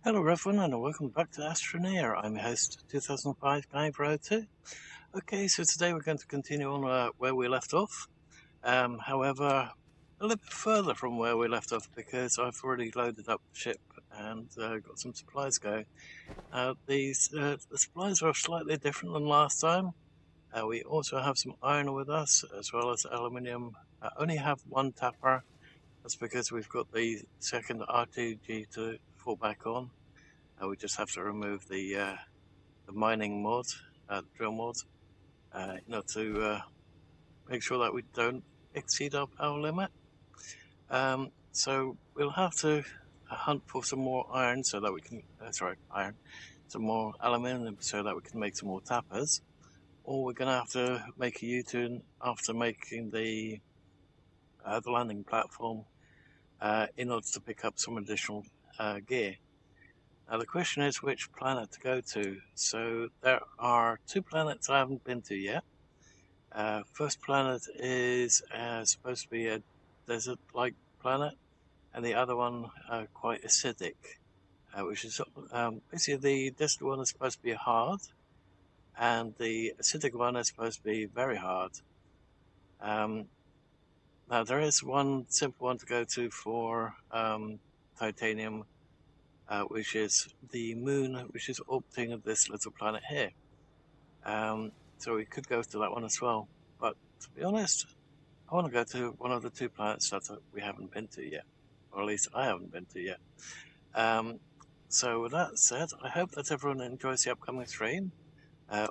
Hello everyone and welcome back to Astroneer. I'm your host 2005 Guy Road2. Okay, so today we're going to continue on where we left off. However, a little bit further from where we left off because I've already loaded up the ship and got some supplies going. The supplies are slightly different than last time. We also have some iron with us as well as aluminium. I only have one tapper. That's because we've got the second R2G to fall back on. We just have to remove the mining mod, the drill mod, in order to make sure that we don't exceed our power limit. So we'll have to hunt for some more iron so that we can, some more aluminium so that we can make some more tappers. Or we're going to have to make a U-turn after making the landing platform in order to pick up some additional gear. Now the question is which planet to go to. So there are two planets I haven't been to yet. First planet is supposed to be a desert-like planet, and the other one quite acidic, which is basically the desert one is supposed to be hard, and the acidic one is supposed to be very hard. Now there is one simple one to go to for titanium, which is the moon, which is orbiting this little planet here. So we could go to that one as well. But to be honest, I want to go to one of the two planets that we haven't been to yet, or at least I haven't been to yet. So with that said, I hope that everyone enjoys the upcoming stream,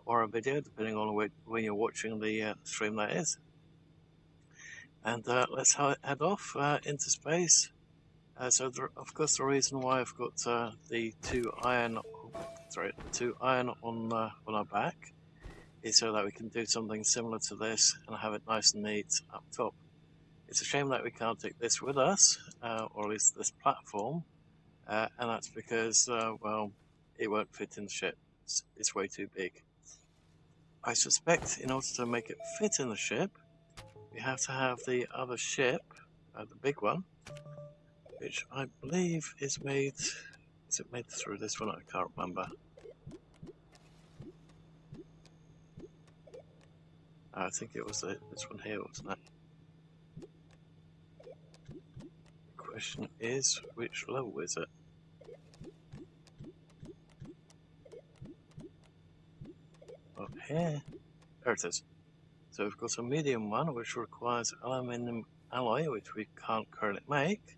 or a video, depending on when you're watching the stream that is. And let's head off into space. Of course, the reason why I've got the two iron on our back is so that we can do something similar to this and have it nice and neat up top. It's a shame that we can't take this with us, or at least this platform, and that's because, well, it won't fit in the ship. It's way too big. I suspect in order to make it fit in the ship, we have to have the other ship, the big one, which I believe is made. Is it made through this one? I can't remember. I think it was this one here, wasn't it? The question is, which level is it? Up here. There it is. So we've got a medium one, which requires aluminium alloy, which we can't currently make,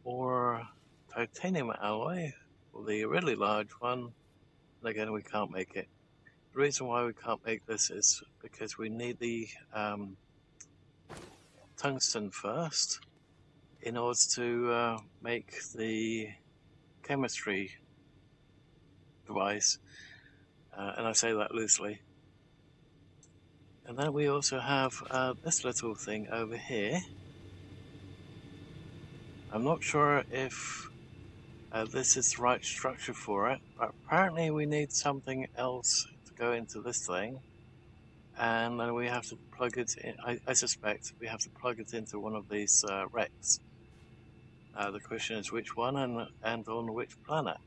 or titanium alloy, or the really large one, and again we can't make it. The reason why we can't make this is because we need the tungsten first in order to make the chemistry device, and I say that loosely. And then we also have this little thing over here. I'm not sure if this is the right structure for it, but apparently we need something else to go into this thing, and then we have to plug it in. I suspect we have to plug it into one of these wrecks. The question is which one and on which planet.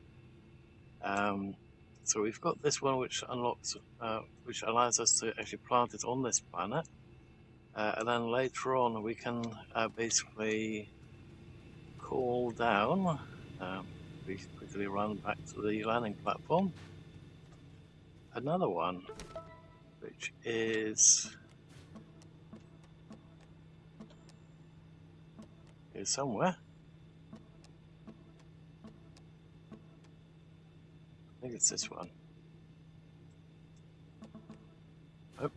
So we've got this one which unlocks, which allows us to actually plant it on this planet, and then later on we can basically call down. We quickly run back to the landing platform. Another one, which is here somewhere. I think it's this one. Oh.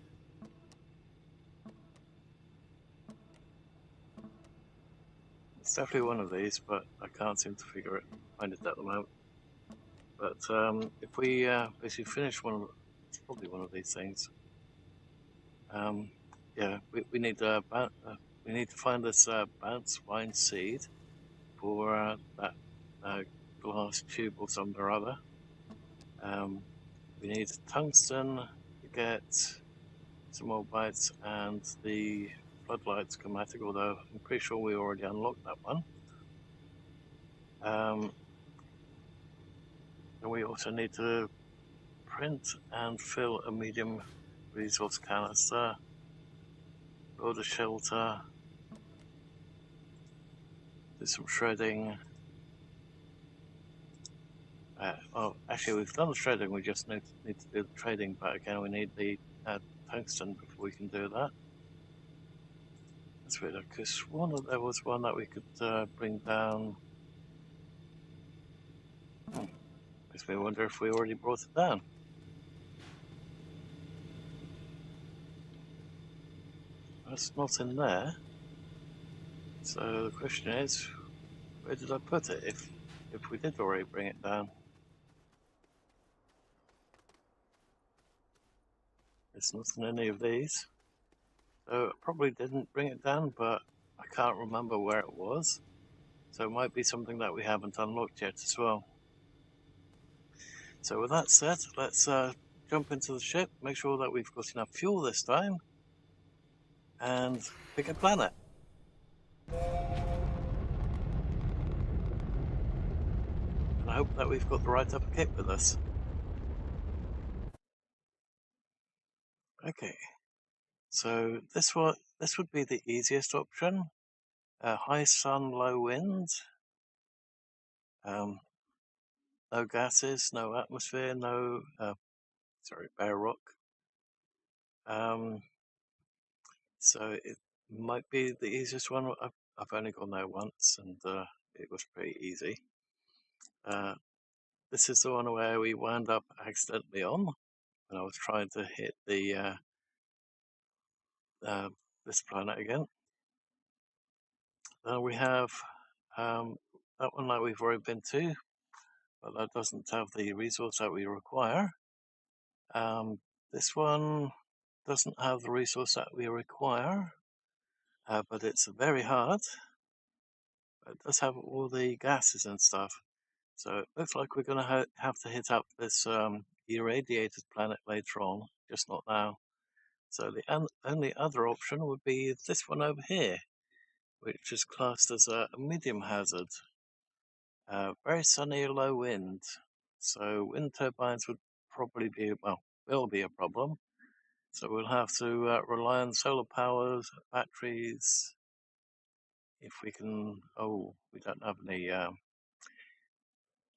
It's definitely one of these, but I can't seem to find it at the moment. But if we basically finish one of, it's probably one of these things. Yeah, we need to find this bounce wine seed for that glass tube or something or other. We need tungsten to get some more bytes and the floodlight schematic, although I'm pretty sure we already unlocked that one. we also need to print and fill a medium resource canister, build a shelter, do some shredding. Well, actually, we've done the shredding, we just need to do the trading, but again, we need the tungsten before we can do that. That's weird, because there was one that we could bring down. Makes me wonder if we already brought it down. That's not in there. So the question is, where did I put it if we did already bring it down? It's not in any of these. So I probably didn't bring it down, but I can't remember where it was. So it might be something that we haven't unlocked yet as well. So with that said, let's jump into the ship, make sure that we've got enough fuel this time, and pick a planet. And I hope that we've got the right type of kit with us. Okay, so this would be the easiest option. High sun, low wind. No gases, no atmosphere, no bare rock. So it might be the easiest one. I've only gone there once, and it was pretty easy. This is the one where we wound up accidentally on when I was trying to hit the this planet again. We have that one that we've already been to, but that doesn't have the resource that we require. This one doesn't have the resource that we require, but it's very hard. It does have all the gases and stuff. So it looks like we're going to have to hit up this irradiated planet later on, just not now. So the only other option would be this one over here, which is classed as a medium hazard. Very sunny, low wind. So wind turbines would probably be, will be a problem. So we'll have to rely on solar powers, batteries. If we can, we don't have any,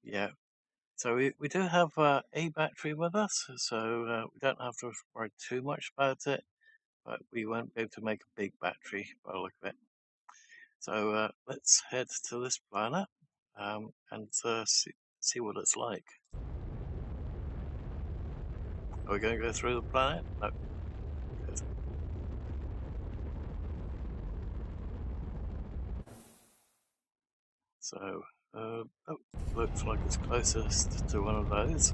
yeah. So we do have a battery with us, so we don't have to worry too much about it, but we won't be able to make a big battery by the look of it. So let's head to this planet and see what it's like. Are we going to go through the planet? No. Good. So, looks like it's closest to one of those.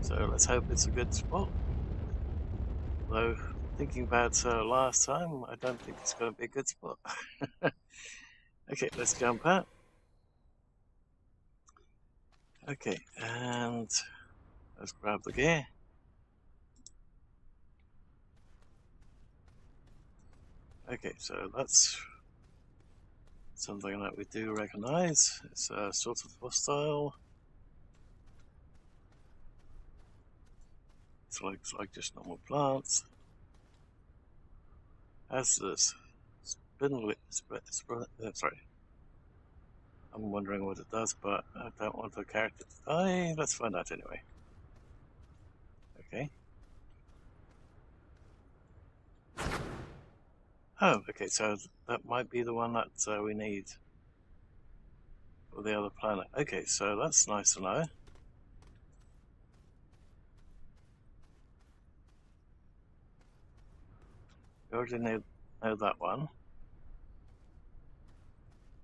So let's hope it's a good spot. Though, thinking about last time, I don't think it's going to be a good spot. Okay, let's jump out. Okay, and let's grab the gear. Okay, so that's something that we do recognize. It's sort of hostile. It looks like just normal plants. As this sorry. I'm wondering what it does, but I don't want the character to die. Let's find out anyway. Okay. Oh, okay, so that might be the one that we need for the other planet. Okay, so that's nice to know. We already know that one.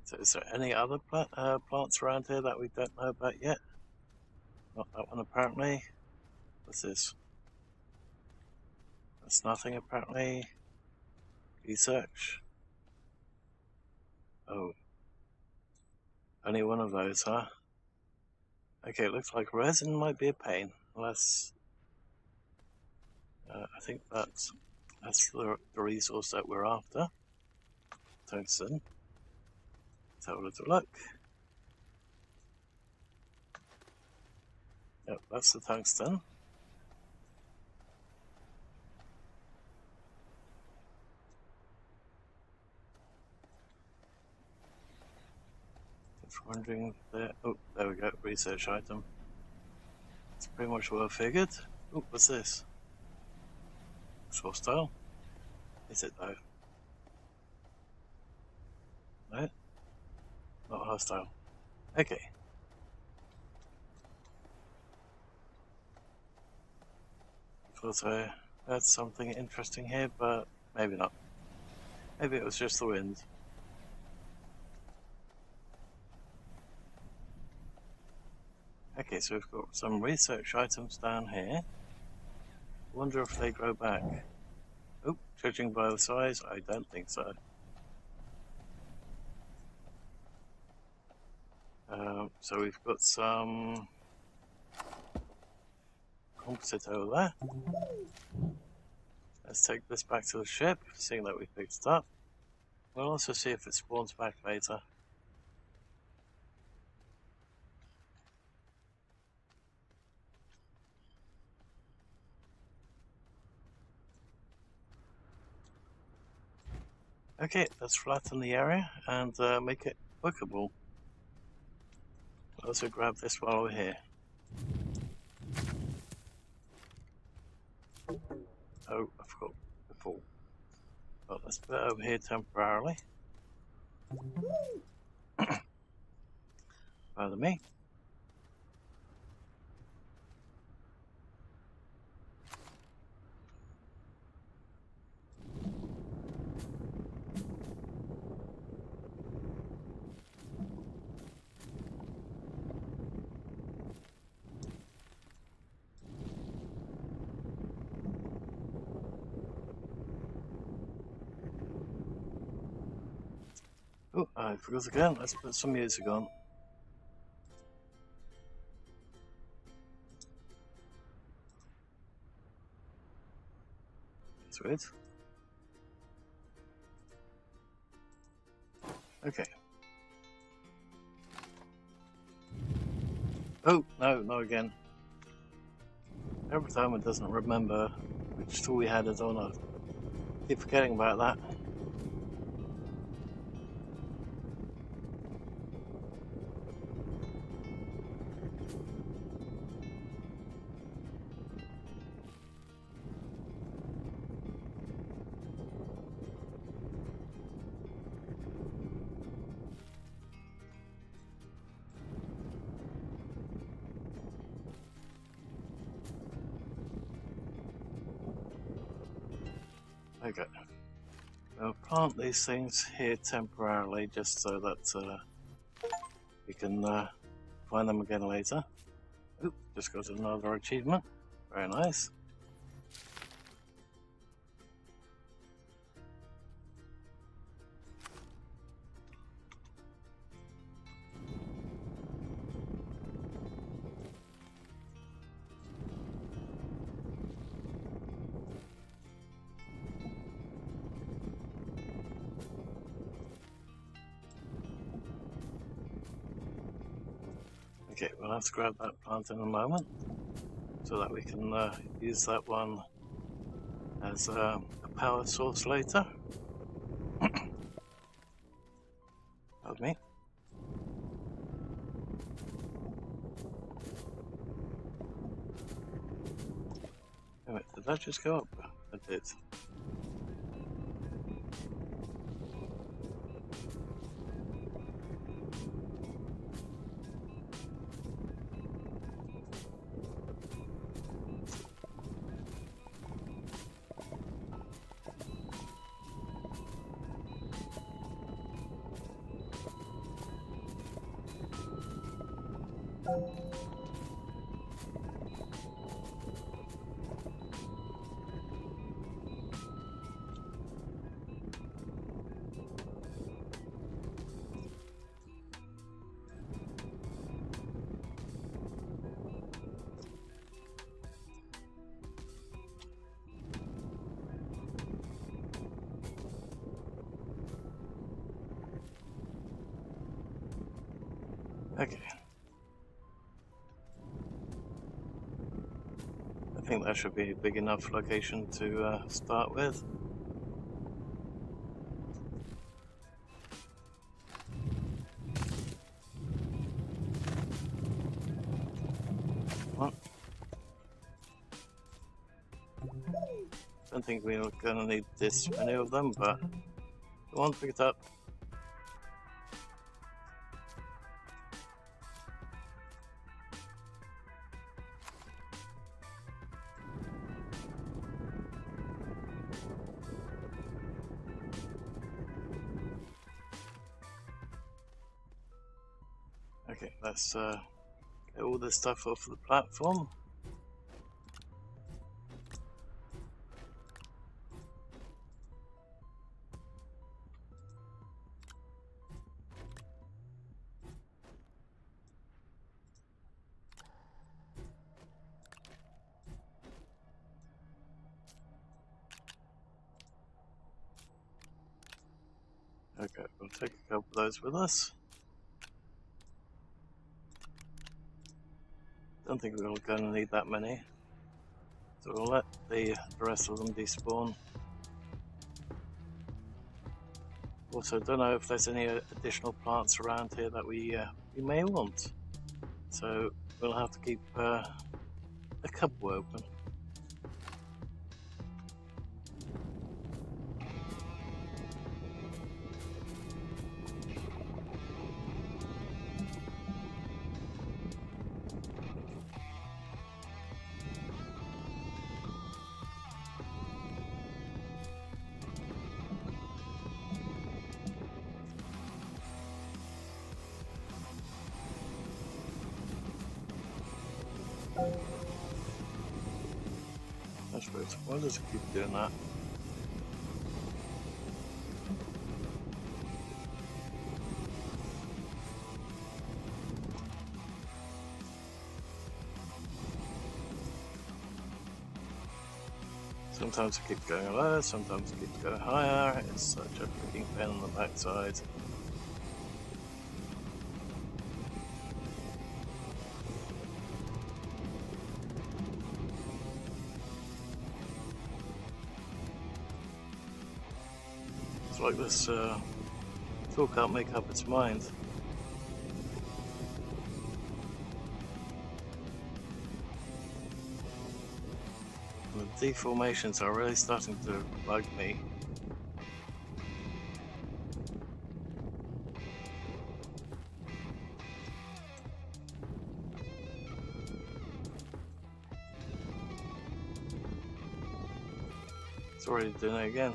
So is there any other plants around here that we don't know about yet? Not that one apparently. What's this? That's nothing apparently. Research. Oh. Only one of those, huh? Okay, it looks like resin might be a pain. Unless... I think that's the resource that we're after. Tungsten. Let's have a little look. Yep, that's the tungsten. Just wondering there. Oh, there we go. Research item. It's pretty much what I figured. Oh, what's this? It's hostile. Is it though? No, not hostile. Okay. Thought I heard something interesting here, but maybe not. Maybe it was just the wind. Okay, so we've got some research items down here. Wonder if they grow back. Oh, judging by the size, I don't think so. So we've got some composite over there. Let's take this back to the ship, seeing that we picked it up. We'll also see if it spawns back later. Okay, let's flatten the area and make it workable. I'll also grab this while we're here. Oh, I forgot before. Well, let's put it over here temporarily. Pardon me. Oh, I forgot again. Let's put some music on. Sweet. Okay. Oh, no, not again. Every time it doesn't remember which tool we had it on. I keep forgetting about that. Okay. We'll plant these things here temporarily just so that we can find them again later. Oop, just got another achievement. Very nice. Okay, we'll have to grab that plant in a moment so that we can use that one as a power source later. Pardon me. Wait, did that just go up? It did. Okay. think that should be a big enough location to start with. What? Don't think we're gonna need this many of them, but go on, pick it up. Okay, let's get all this stuff off the platform. Okay, we'll take a couple of those with us. Don't think we're going to need that many, so we'll let the rest of them despawn. Also, don't know if there's any additional plants around here that we may want, so we'll have to keep a couple open. That's weird. Why does it keep doing that? Sometimes it keeps going lower, sometimes it keeps going higher. It's such a freaking pain on the backside. It's like this tool can't make up its mind. The deformations are really starting to bug me. It's already doing it again.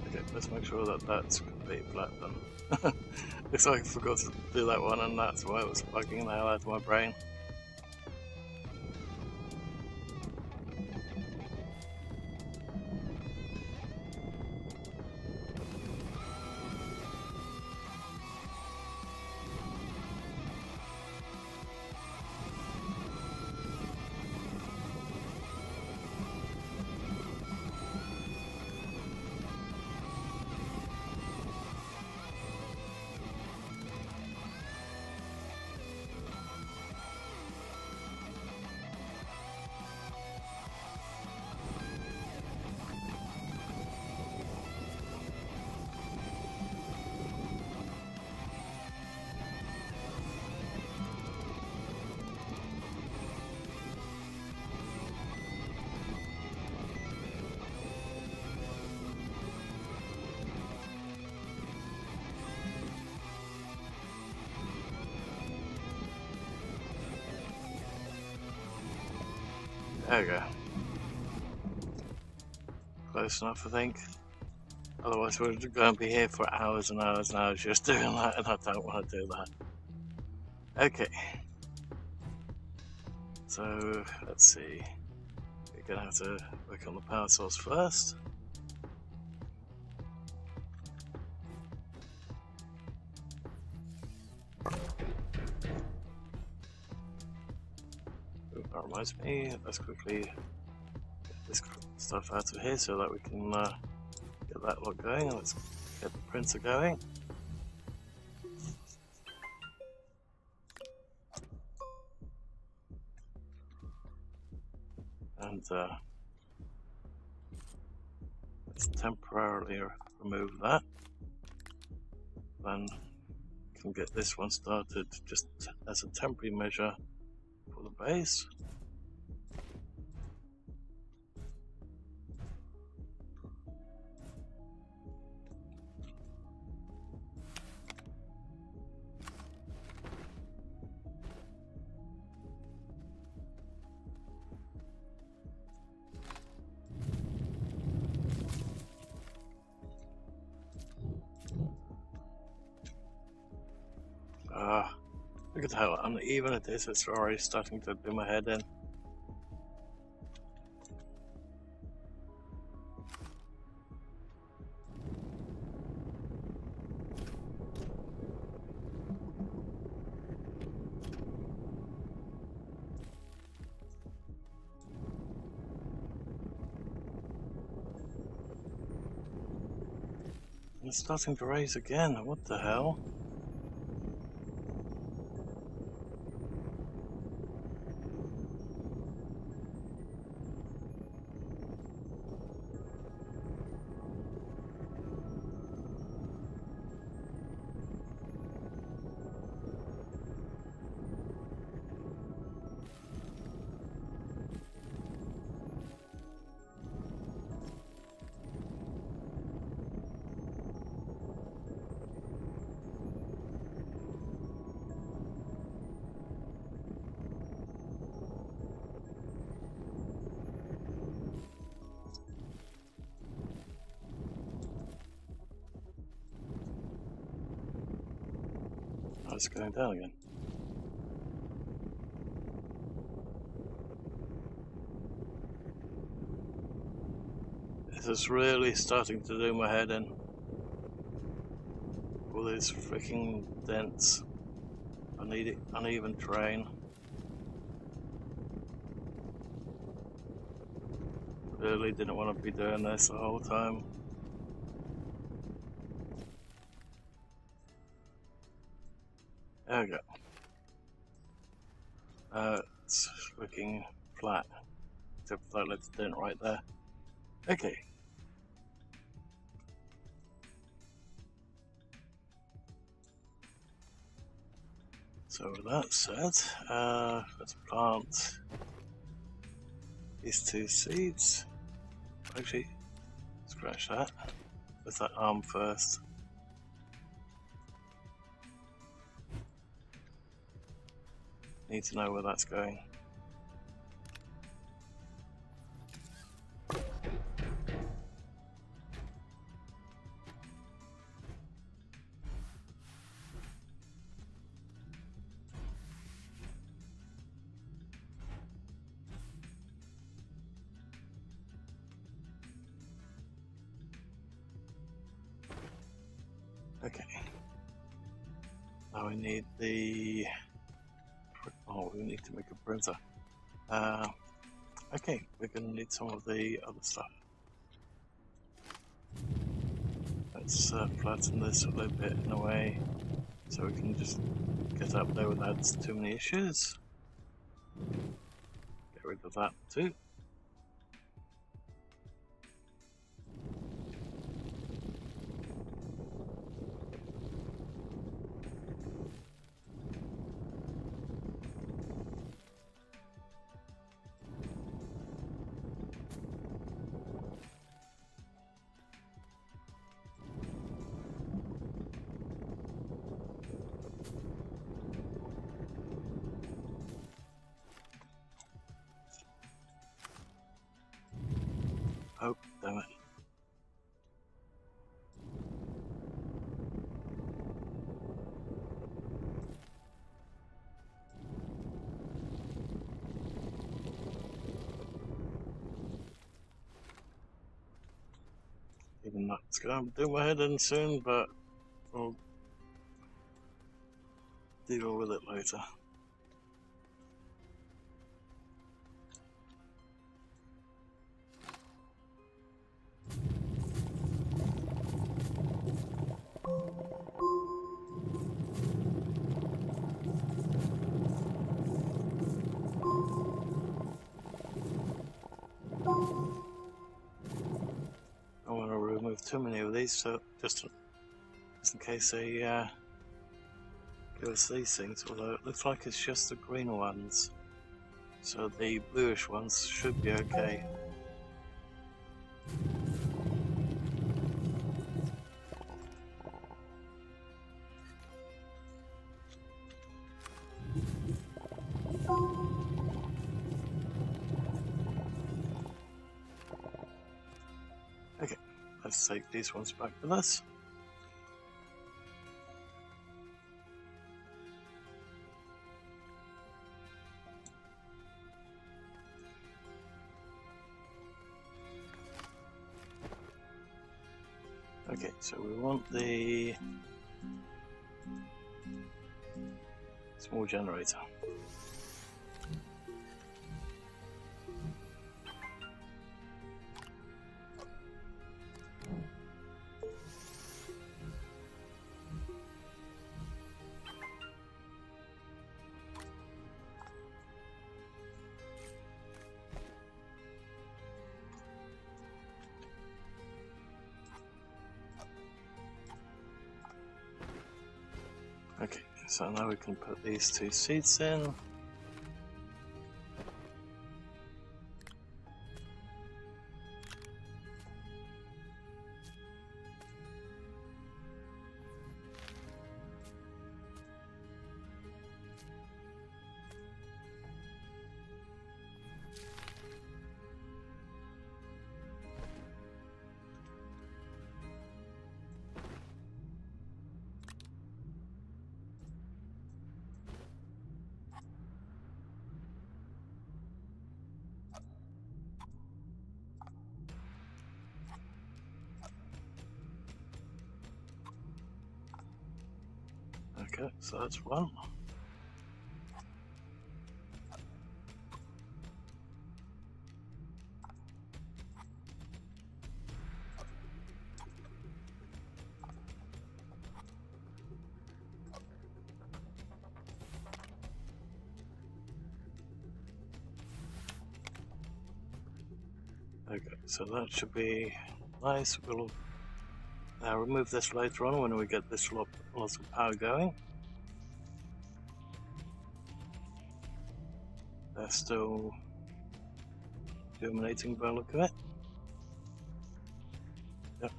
Okay, let's make sure that that's completely flat then. Looks like I forgot to do that one, and that's why it was bugging the hell out of my brain. There we go. Close enough, I think. Otherwise we're going to be here for hours and hours and hours just doing that, and I don't want to do that. Okay. So, let's see. We're going to have to work on the power source first. That reminds me, let's quickly get this stuff out of here so that we can get that lot going. Let's get the printer going. and let's temporarily remove that. Then can get this one started just as a temporary measure for the base. Look at how uneven it is, it's already starting to do my head in. It's starting to raise again, what the hell? It's going down again. This is really starting to do my head in. All these freaking dense, uneven terrain. Really didn't want to be doing this the whole time. There we go. It's looking flat, except for that little dent right there. Okay. So with that said, let's plant these 2 seeds. Actually, scratch that. Let's that arm first. Need to know where that's going. Okay. Now we need the... Oh, we need to make a printer. Okay, we're going to need some of the other stuff. Let's flatten this a little bit in a way so we can just get up there without too many issues. Get rid of that too. Oh, damn it. Even that's going to do my head in soon, but we'll deal with it later. too many of these, so just in case they give us these things, although it looks like it's just the green ones, so the bluish ones should be okay. Okay, let's take these ones back with us. Okay, so we want the small generator. Okay, so now we can put these two seats in. Okay, so that's one. Okay, so that should be nice. We'll remove this later on when we get this lot of power going. They're still germinating by the look of it. Yep.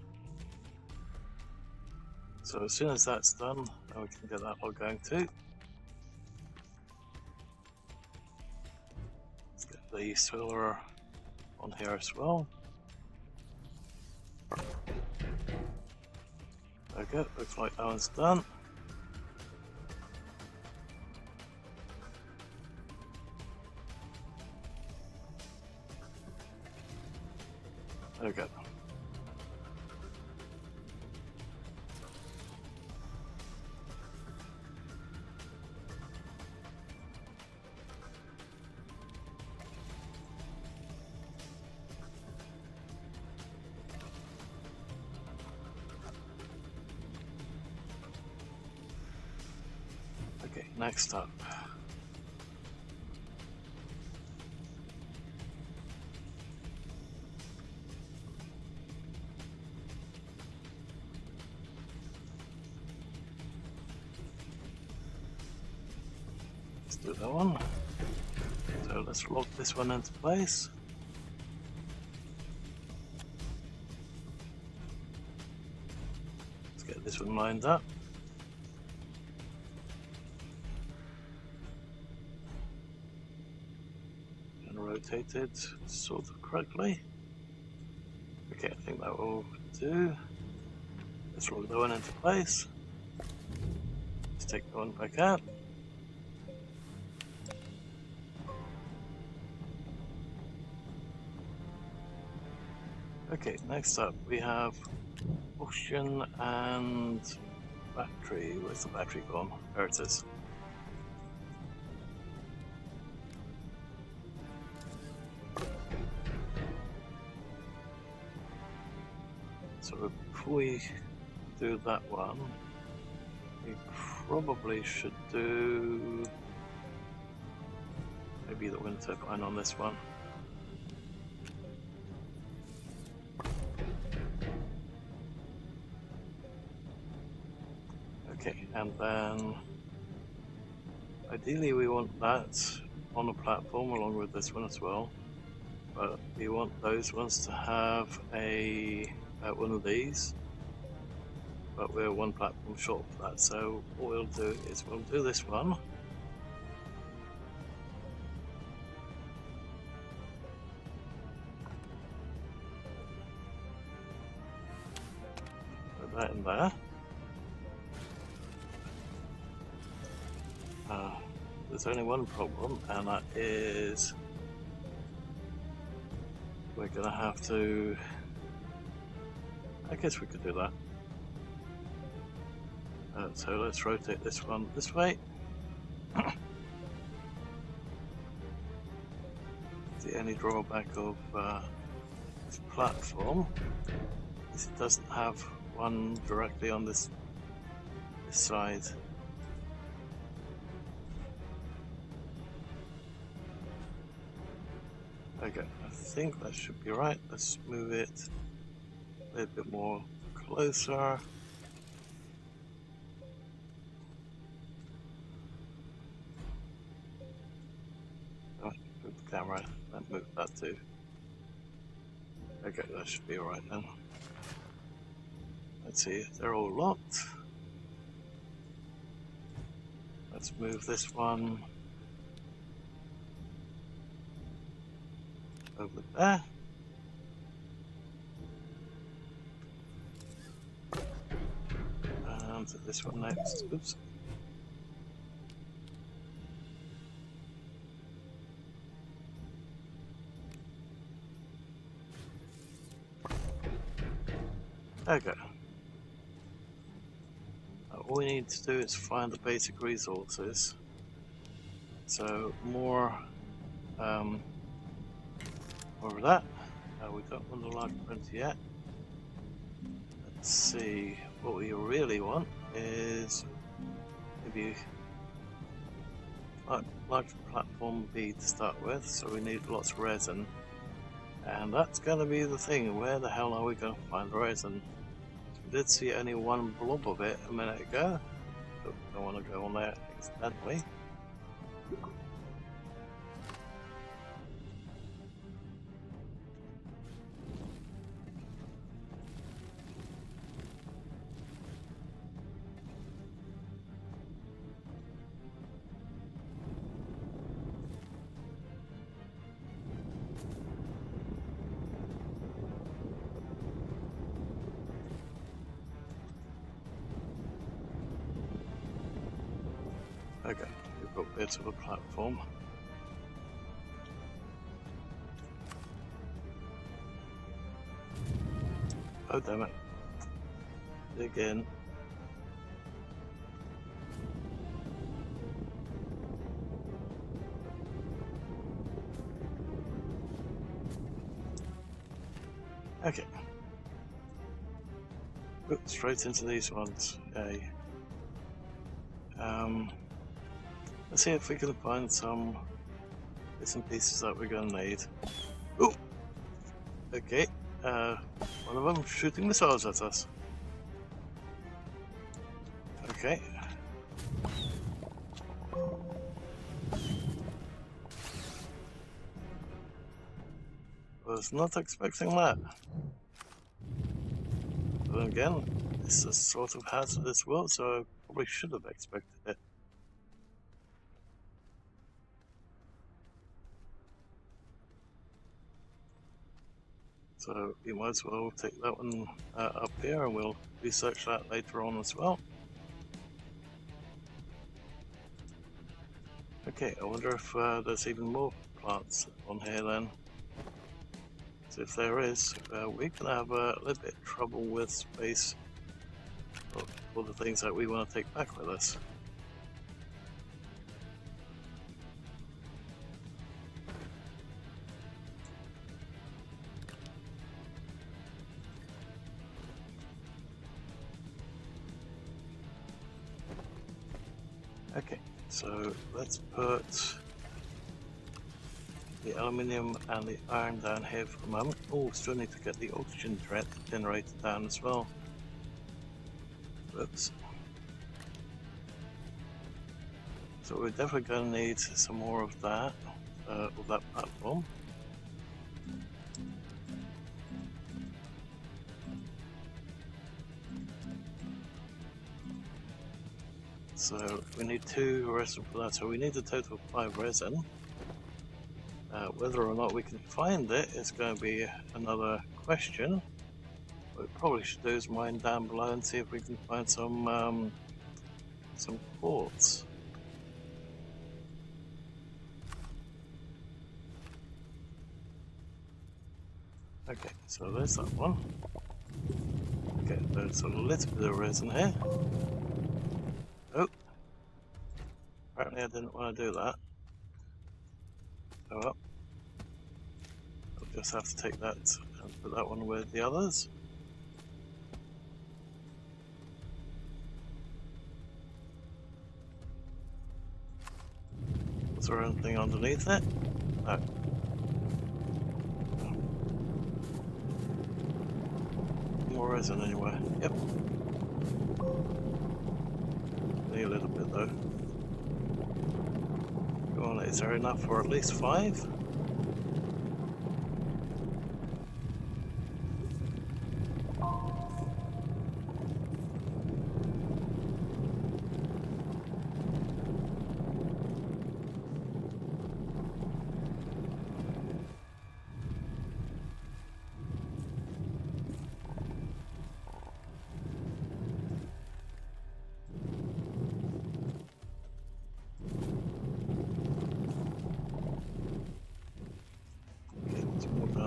So as soon as that's done, now we can get that lot going too. Let's get the solar on here as well. Okay, looks like that one's done. Okay. Okay, next up. Let's do that one. So let's lock this one into place. Let's get this one lined up. Rotated sort of correctly. Okay, I think that will do. Let's lock that one into place. Let's take the one back out. Okay, next up we have oxygen and battery. Where's the battery gone? There it is. So before we do that one, we probably should do maybe the wind turbine on this one. Okay, and then ideally we want that on a platform along with this one as well, but we want those ones to have a one of these, but we're one platform short for that. So what we'll do is we'll do this one. Put that in there. There's only one problem, and that is we're gonna have to, I guess we could do that. So let's rotate this one this way. The only drawback of this platform is it doesn't have one directly on this side. Okay, I think that should be right. Let's move it a little bit more closer. Oh, move the camera, and move that too. Okay, that should be alright then. Let's see, they're all locked. Let's move this one over there. And this one next. Oops. Okay. All we need to do is find the basic resources. So more of that. We don't want the large printer yet. Let's see, what we really want is maybe large platform B to start with, so we need lots of resin. And that's going to be the thing, where the hell are we going to find resin? We did see only one blob of it a minute ago. Don't want to go on there accidentally. Okay, we've got bits of a platform. Oh damn it. Dig in. Okay. Oops, straight into these ones. Yay. Let's see if we can find some bits and pieces that we're gonna need. Oh! Okay, one of them shooting missiles at us. Okay. Was not expecting that. But then again, this is sort of hazardous world, so I probably should have expected it. So we might as well take that one up here, and we'll research that later on as well. Okay, I wonder if there's even more plants on here then. So if there is, we can have a little bit of trouble with space for the things that we want to take back with us. Okay, so let's put the aluminium and the iron down here for a moment. Oh, still need to get the oxygen generator down as well. Whoops. So we're definitely going to need some more of that platform. So we need 2 resin for that, so we need a total of 5 resin. Whether or not we can find it is going to be another question. What we probably should do is mine down below and see if we can find some quartz. Okay, so there's that one. Okay, there's a little bit of resin here. Oh, apparently I didn't want to do that. Oh well. I'll just have to take that and put that one with the others. Was there anything underneath it? No. More resin anywhere. Yep. Need a little bit though. Go on, is there enough for at least 5?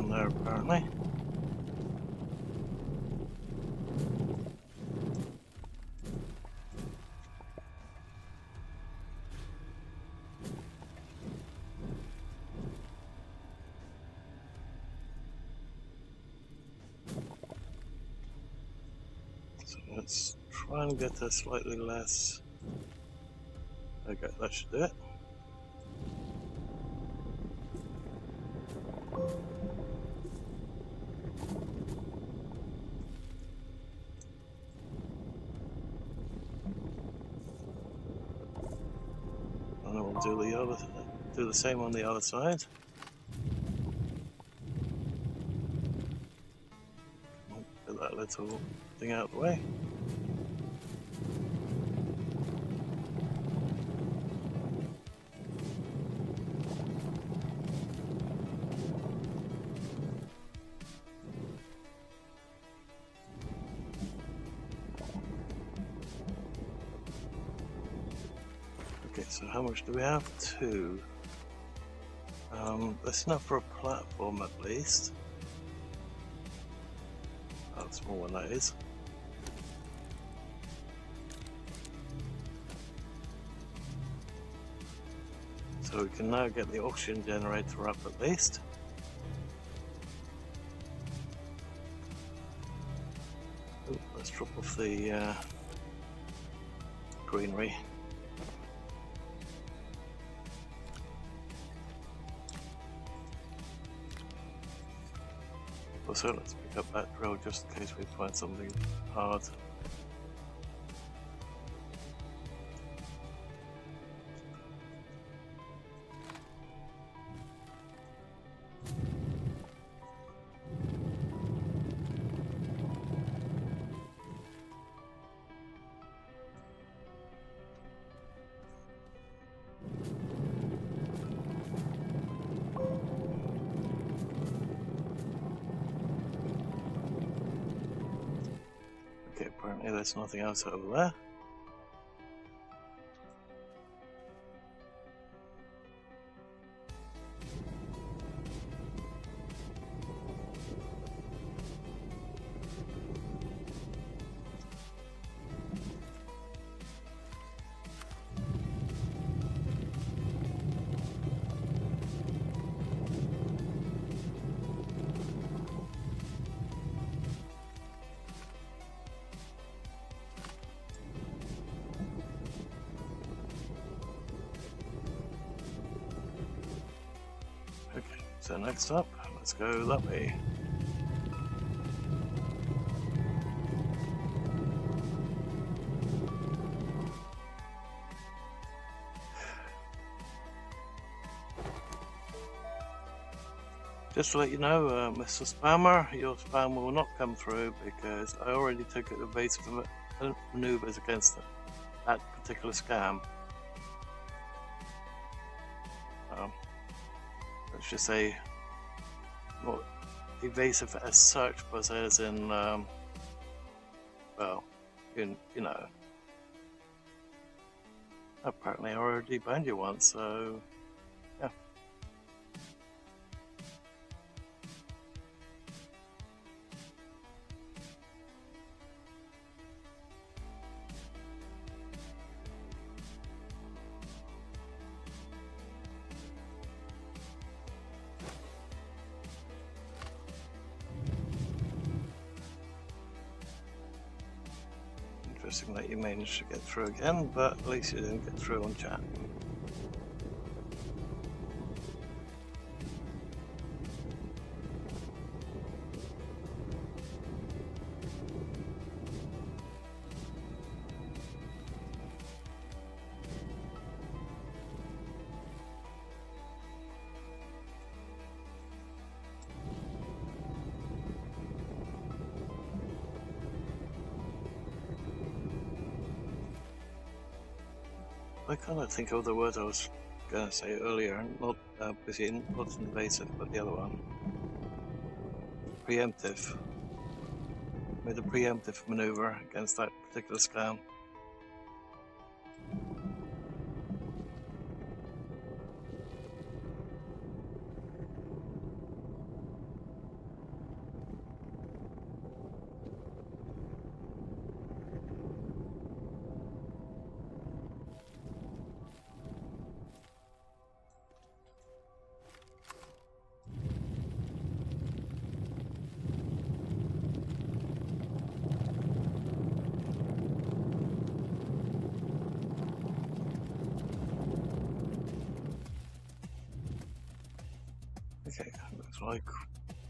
There apparently. So let's try and get a slightly less. Okay, that should do it. And then we'll do the same on the other side. Get that little thing out of the way. Okay, so how much do we have? 2. That's enough for a platform at least. Oh, a small one that is. So we can now get the oxygen generator up at least. Ooh, let's drop off the greenery. Also, let's pick up that drill just in case we find something hard. Apparently there's nothing else over there. Okay, so next up, let's go that way. Just to let you know, Mr. Spammer, your spam will not come through because I already took evasive maneuvers against that particular scam. Let's just say, not evasive as such, but as in, well, you know. Apparently I already banned you once, so yeah. Interesting that you managed to get through again, but at least you didn't get through on chat. I can't think of the word I was going to say earlier, not busy, not invasive, but the other one. Preemptive. Made a preemptive maneuver against that particular scam. Okay, looks like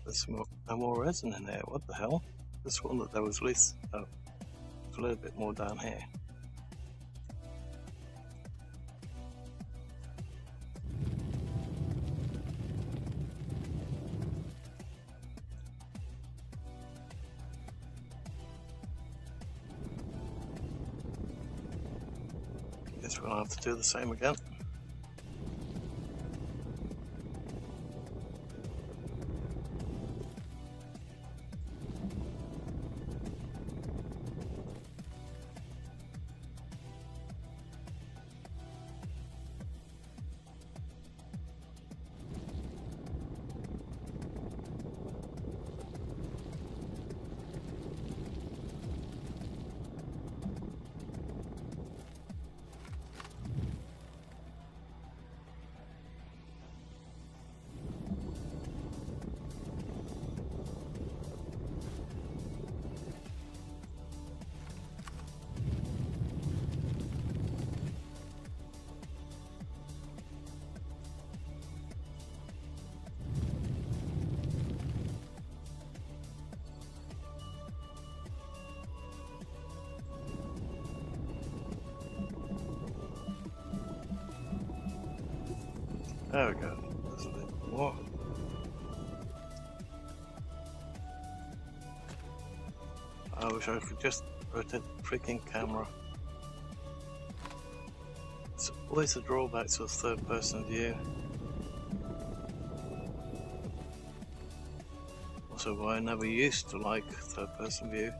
there's no more resin in there. What the hell? This one that there was least. Oh, it's a little bit more down here. Guess we'll have to do the same again. There we go. That's a bit more. I wish I could just rotate the freaking camera. It's always a drawback to a third-person view. Also, why I never used to like third-person view.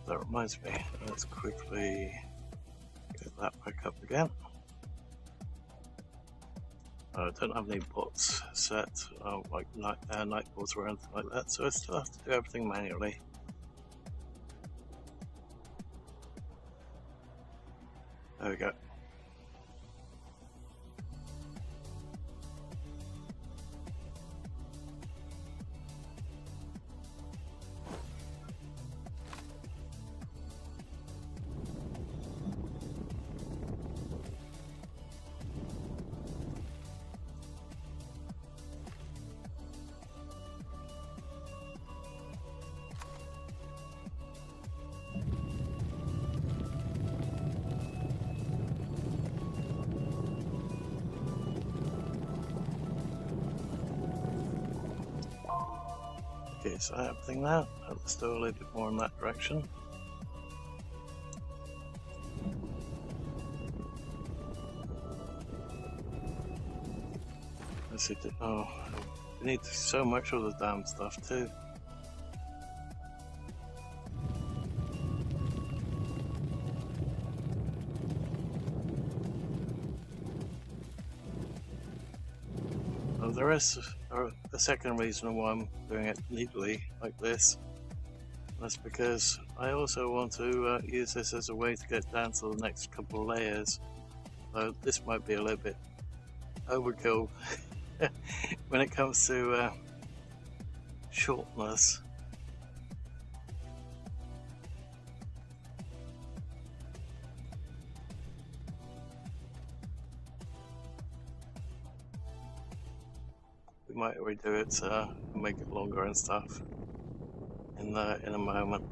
That reminds me, let's quickly get that back up again. I don't have any bots set, like night bots or anything like that, so I still have to do everything manually. There we go. Okay, so everything now. Let's do a little bit more in that direction. Let's see. Oh, we need so much of the damn stuff too. Well, there is a second reason why I'm doing it neatly like this. That's because I also want to use this as a way to get down to the next couple of layers. So this might be a little bit overkill when it comes to shortness. We might redo it and make it longer and stuff in a moment.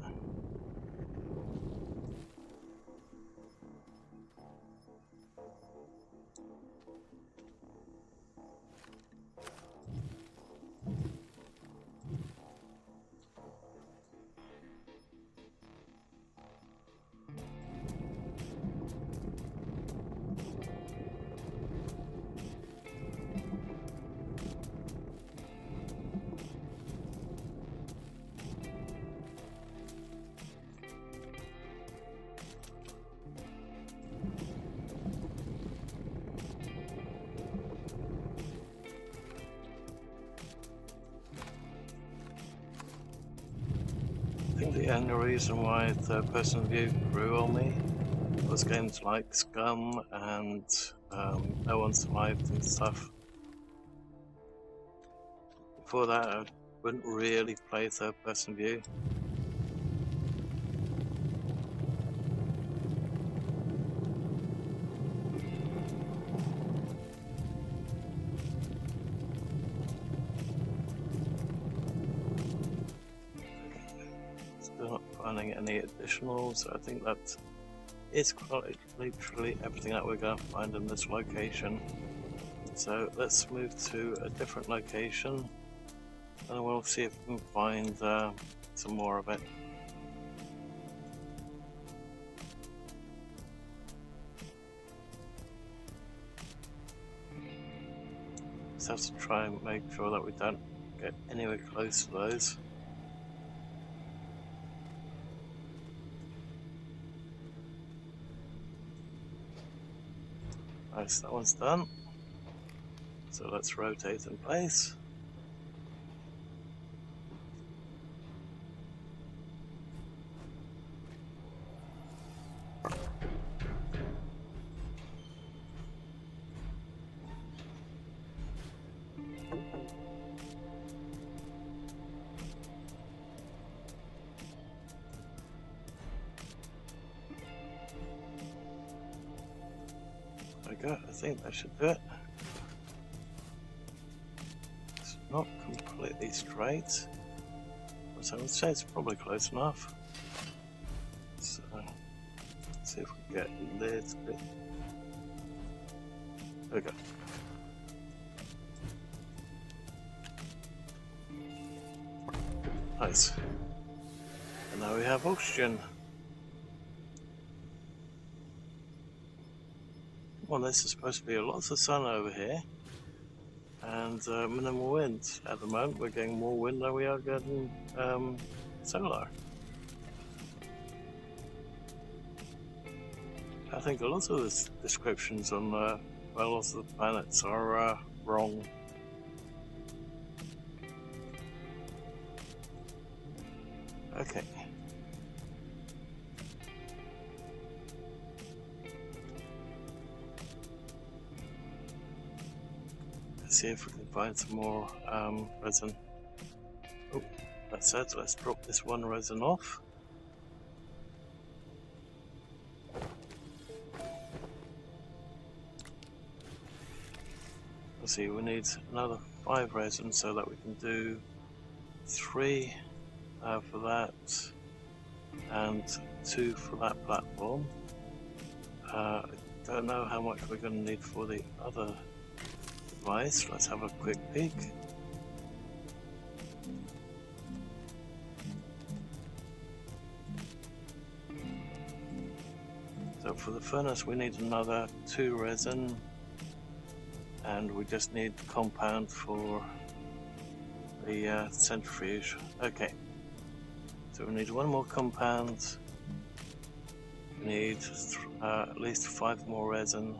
I think the only reason why third-person view grew on me was games like Scum and No One Survived and stuff. Before that, I wouldn't really play third-person view. Still not finding any additionals. I think that is quite literally everything that we're going to find in this location. So let's move to a different location and we'll see if we can find some more of it. Just have to try and make sure that we don't get anywhere close to those. Nice, that one's done. So let's rotate in place. I think that should do it. It's not completely straight, so I would say it's probably close enough. So let's see if we can get a little bit. There we go. Nice. And now we have oxygen. Well, this is supposed to be lots of sun over here and minimal wind. At the moment we're getting more wind than we are getting solar. I think a lot of the descriptions on well, lots of the planets are wrong. Okay. Let's see if we can find some more resin. Oh, that's it. Let's drop this one resin off. Let's see, we need another 5 resin so that we can do 3 for that and 2 for that platform. I don't know how much we're going to need for the other device. Let's have a quick peek. So for the furnace we need another 2 resin, and we just need compound for the centrifuge. Okay, so we need 1 more compound, we need at least 5 more resin.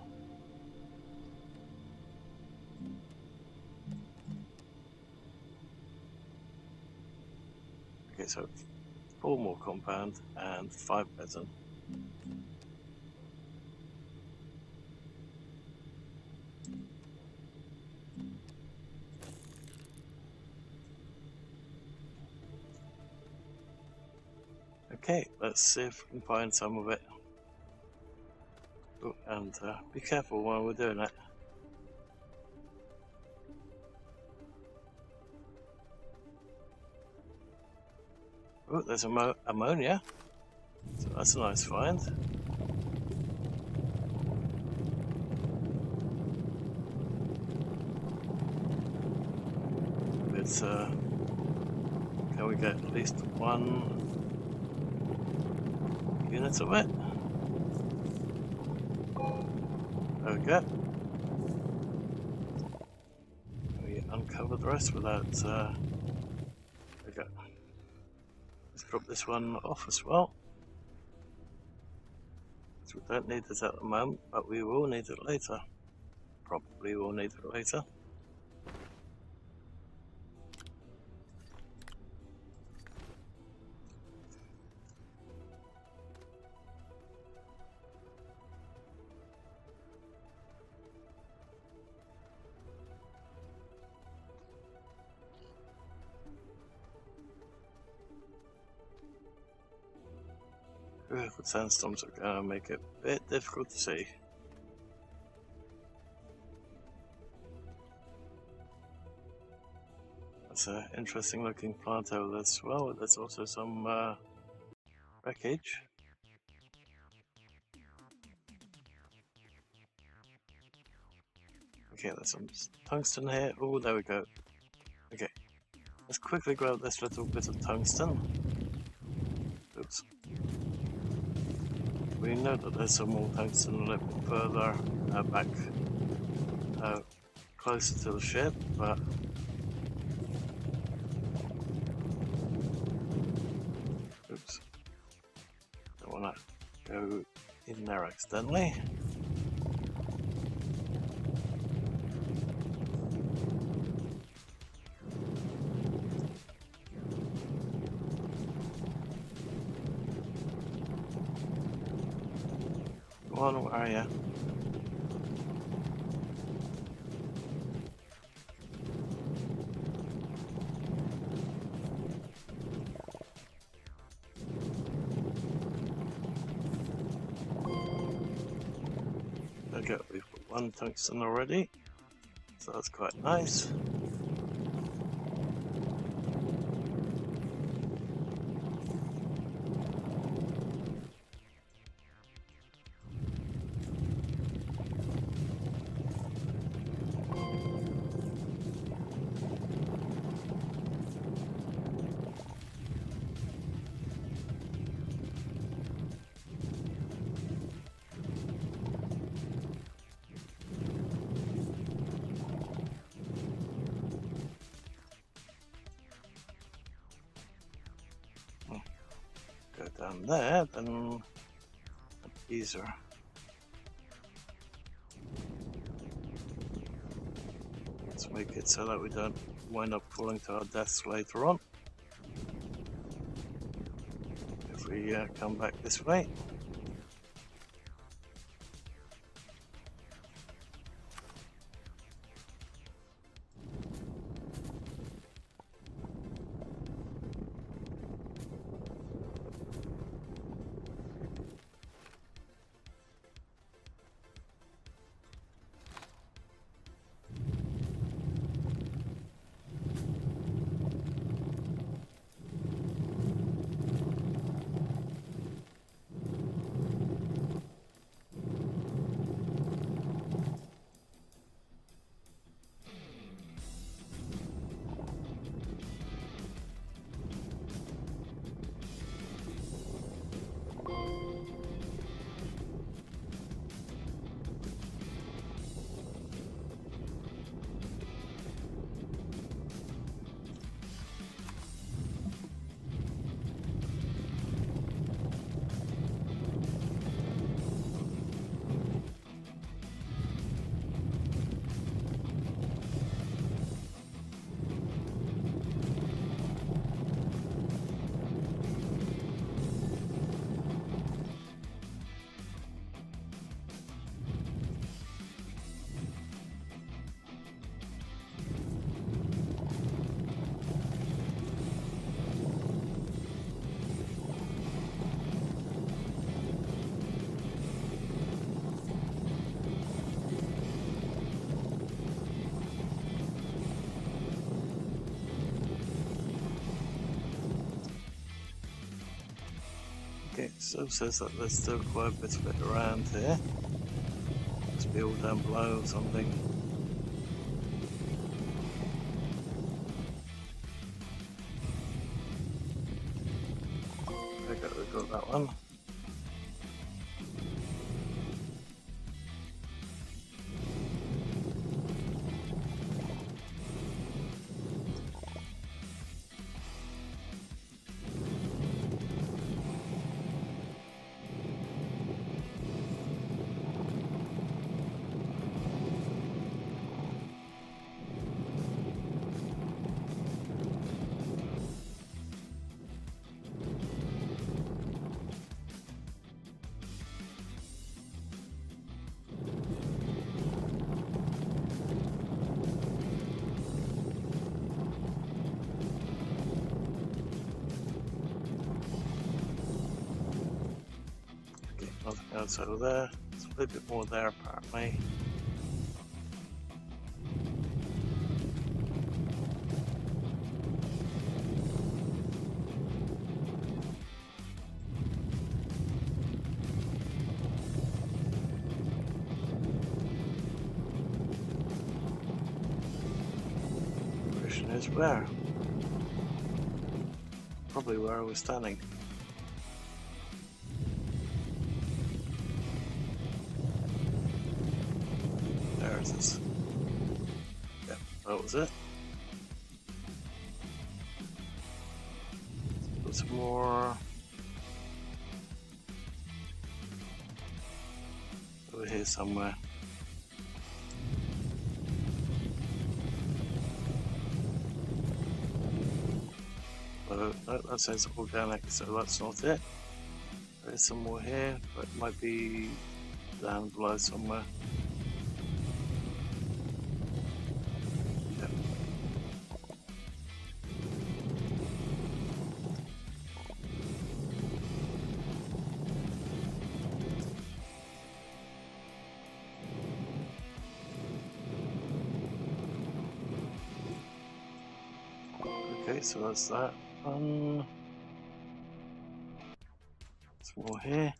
Okay, so 4 more compound and 5 resin. Okay, let's see if we can find some of it. Oh, and be careful while we're doing it. Oh, there's ammonia. So that's a nice find. It's can we get at least 1 unit of it? There we go. We uncover the rest without. There we go. Let's drop this one off as well. So we don't need it at the moment, but we will need it later. Probably will need it later. The sandstorms are going to make it a bit difficult to see. That's an interesting looking plant over there as well. There's also some wreckage. Okay, there's some tungsten here. Oh, there we go. Okay, let's quickly grab this little bit of tungsten. Oops. We know that there's some more tungsten a little bit further back, closer to the ship, but oops, don't want to go in there accidentally. Come on, where are you? Okay, we've got 1 tungsten already, so that's quite nice. Go down there, then these are. Let's make it so that we don't wind up falling to our deaths later on. If we come back this way. Okay, so it says that there's still quite a bit of it around here. Must be all down below or something. We got that one. Nothing else over there. There's a little bit more there apparently. The question is where? Probably where I was standing. Yeah, that was it. Put some more over here somewhere. No, that says organic, so that's not it. There's some more here, but it might be down below somewhere. Okay, so that's that one. Some more here.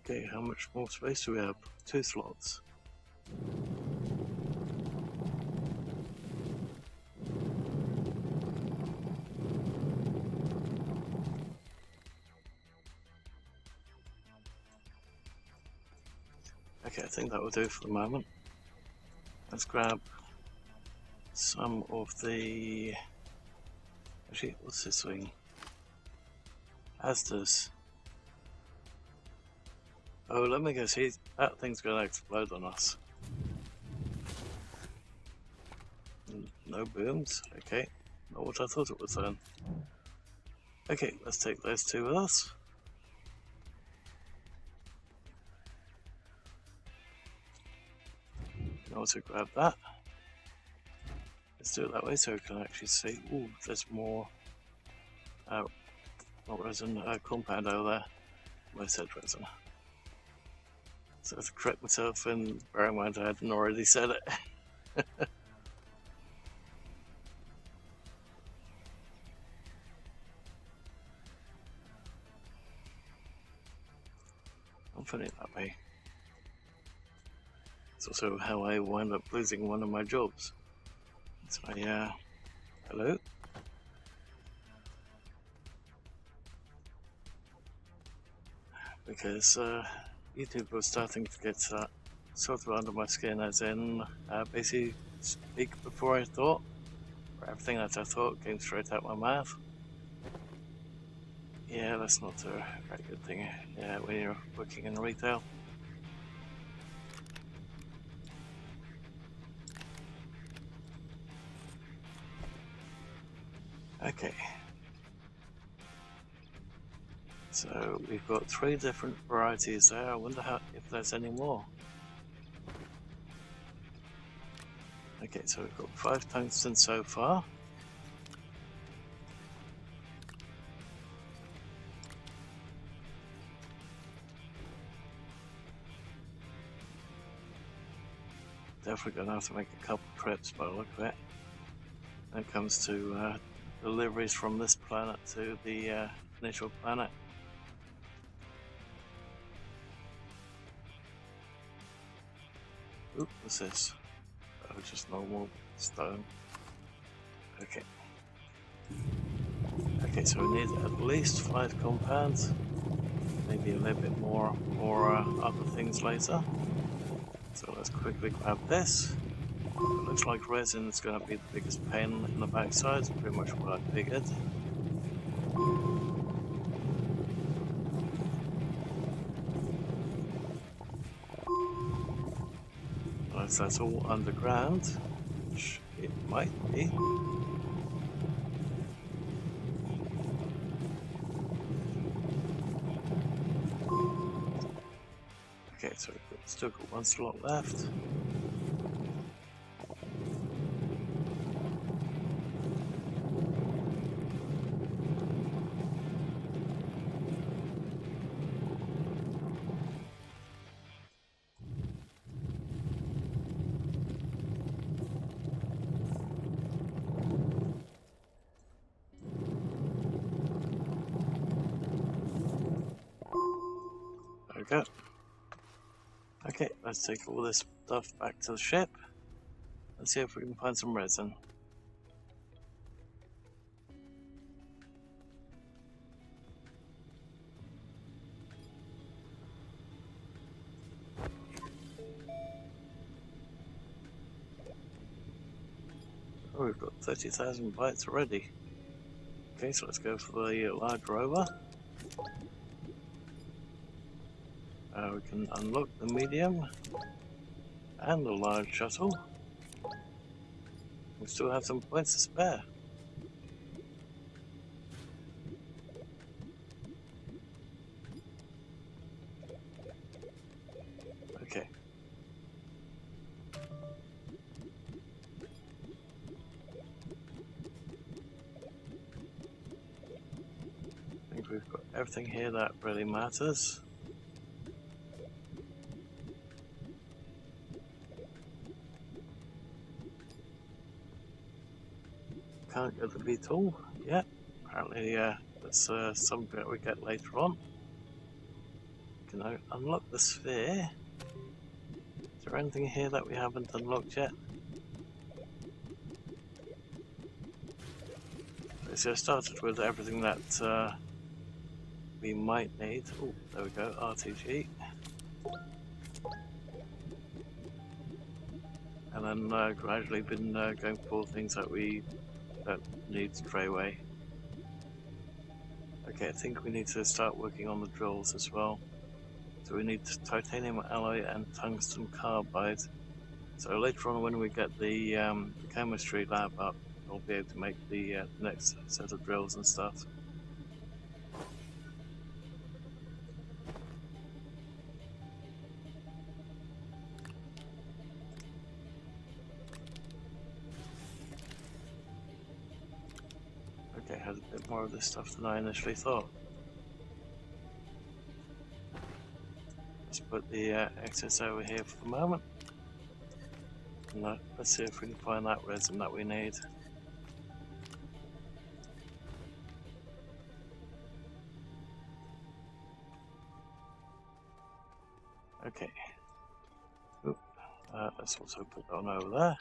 Okay, how much more space do we have? 2 slots. Okay, I think that will do for the moment. Let's grab some of the... Actually, what's this thing? Asdas. Oh, let me go see. That thing's gonna explode on us. No booms. Okay. Not what I thought it was then. Okay, let's take those two with us. Can also grab that. Let's do it that way so we can actually see. Ooh, there's more. Not resin, compound over there. I said resin. So I have to correct myself and bear in mind I hadn't already said it. I'm putting it that way. It's also how I wound up losing one of my jobs. So hello? Because YouTube was starting to get sort of under my skin, as in basically speak before I thought. Or everything that I thought came straight out my mouth. Yeah, that's not a very good thing. Yeah, when you're working in retail. Okay. So we've got 3 different varieties there. I wonder if there's any more. Okay, so we've got 5 tungsten so far. Definitely going to have to make a couple trips by the look of it. When it comes to deliveries from this planet to the initial planet. Oop, what's this? Oh, just normal stone. Okay. Okay, so we need at least 5 compounds. Maybe a little bit more or other things later. So let's quickly grab this. It looks like resin is going to be the biggest pain in the backside. It's pretty much what I figured. Unless that's all underground, which it might be. Okay, so we've still got 1 slot left. There we go. Okay, let's take all this stuff back to the ship. Let's see if we can find some resin. Oh, we've got 30,000 bytes already. Okay, so let's go for the large rover. We can unlock the medium and the large shuttle. We still have some points to spare. Okay. I think we've got everything here that really matters. Can't get the VTOL yet. Apparently that's something that we get later on. Can I unlock the sphere? Is there anything here that we haven't unlocked yet? So I started with everything that we might need. Oh, there we go, RTG. And then gradually been going for things that we don't need straight away. Okay, I think we need to start working on the drills as well. So we need titanium alloy and tungsten carbide. So later on, when we get the chemistry lab up, we'll be able to make the next set of drills and stuff. Okay, had a bit more of this stuff than I initially thought. Let's put the excess over here for the moment. And let's see if we can find that resin that we need. Okay. Oop. Let's also put that one over there.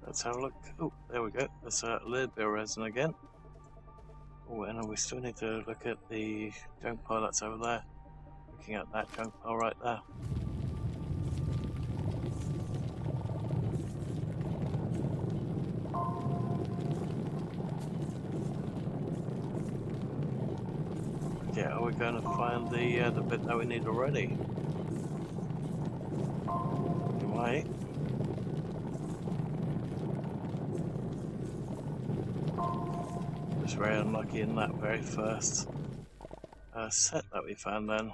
Let's have a look. Oh, there we go. There's a little bit of resin again. Oh, and we still need to look at the junk pile that's over there. Looking at that junk pile right there. Okay, are we going to find the bit that we need already? We might. Just very unlucky in that very first set that we found then.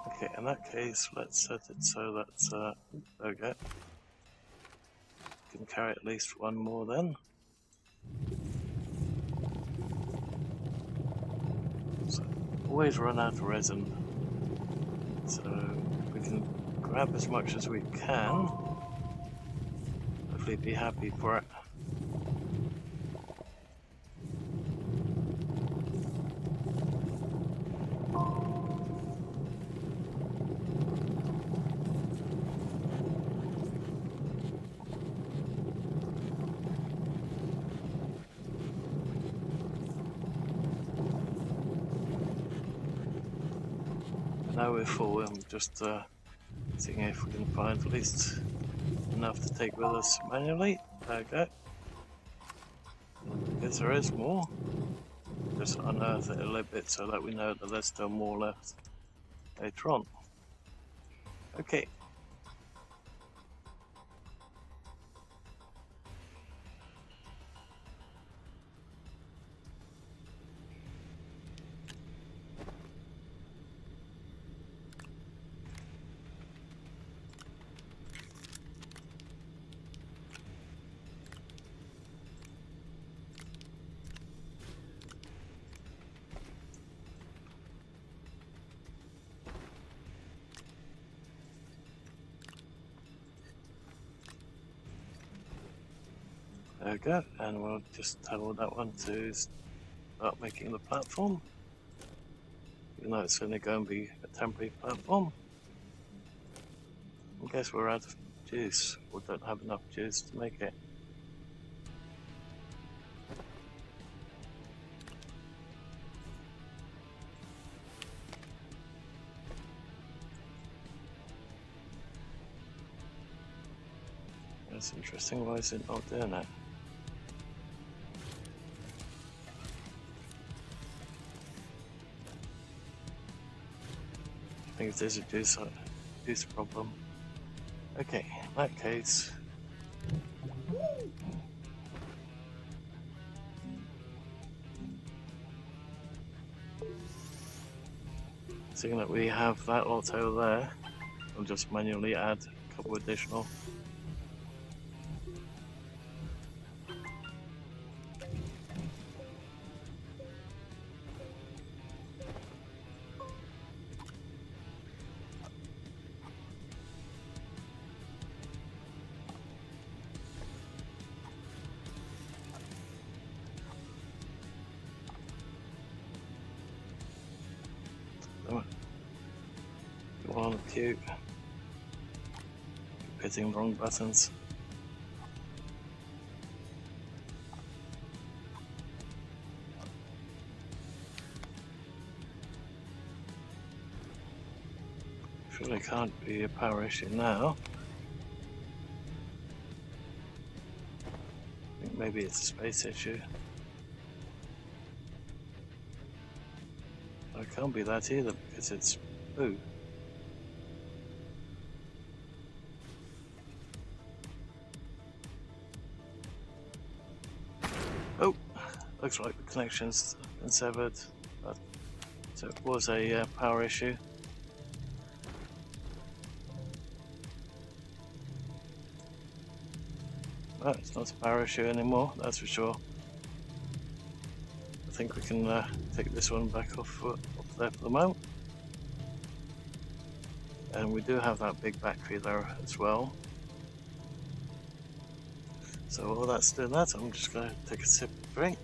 Okay, in that case, let's set it so that's, there we go. Can carry at least one more then. So, always run out of resin. So, we can grab as much as we can. Hopefully be happy for it. Now we're full, I'm just seeing if we can find at least enough to take with us manually. There we go. Yes, there is more. Just unearth it a little bit so that we know that there's still more left later on. Okay. There we go, and we'll just tell that one to start making the platform. Even though it's only going to be a temporary platform. I guess we're out of juice, or don't have enough juice to make it. That's interesting, why is it not doing that? I think there's a juice problem. Okay, in that case, seeing that we have that lot over there, we'll just manually add a couple additional. Go on, cute. Hitting wrong buttons. Surely can't be a power issue now. I think maybe it's a space issue. It can't be that either because it's blue. Oh, looks like the connection's been severed. So it was a power issue. Well, it's not a power issue anymore, that's for sure. I think we can take this one back off there for the moment. And we do have that big battery there as well. So while that's doing that, I'm just going to take a sip of drink.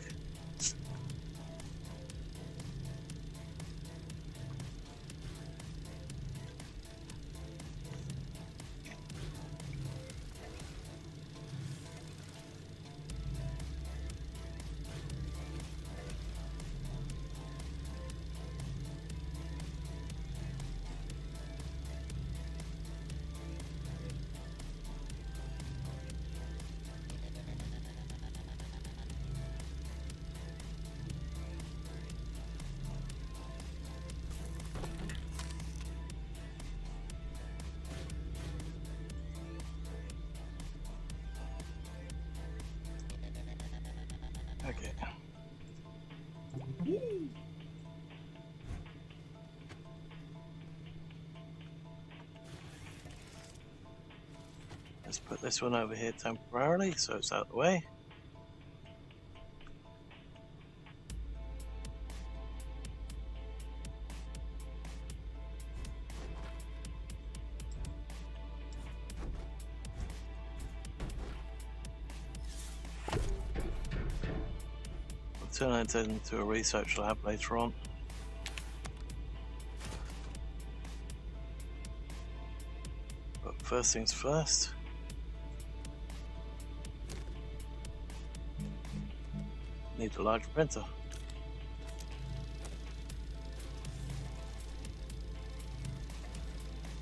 Okay. Let's put this one over here temporarily so it's out of the way. Turn it into a research lab later on. But first things first. Need a large printer.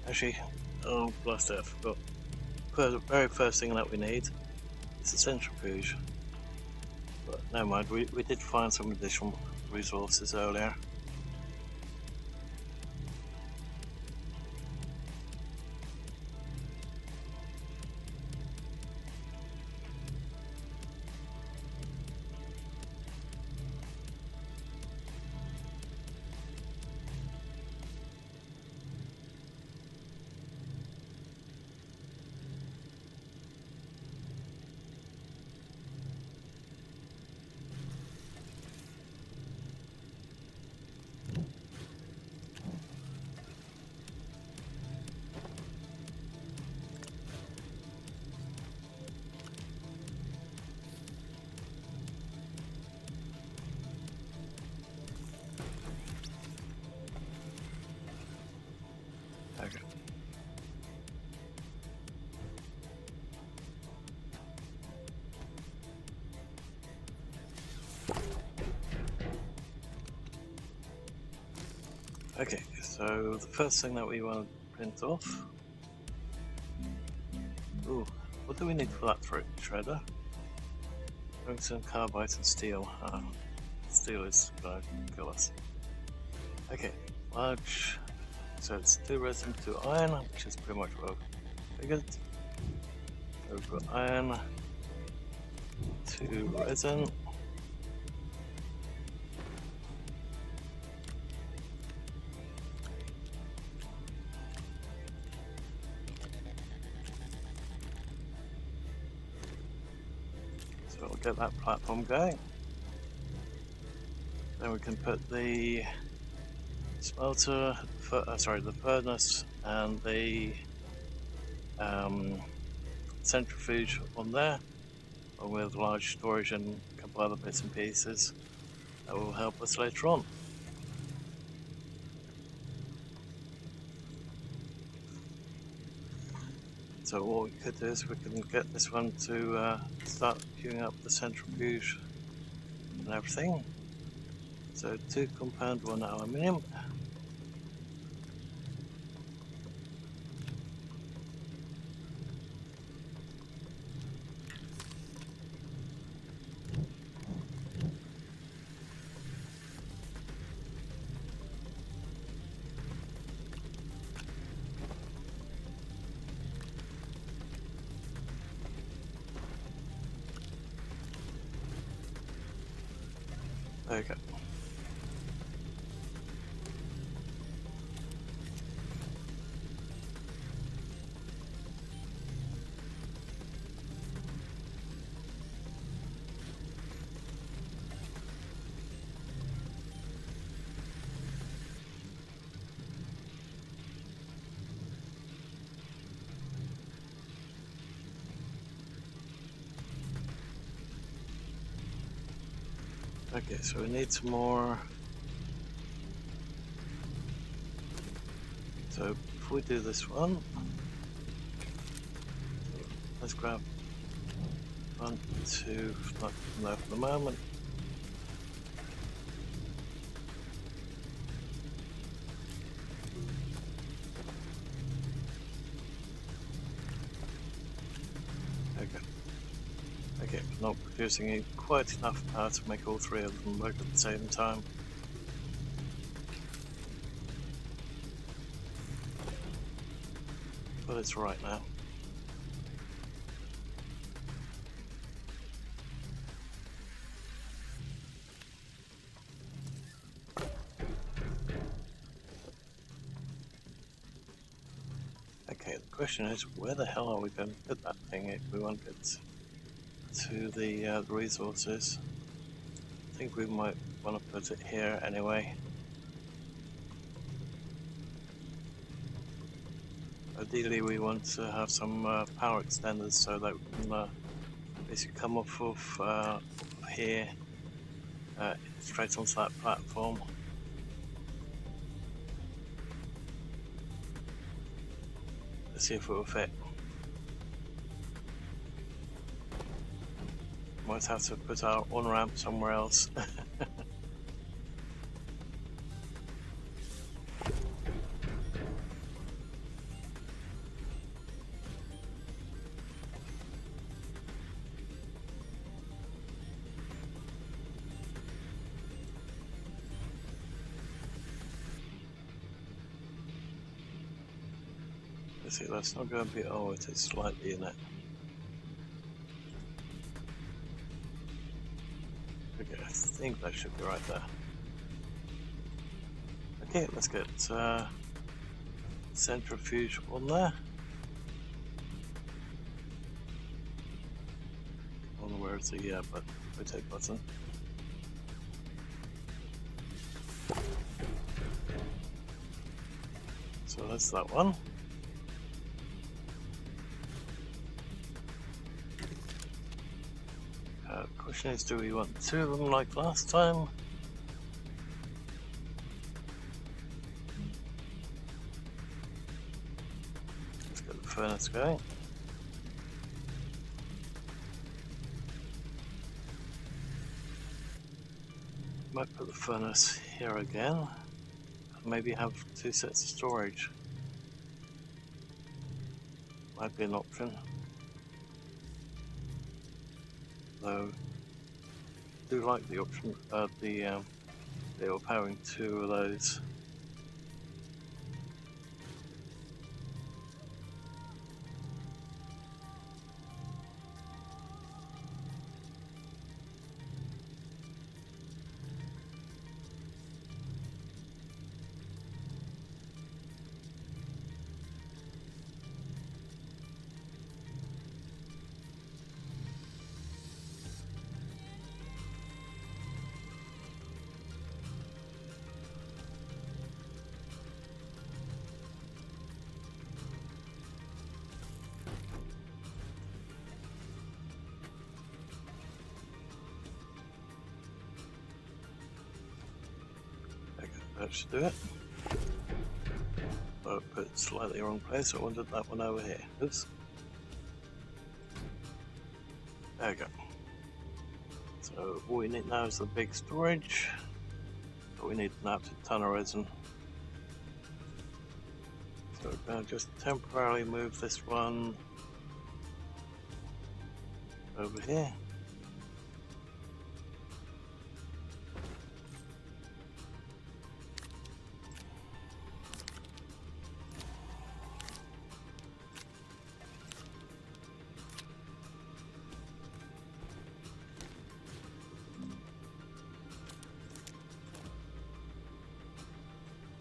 Actually, oh blast it, I forgot. The very first thing that we need is a centrifuge. But never mind, we did find some additional resources earlier. Okay. Okay, so the first thing that we want to print off. Ooh, what do we need for that shredder? Tungsten, carbide, and steel. Steel is going to kill us. Okay, large. So it's 2 resin, 2 iron, which is pretty much what I figured. So we've got iron, 2 resin. So we'll get that platform going. Then we can put the smelter, the furnace and the centrifuge on there, along with large storage and a couple other bits and pieces that will help us later on. So what we could do is we can get this one to start queuing up the centrifuge and everything. So 2 compound, 1 aluminium. Okay. Okay, so we need some more. So if we do this one, let's grab 1, 2, not enough for the moment. Okay, not producing quite enough power to make all three of them work at the same time. But it's right now. Okay, the question is, where the hell are we going to put that thing if we want it to the resources? I think we might want to put it here anyway. Ideally, we want to have some power extenders so that we can basically come off of here straight onto that platform. Let's see if it will fit. Might have to put our on-ramp somewhere else. Let's see, that's not going to be, oh, it is slightly in it. Okay, I think that should be right there. Okay, let's get centrifuge on there. I don't know where it's the rotate button. So that's that one. The question is, do we want two of them like last time? Let's get the furnace going. Might put the furnace here again. Maybe have two sets of storage. Might be an option. Though, I do like the option of the powering two of those. That should do it. Oh, put it slightly wrong place. I wanted that one over here. Oops. There we go. So all we need now is the big storage. But we need an absolute ton of resin. So we're going to just temporarily move this one over here.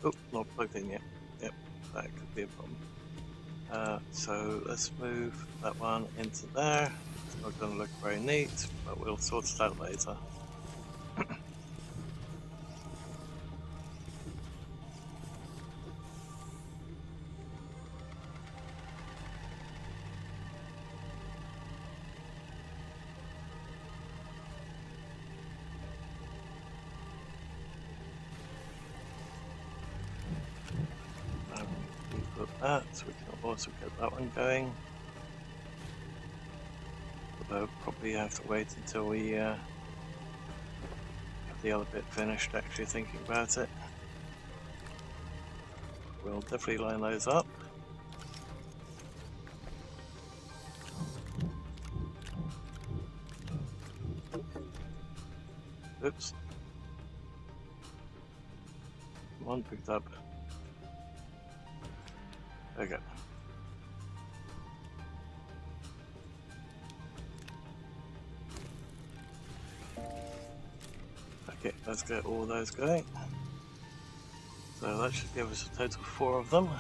Oh, not plugged in yet. Yep, that could be a problem. So let's move that one into there. It's not going to look very neat, but we'll sort it out later. That, so we can also get that one going. Although probably have to wait until we have the other bit finished actually thinking about it. We'll definitely line those up. Oops. One picked up. Okay. Okay, let's get all those going. So that should give us a total of 4 of them.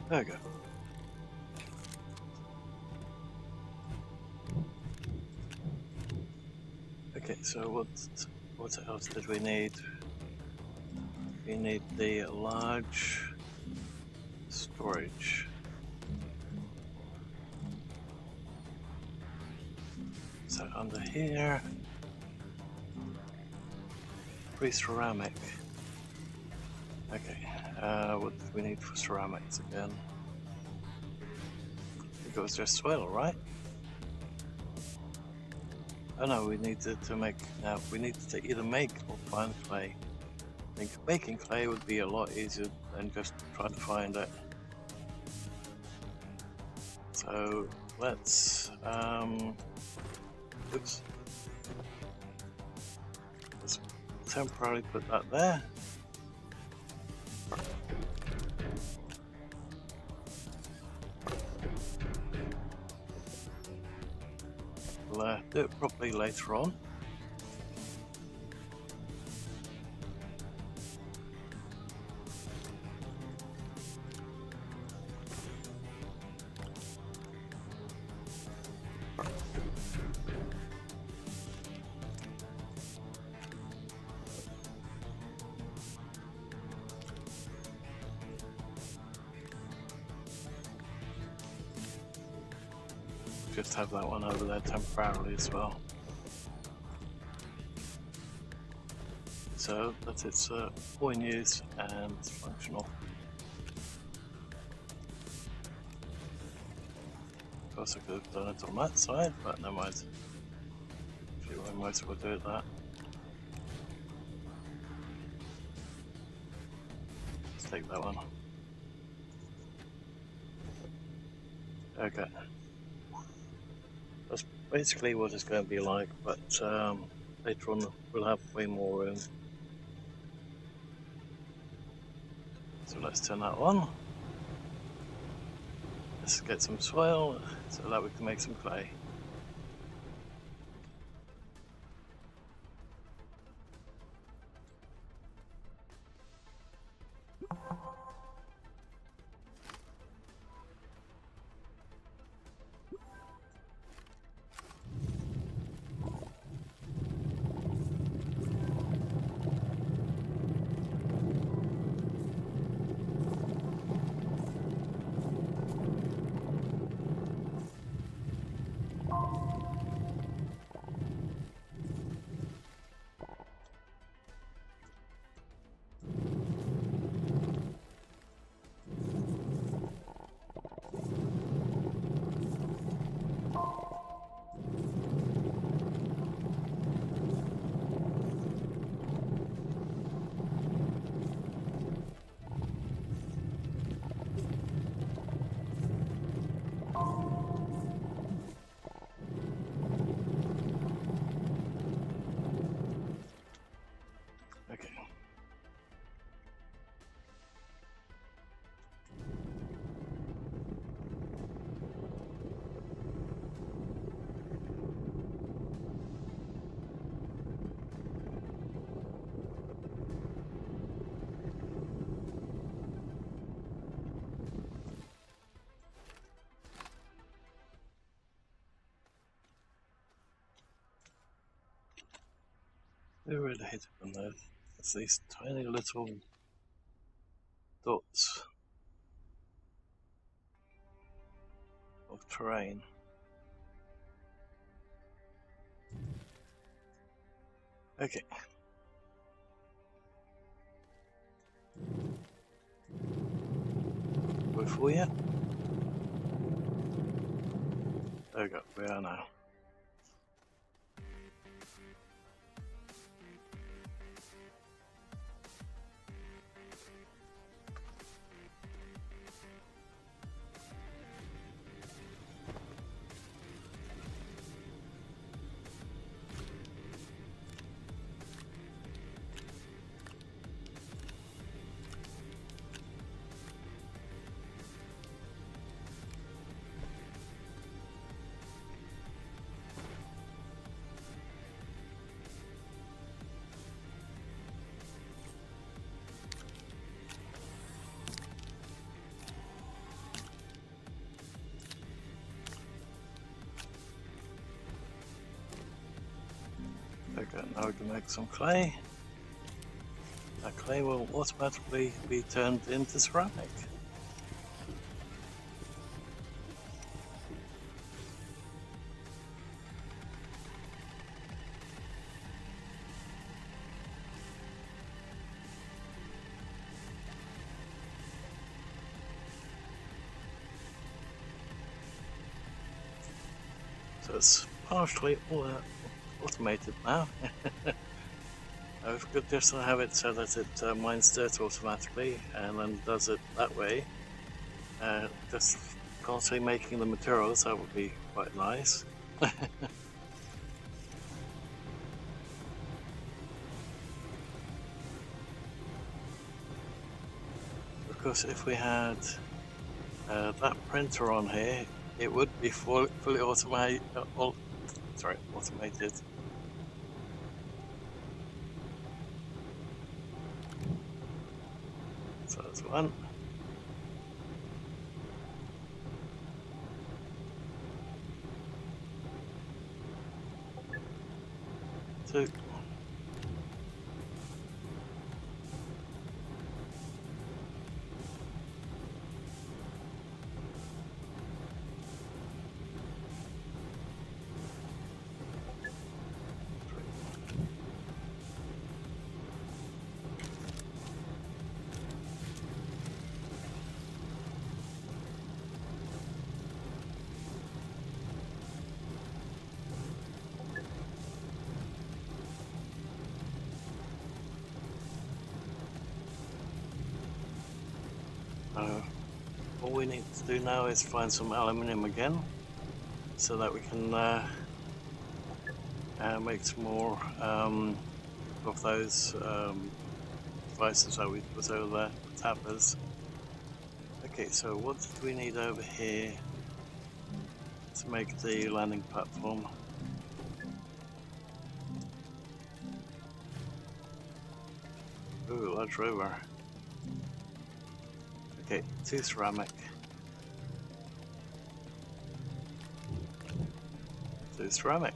There we go. Okay, so what else did we need? We need the large storage. So under here, pre-ceramic. Okay, what do we need for ceramics again? I think it was just soil, right? Oh no, we needed to make, we needed to either make or find clay. I think making clay would be a lot easier than just trying to find it. So let's, oops. Let's temporarily put that there. We'll do it properly later on. Just have that one over there temporarily as well. So that it's all in use and functional. Of course I could have done it on that side, but never mind. I might as well do it that. Let's take that one. Okay. That's basically what it's going to be like, but later on we'll have way more room. So let's turn that on. Let's get some soil so that we can make some clay. I really hate it when there's these tiny little dots of terrain. Okay. We're full yet? There we go, we are now. Okay, now we can make some clay. That clay will automatically be turned into ceramic. So it's partially all automated now. I've got just to have it so that it mines dirt automatically and then does it that way. Just constantly making the materials, that would be quite nice. Of course, if we had that printer on here, it would be fully automated. Automated. So that's one. Two. All we need to do now is find some aluminium again, so that we can make some more of those devices that we put over there, tappers. Okay, so what do we need over here to make the landing platform? Ooh, large rover. Okay, 2 ceramic. 2 ceramic.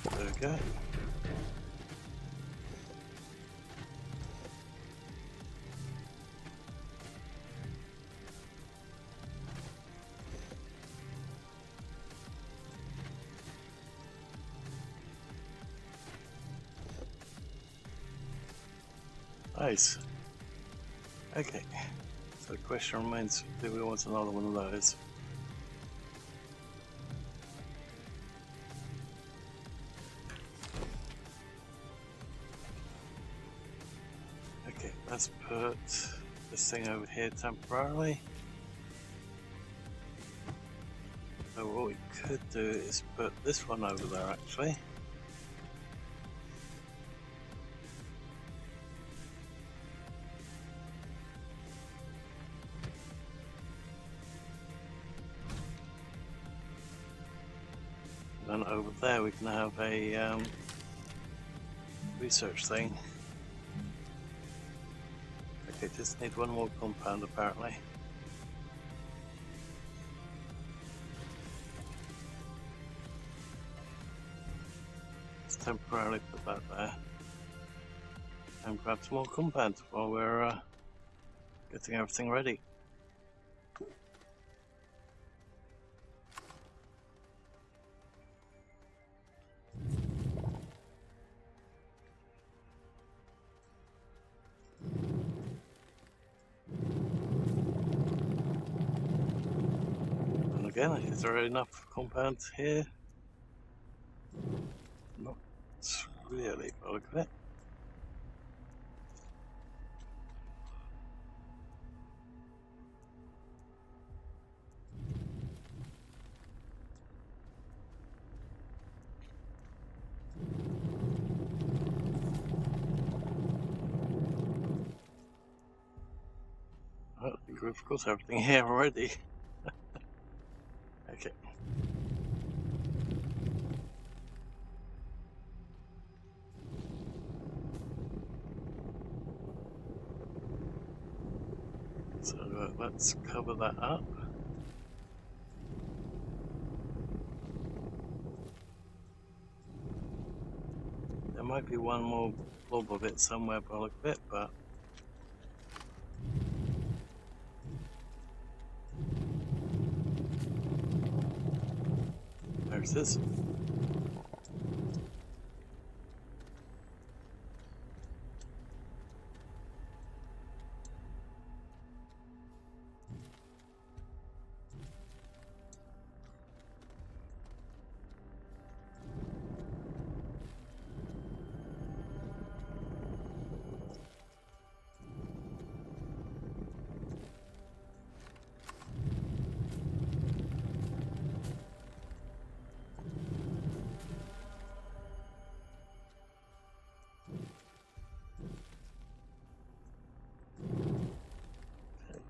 There we go. Nice. Okay, so the question remains, do we want another one of those? Okay, let's put this thing over here temporarily. So what we could do is put this one over there actually. And over there we can have a research thing. Okay, just need one more compound apparently. Let's temporarily put that there. And grab some more compounds while we're getting everything ready. And again, is there enough compounds here? Not really, by the look of it. I think we've got everything here already. Okay. So let's cover that up. There might be one more blob of it somewhere by the look of it, but there's this.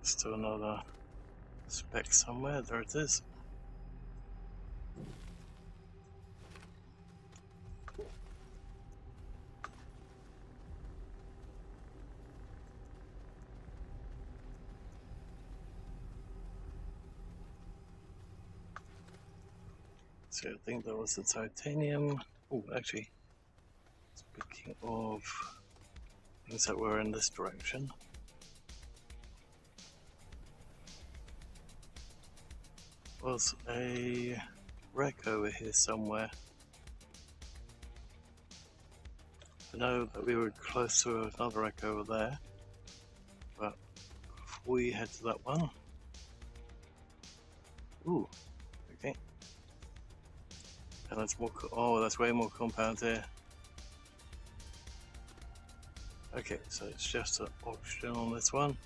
Still another speck somewhere. There it is. So I think that was the titanium. Oh, actually, speaking of things that were in this direction. Was a wreck over here somewhere. I know that we were close to another wreck over there, but before we head to that one. Ooh, okay. And that's more. Oh, that's way more compounds here. Okay, so it's just an oxygen on this one.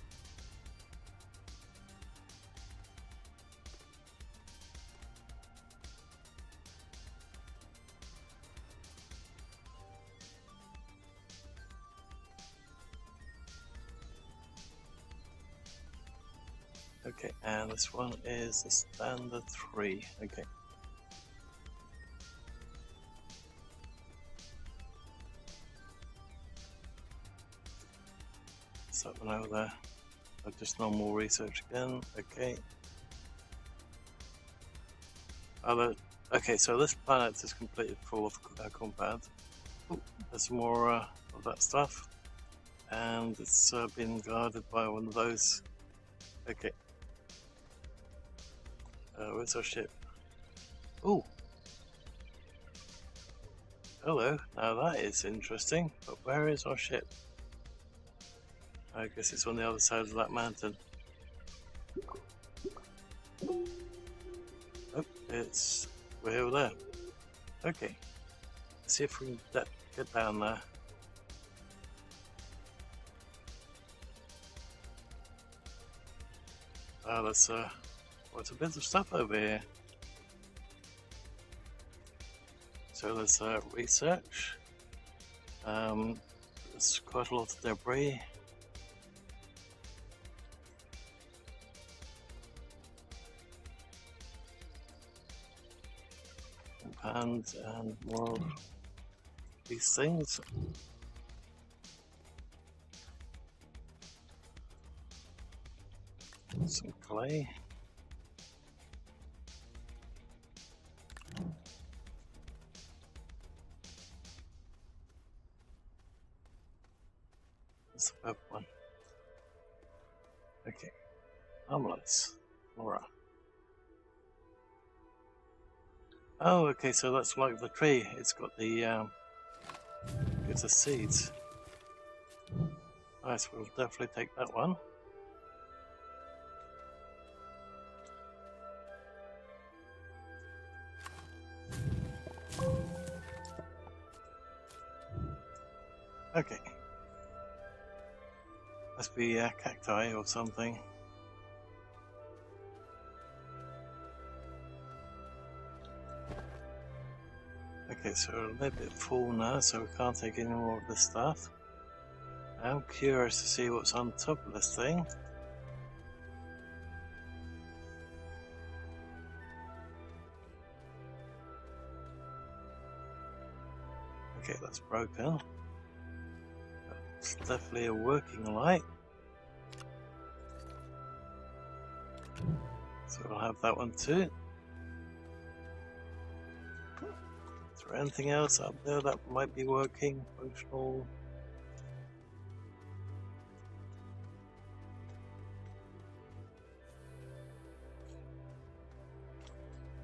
Okay, and this one is a standard 3. Okay. Is that one over there? Oh, just normal research again. Okay. Okay, so this planet is completely full of compounds. Oh, there's more of that stuff. And it's been guarded by one of those. Okay. Where's our ship? Oh! Hello, now that is interesting, but where is our ship? I guess it's on the other side of that mountain. Oh, it's way over there. Okay, let's see if we can get down there. Oh, that's quite a bit of stuff over here. So there's research. There's quite a lot of debris. and more of these things. Some clay. That's the purple one. Okay. Omelets. Laura. Oh, okay, so that's like the tree. It's got the it's the seeds. Nice, we'll definitely take that one. Okay. Must be cacti or something. Okay, so we're a little bit full now, so we can't take any more of this stuff. I'm curious to see what's on top of this thing. Okay, that's broken. It's definitely a working light. So we'll have that one too. Is there anything else up there that might be working, functional?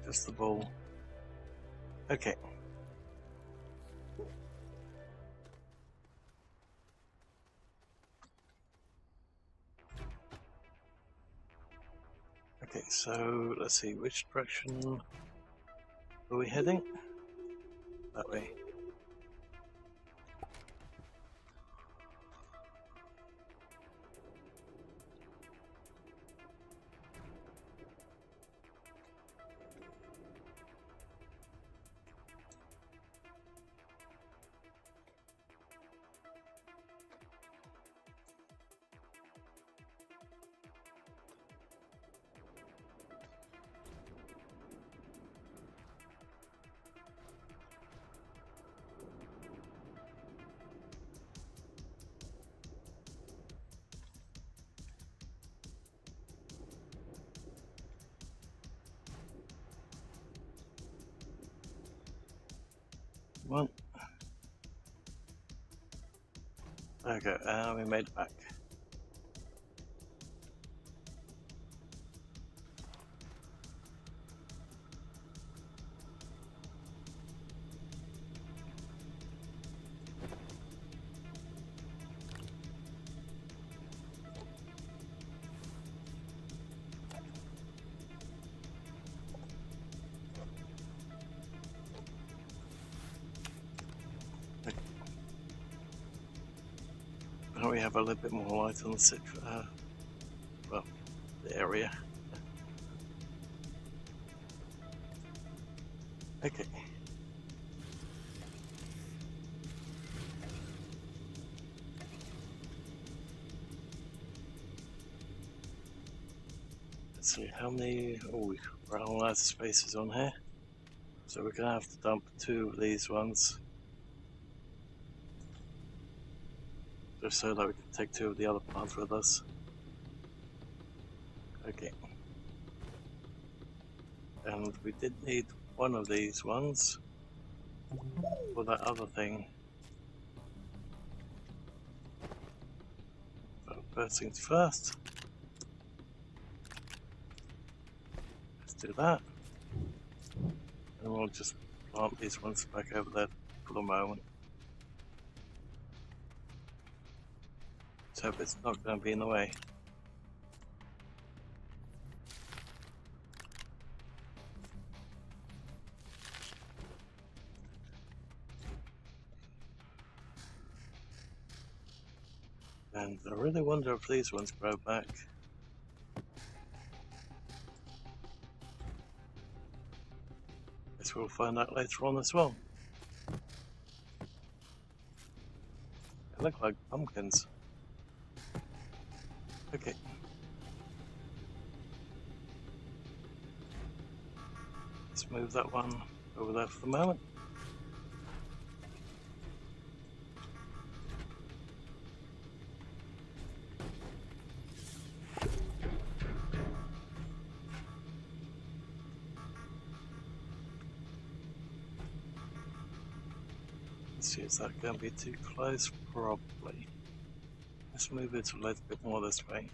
Just the ball. Okay. Okay, so let's see, which direction are we heading? That way. One. There we go, we made it back. Now we have a little bit more light on the well, the area. Okay. Let's see how many. Oh, we're running out of spaces on here, so we're gonna have to dump 2 of these ones, just so that we can take 2 of the other plants with us. Okay. And we did need 1 of these ones for that other thing. So first things first. Let's do that. And we'll just plant these ones back over there for the moment. So it's not going to be in the way. And I really wonder if these ones grow back. Guess we'll find out later on as well. They look like pumpkins. Okay. Let's move that one over there for the moment. Let's see, is that going to be too close? Probably. Let's move it a little bit more this way.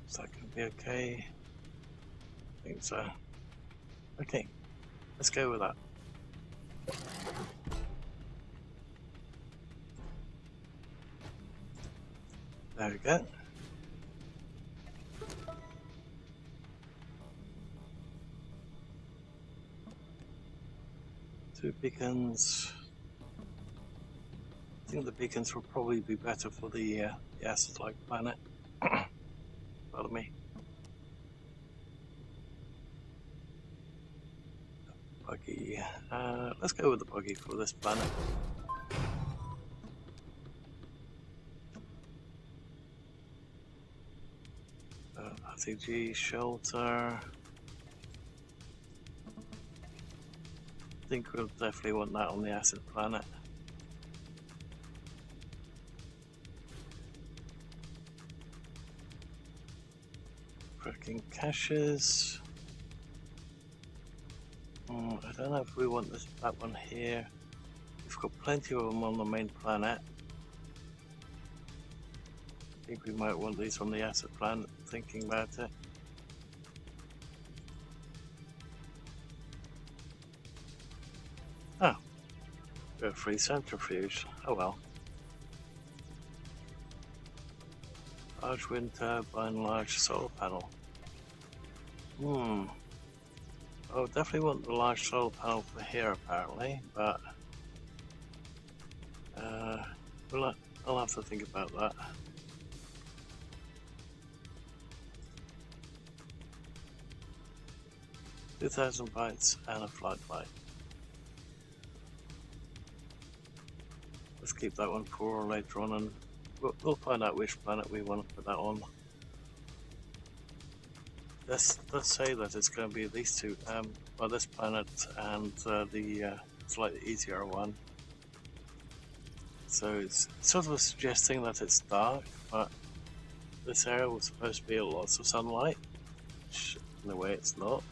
Is that going to be okay? I think so. Okay, let's go with that. There we go. Two beacons. I think the beacons will probably be better for the acid-like planet. Pardon me. Buggy. Let's go with the buggy for this planet. RTG shelter. I think we'll definitely want that on the acid planet. Cracking caches. I don't know if we want that one here. We've got plenty of them on the main planet. I think we might want these on the acid planet, thinking about it. Oh, we're a free centrifuge. Oh well. Large wind turbine, large solar panel. I would definitely want the large solar panel for here apparently, but I'll have to think about that. $2,000 bytes and a floodlight. Let's keep that one for later on, and we'll find out which planet we want to put that on. Let's say that it's going to be these two, well, this planet and the slightly easier one. So it's sort of suggesting that it's dark, but this area was supposed to be lots of sunlight, which in a way it's not.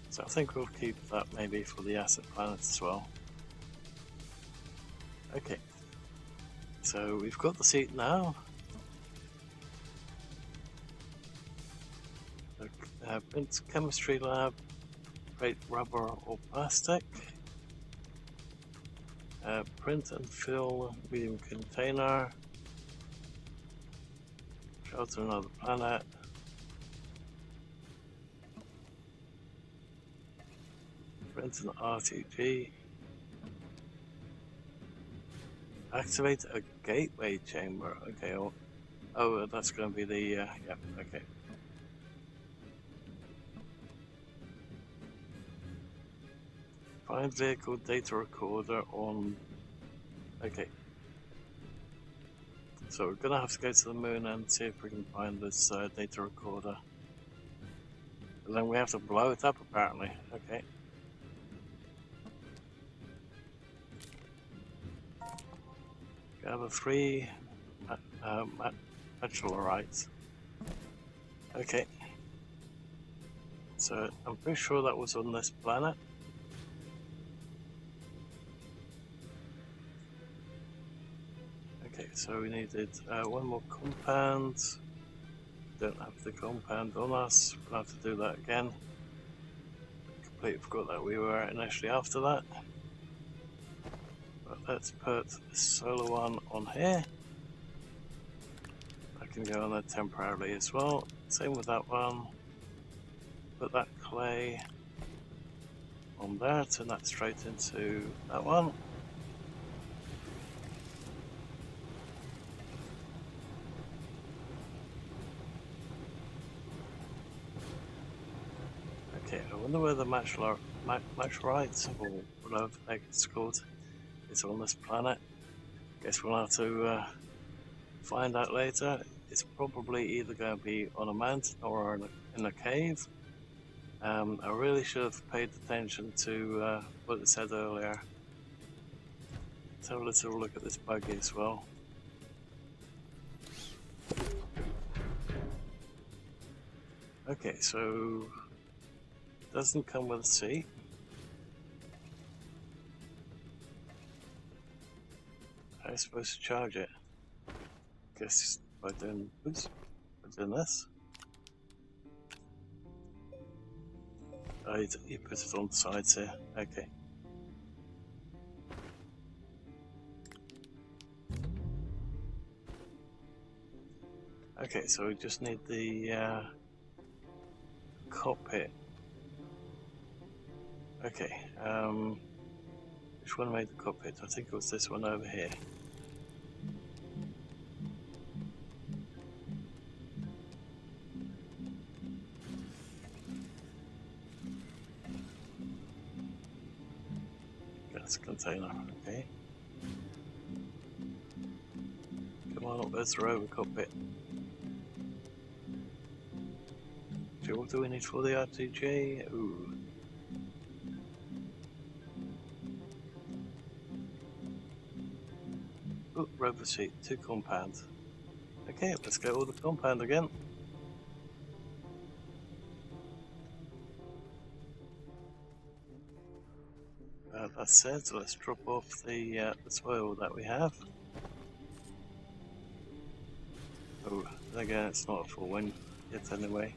So I think we'll keep that maybe for the acid planet as well. Okay, so we've got the seat now. Print chemistry lab, create rubber or plastic. Print and fill medium container. Shelter another planet. Print an RTG. Activate a gateway chamber. Okay, oh, that's going to be the, yeah, okay. Find vehicle data recorder on, okay. So we're going to have to go to the moon and see if we can find this data recorder. And then we have to blow it up apparently, okay. Gather 3 Machinimasound. Okay. So I'm pretty sure that was on this planet. Okay, so we needed one more compound. Don't have the compound on us. We'll have to do that again. Completely forgot that we were initially after that. But let's put this solar one on here. I can go on there temporarily as well. Same with that one. Put that clay on there, turn that straight into that one. Okay, I wonder where the Machinimasound, or whatever the heck it's called, is on this planet. Guess we'll have to find out later. It's probably either going to be on a mountain or in a cave. I really should have paid attention to what it said earlier. Let's have a little look at this buggy as well. Okay, so it doesn't come with a seat. How am I supposed to charge it? Guess by doing this. Oh, you put it on the sides here. Okay. Okay, so we just need the cockpit. Okay, which one made the cockpit? I think it was this one over here. Gas container, okay. Come on, where's the rover cockpit? So what do we need for the RTG? Ooh. Ooh, rover seat, 2 compound. Okay, let's get all the compound again. That said, let's drop off the soil that we have. Oh, again, it's not a full win yet anyway.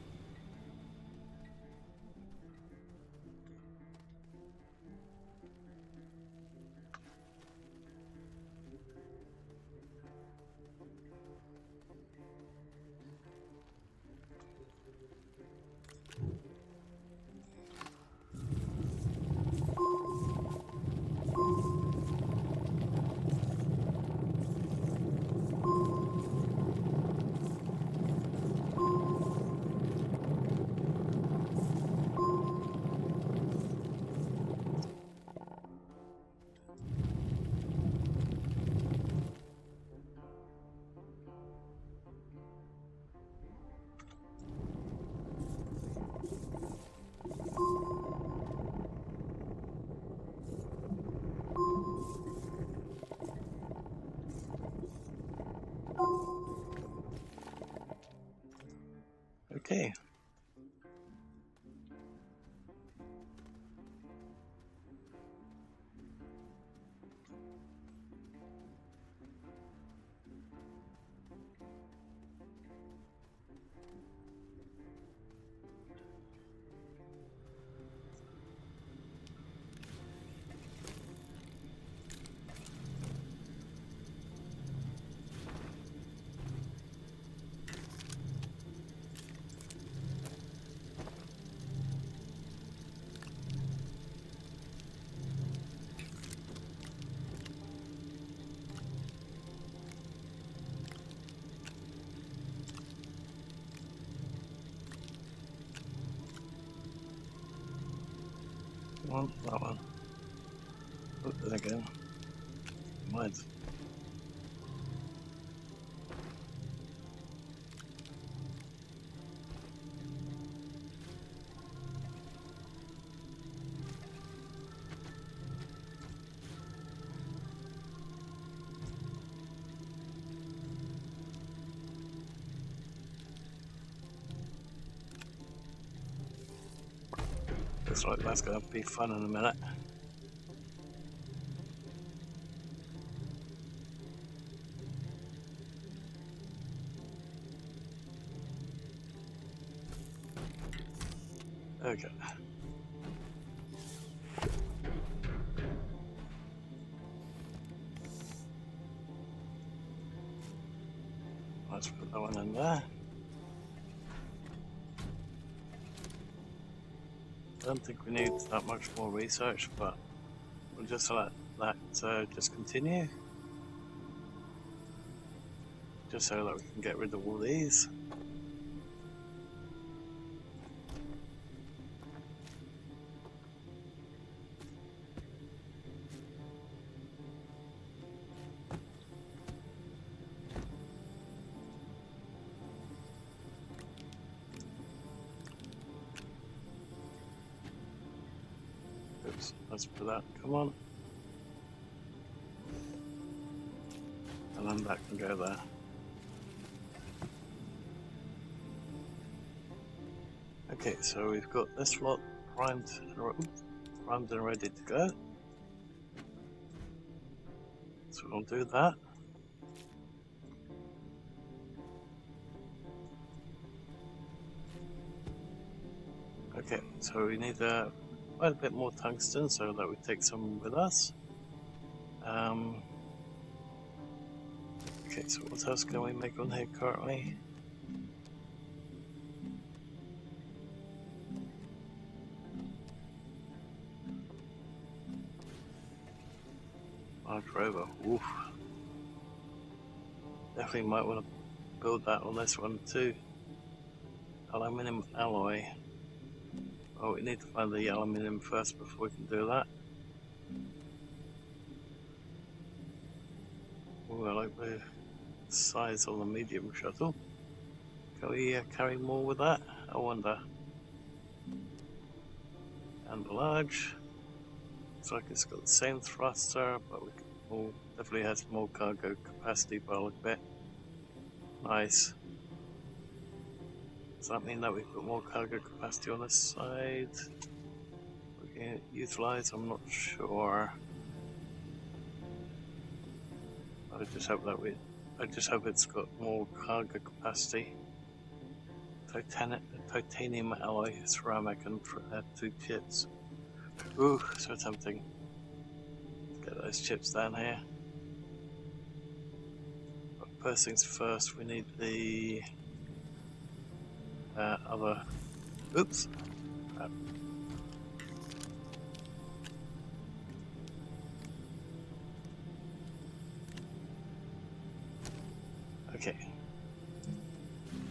Okay. One, that one. Oh, then again. Mind. Looks like that's going to be fun in a minute. Okay. Let's put that one in there. I don't think we need that much more research, but we'll just let that just continue. Just so that we can get rid of all these. Oops, let's put that. Come on. And then that can go there. Okay, so we've got this lot primed and ready to go. So we'll do that. Okay, so we need quite a bit more tungsten so that we take some with us. Okay, so what else can we make on here currently? Large rover, oof. Definitely might want to build that on this one too. Aluminium alloy. Oh, we need to find the aluminium first before we can do that. Oh, I like the size of the medium shuttle. Can we carry more with that? I wonder. And the large. Looks like it's got the same thruster, but we'll definitely has more cargo capacity by the look of it. Nice. Does that mean that we've got more cargo capacity on this side? We can utilize, I'm not sure. I just hope it's got more cargo capacity. Titanium alloy, ceramic, and 2 chips. Ooh, so tempting. Let's get those chips down here. But first things first, we need the other. Oops. Crap. Okay.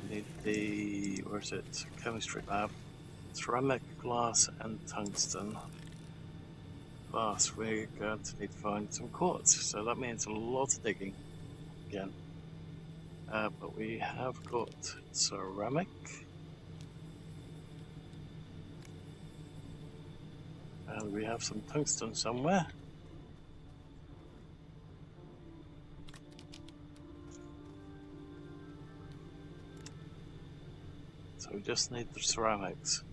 We need the. Where's it? Chemistry lab. Ceramic, glass, and tungsten. Glass, we're going to need to find some quartz, so that means a lot of digging again. But we have got ceramic. And we have some tungsten somewhere. So we just need the ceramics.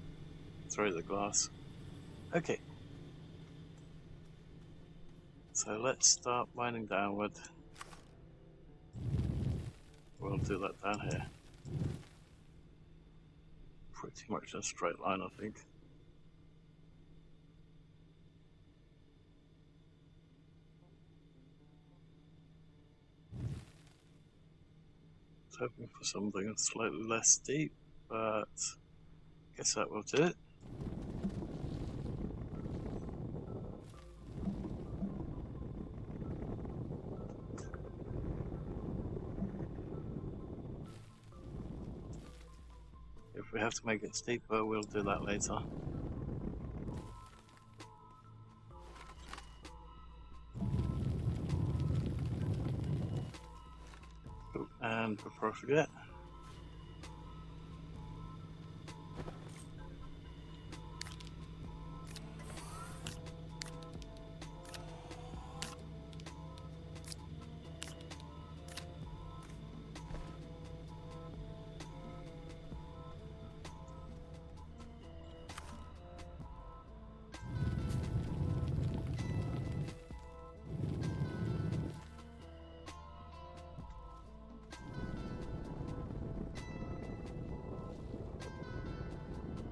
Sorry, the glass. Okay. So let's start mining downward. We'll do that down here. Pretty much in a straight line, I think. Hoping for something slightly less steep, but I guess that will do it. If we have to make it steeper, we'll do that later. Oh, and before I forget,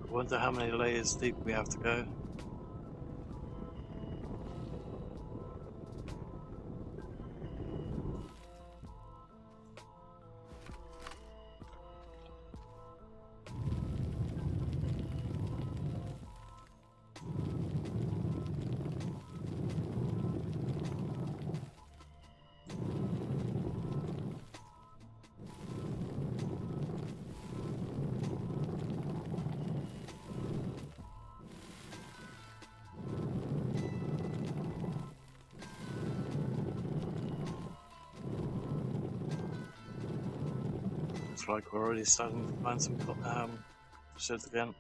I wonder how many layers deep we have to go. Looks like we're already starting to find some shit again.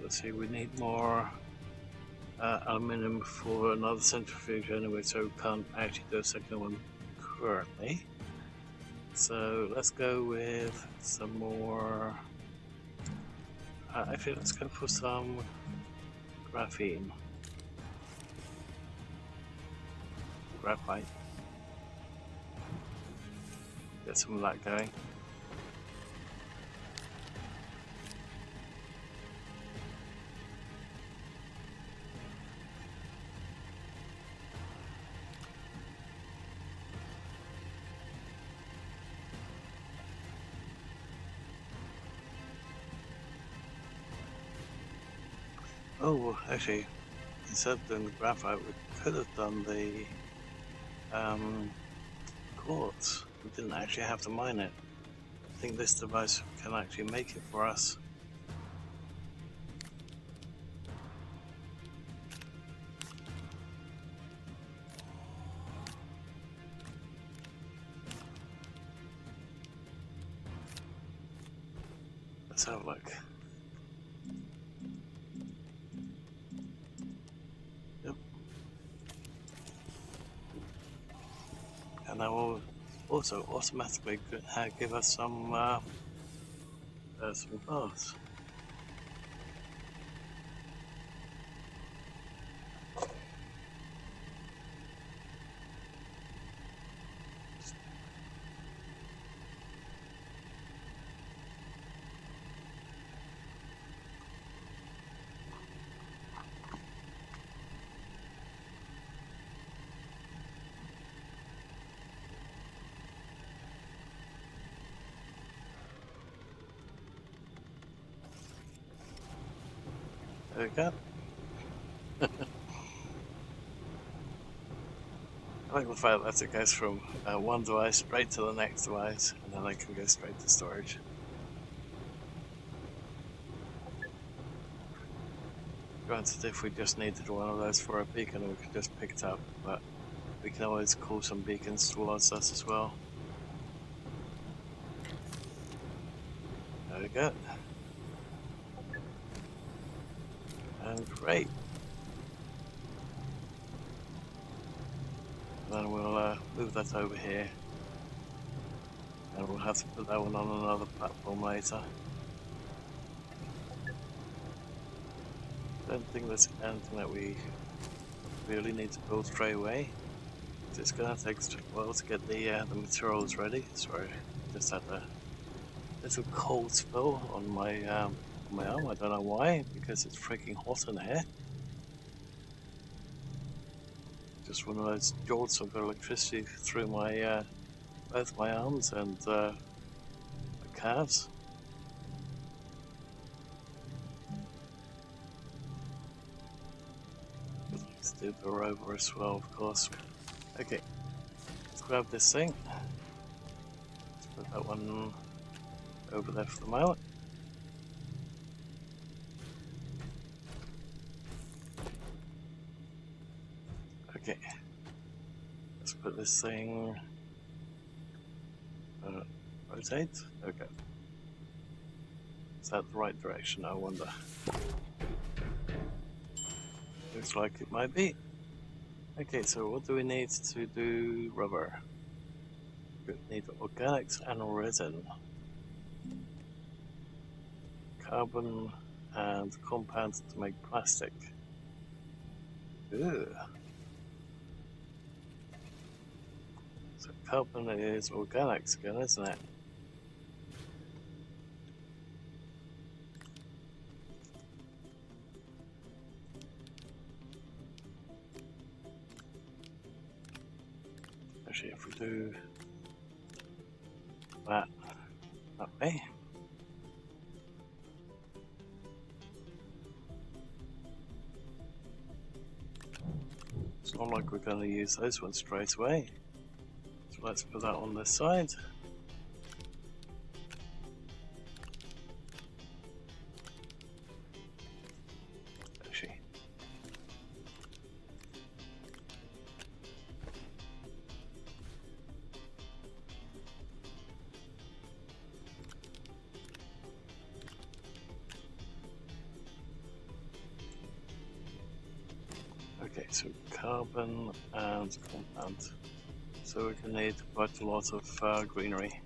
let's see, we need more aluminium for another centrifuge anyway, so we can't actually do a second one currently. So let's go with some more. Actually, let's go for some graphene. Graphite. Get some of that going. Oh, actually, instead of doing the graphite, we could have done the quartz. We didn't actually have to mine it. I think this device can actually make it for us. Let's have a look. Yep. And that will also automatically give us some glass. There we go. I like the fact that it goes from one device straight to the next device, and then I can go straight to storage. Granted, if we just needed one of those for a beacon, we could just pick it up, but we can always call some beacons towards us as well. There we go. And great. And then we'll move that over here. And we'll have to put that one on another platform later. I don't think there's anything that we really need to build straight away. It's going to take a while to get the materials ready. Sorry, just had a little cold spell on my arm. I don't know why, because it's freaking hot in here. Just one of those jolts of electricity through my both my arms and my calves. Let's do the rover as well, of course. Okay, let's grab this thing. Let's put that one over there for the moment. Okay, let's put this thing, rotate, okay. Is that the right direction, I wonder? Looks like it might be. Okay, so what do we need to do rubber? We need organics and resin. Carbon and compounds to make plastic. Ugh. So carbon is organics again, isn't it? Actually, if we do that way. It's not like we're going to use those ones straight away. So let's put that on this side. Actually, so carbon and compound. So we're going to need quite a lot of greenery.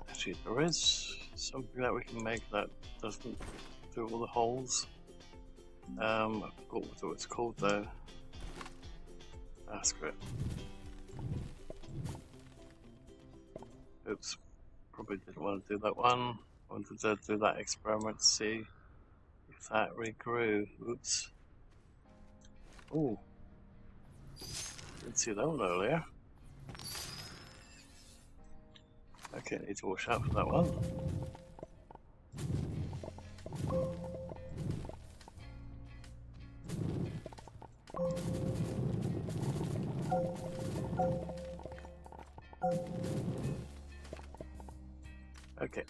Actually, there is something that we can make that doesn't do all the holes. I forgot what it's called though. Screw it. Oops, probably didn't want to do that one. I wanted to do that experiment to see if that regrew. Oops. Oh, didn't see that one earlier. Okay, need to watch out for that one. Okay.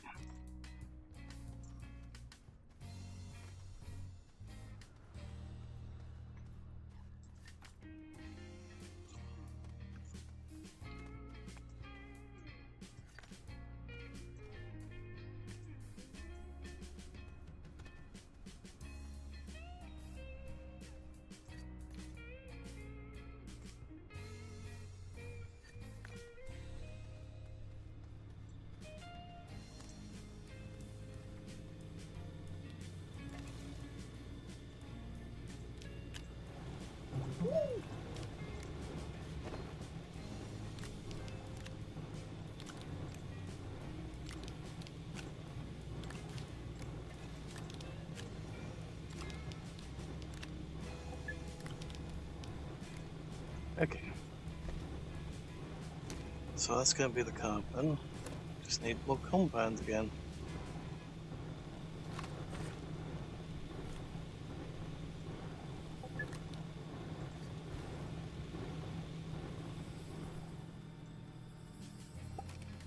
Okay. So that's going to be the carbon. Just need more compound again.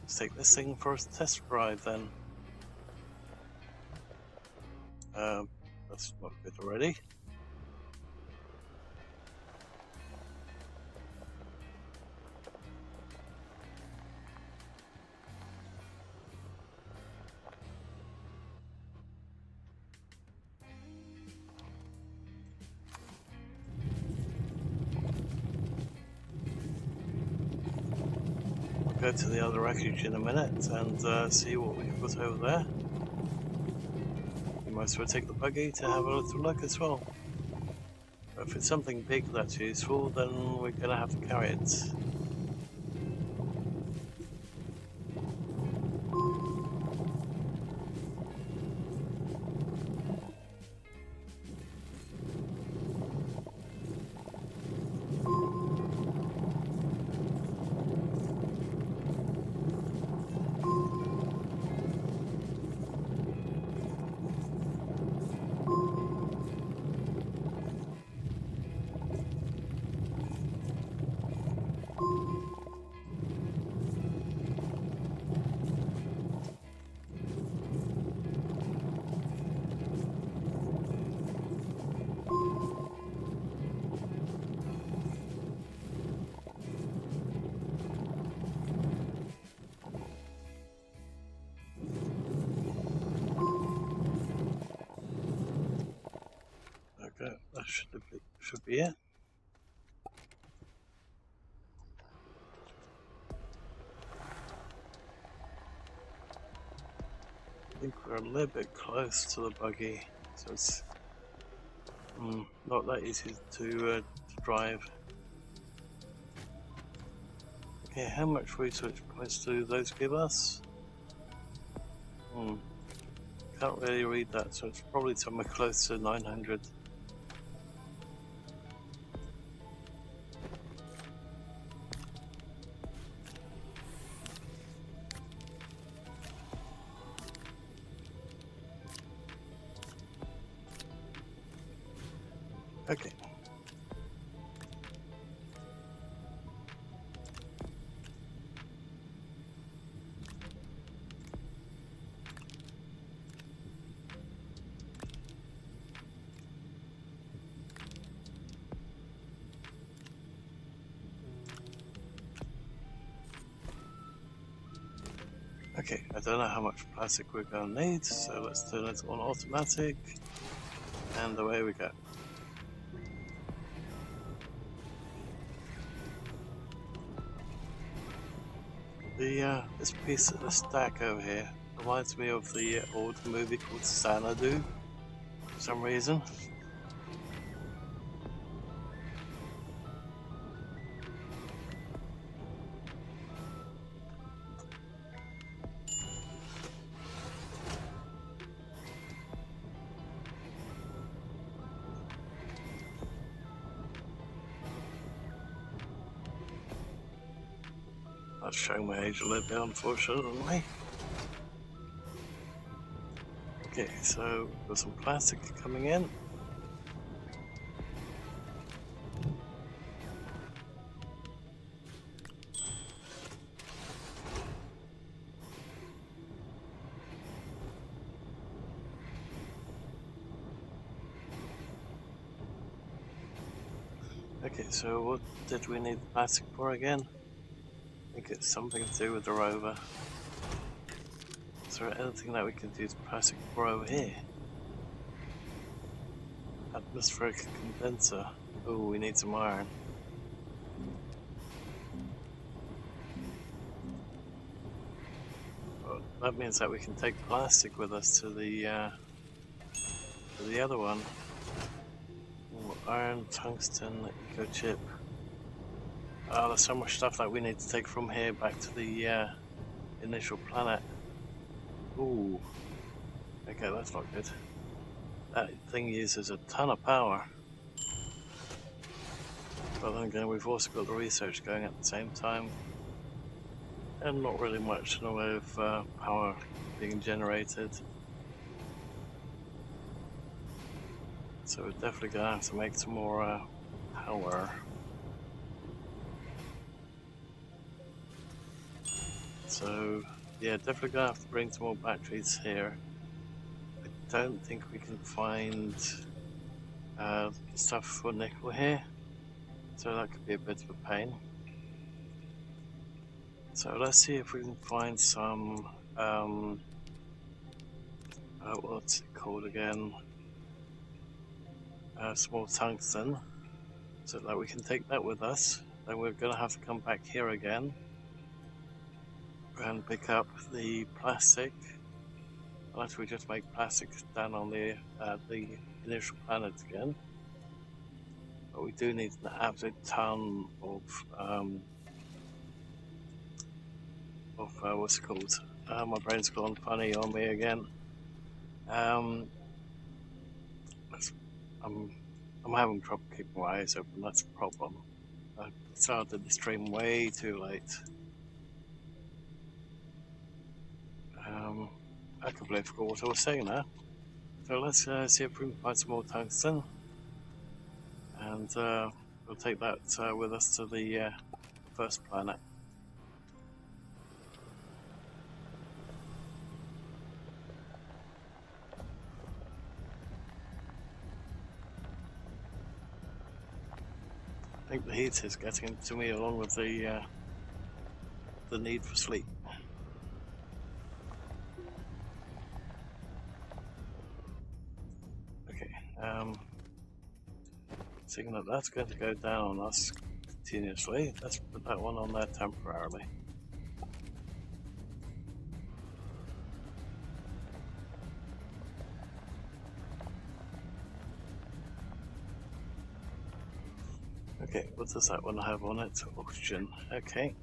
Let's take this thing for a test ride then. That's not good already. Go to the other refuge in a minute and see what we've got over there. We might as well take the buggy to have a little look as well. But if it's something big that's useful, then we're going to have to carry it. Okay, that should be it. I think we're a little bit close to the buggy, so it's not that easy to drive. Okay, how much research points do those give us? Can't really read that, so it's probably somewhere close to 900. Okay. Okay, I don't know how much plastic we're going to need, so let's turn it on automatic, and away we go. This piece of the stack over here reminds me of the old movie called Xanadu for some reason. That's showing my age a little bit, unfortunately. Okay, so we've got some plastic coming in. Okay, so what did we need plastic for again? I think it's something to do with the rover. Is there anything that we can use plastic for over here? Atmospheric condenser. Oh, we need some iron. Well, that means that we can take plastic with us to the other one. Ooh, iron, tungsten, eco chip. Oh, there's so much stuff that we need to take from here back to the initial planet. Ooh. Okay, that's not good. That thing uses a ton of power. But then again, we've also got the research going at the same time. And not really much in the way of power being generated. So we're definitely going to have to make some more power. So, yeah, definitely going to have to bring some more batteries here. I don't think we can find stuff for nickel here, so that could be a bit of a pain. So let's see if we can find some, what's it called again? Small tungsten, so that we can take that with us. Then we're going to have to come back here again and pick up the plastic, unless we just make plastic down on the initial planet again. But we do need an absolute ton of what's it called? My brain's gone funny on me again. I'm having trouble keeping my eyes open. That's a problem. I started the stream way too late. I completely forgot what I was saying now. So let's see if we can find some more tungsten, and we'll take that with us to the first planet. I think the heat is getting to me along with the need for sleep. Okay, seeing that that's going to go down on us continuously, let's put that one on there temporarily. Okay, what does that one have on it? Oxygen. Okay.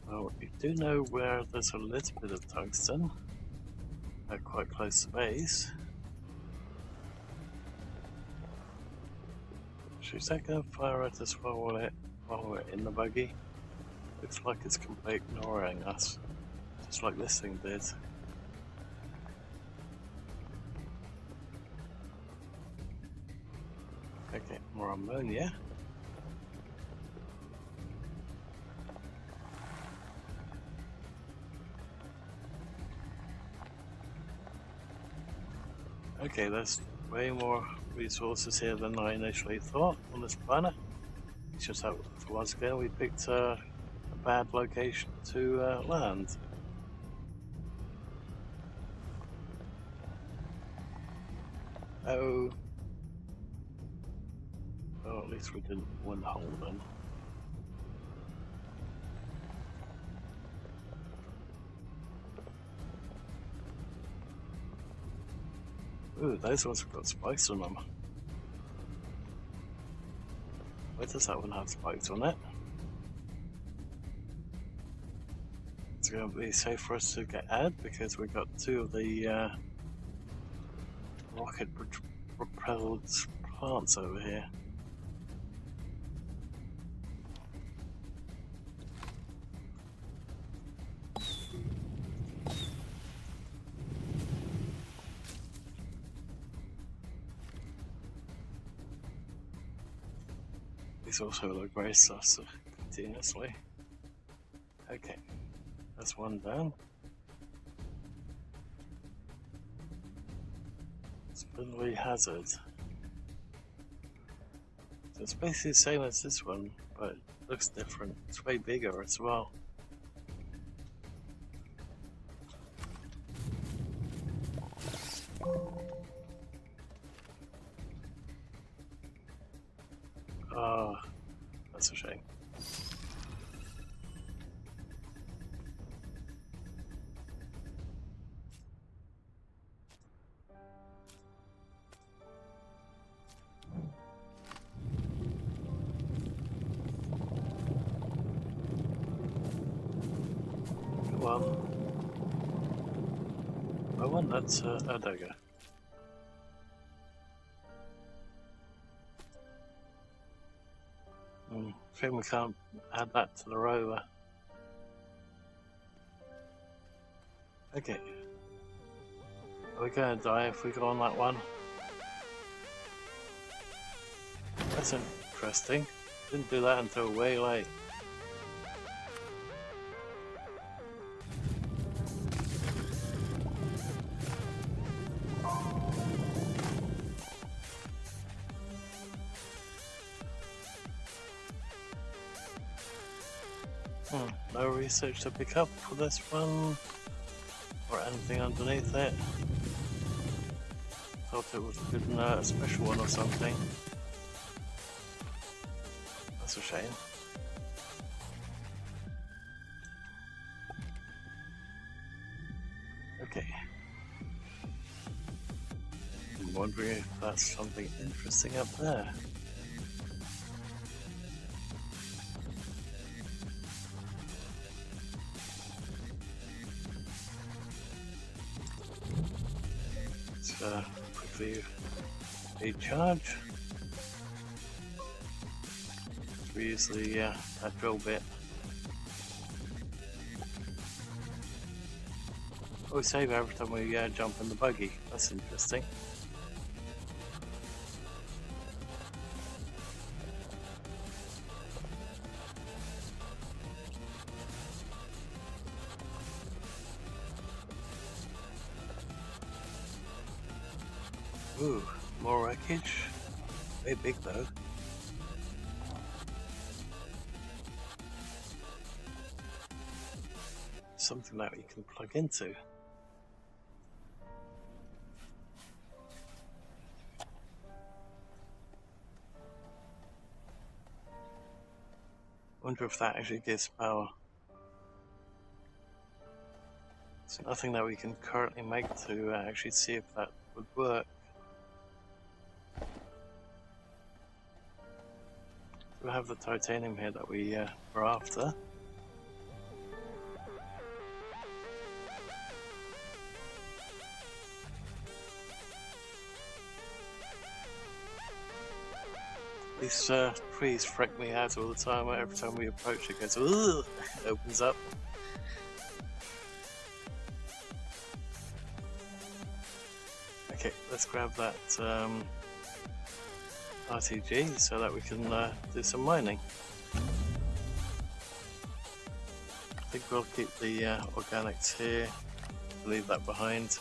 Well, we do know where there's a little bit of tungsten, quite close to base. She's going to fire at us while we're in the buggy. Looks like it's completely ignoring us, just like this thing did. Okay, more ammonia. Okay, there's way more resources here than I initially thought on this planet. It's just that once again we picked a bad location to land. Oh. Well, at least we didn't win hole then. Ooh, those ones have got spikes on them. Why does that one have spikes on it? It's going to be safe for us to get add because we've got two of the rocket propelled plants over here. These also look very sus continuously. Okay, that's one down. Spindly hazard. So it's basically the same as this one, but it looks different. It's way bigger as well. Oh, that's a shame. Well, I want that a dagger. I think we can't add that to the rover. Okay. Are we gonna die if we go on that one? That's interesting. Didn't do that until way late. No research to pick up for this one, or anything underneath it. Thought it would have been a special one or something. That's a shame. Okay. I'm wondering if that's something interesting up there. Quickly recharge. We use the that drill bit. Oh, save every time we jump in the buggy. That's interesting. Ooh, more wreckage. Very big though. Something that we can plug into. Wonder if that actually gives power. There's nothing that we can currently make to actually see if that would work. We have the titanium here that we were after. These trees freak me out all the time. Every time we approach it goes, ugh, it opens up. Okay, let's grab that RTG so that we can do some mining. I think we'll keep the organics here, leave that behind.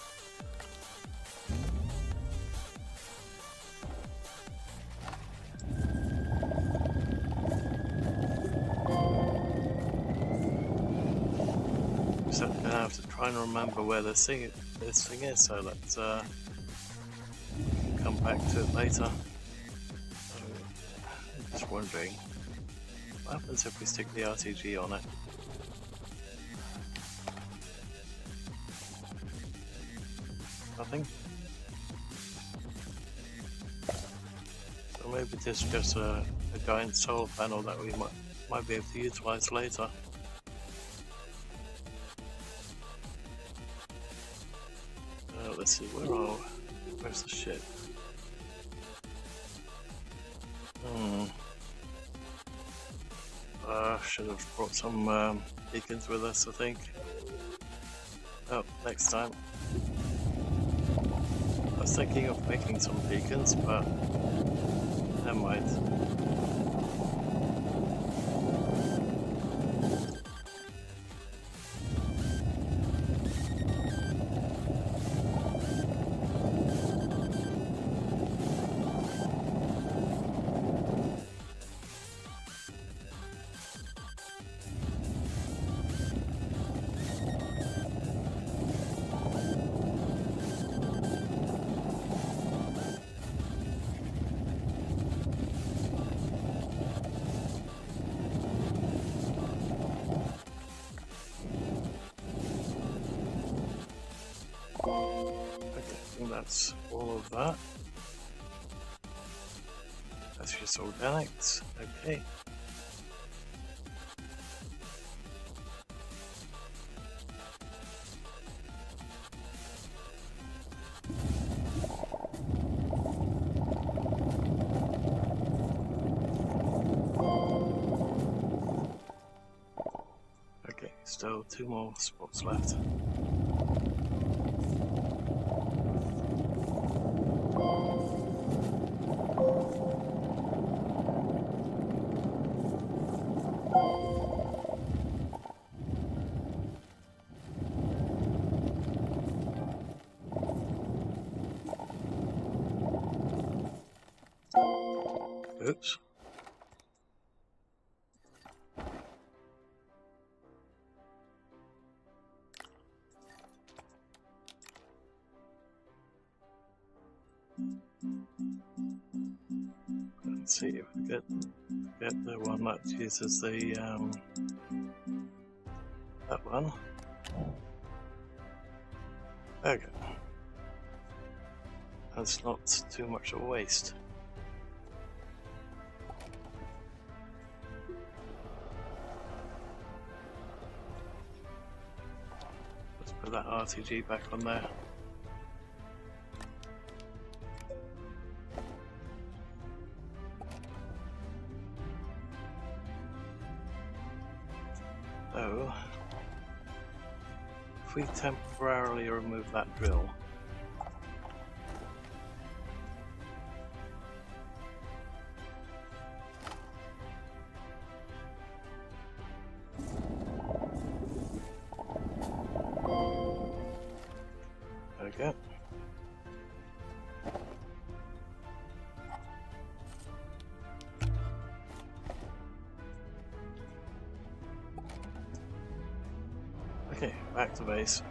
try and remember where this thing is, so let's come back to it later. I'm just wondering, what happens if we stick the RTG on it? Nothing? So maybe this is just a giant solar panel that we might be able to utilize later. Let's see, where's the ship? Should have brought some beacons with us, I think. Oh, next time. I was thinking of making some beacons, but never mind. That's all of that. That's just organics. Okay. Okay, still 2 more spots left. Oops. Let's see if we get the one that uses the that one. Okay. That's not too much of a waste. Let's put that RTG back on there. So, if we temporarily remove that drill, there we go. Okay, back to base.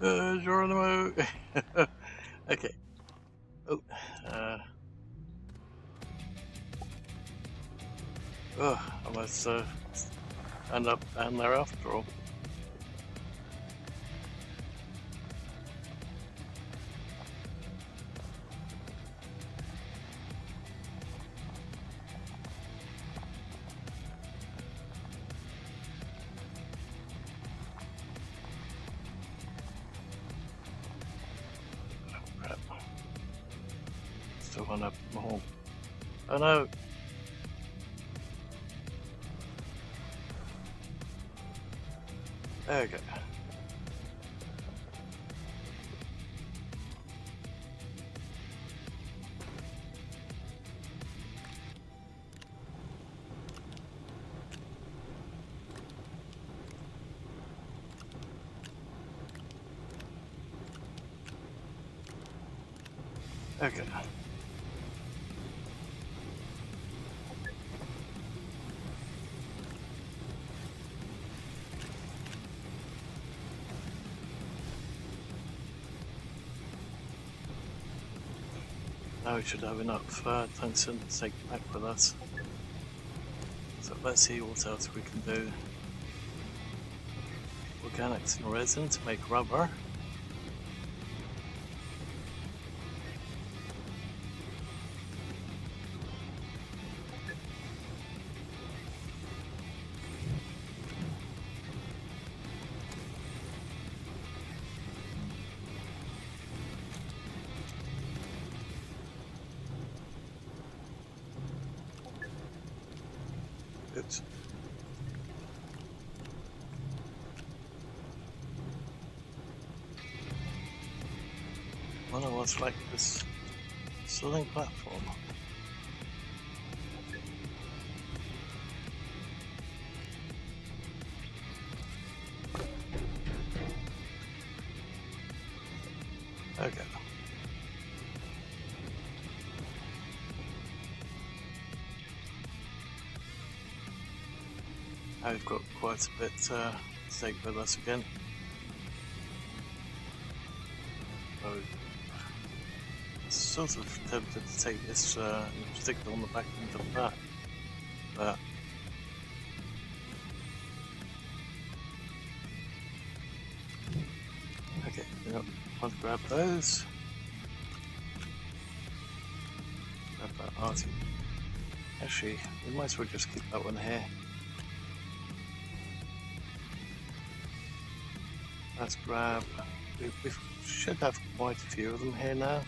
Geronimo! Okay. Oh, I must end up down there after all. Still one up more. Oh no! There we go. Okay. Now we should have enough tungsten to take back with us. So let's see what else we can do. Organics and resin to make rubber. Oops. I wonder what's like this selling platform. Okay. I've got quite a bit to take with us again. So, sort of tempted to take this and stick it on the back end of that, but okay, you know, I'll grab those. Grab that arty. Actually, we might as well just keep that one here. Let's grab. We should have quite a few of them here now.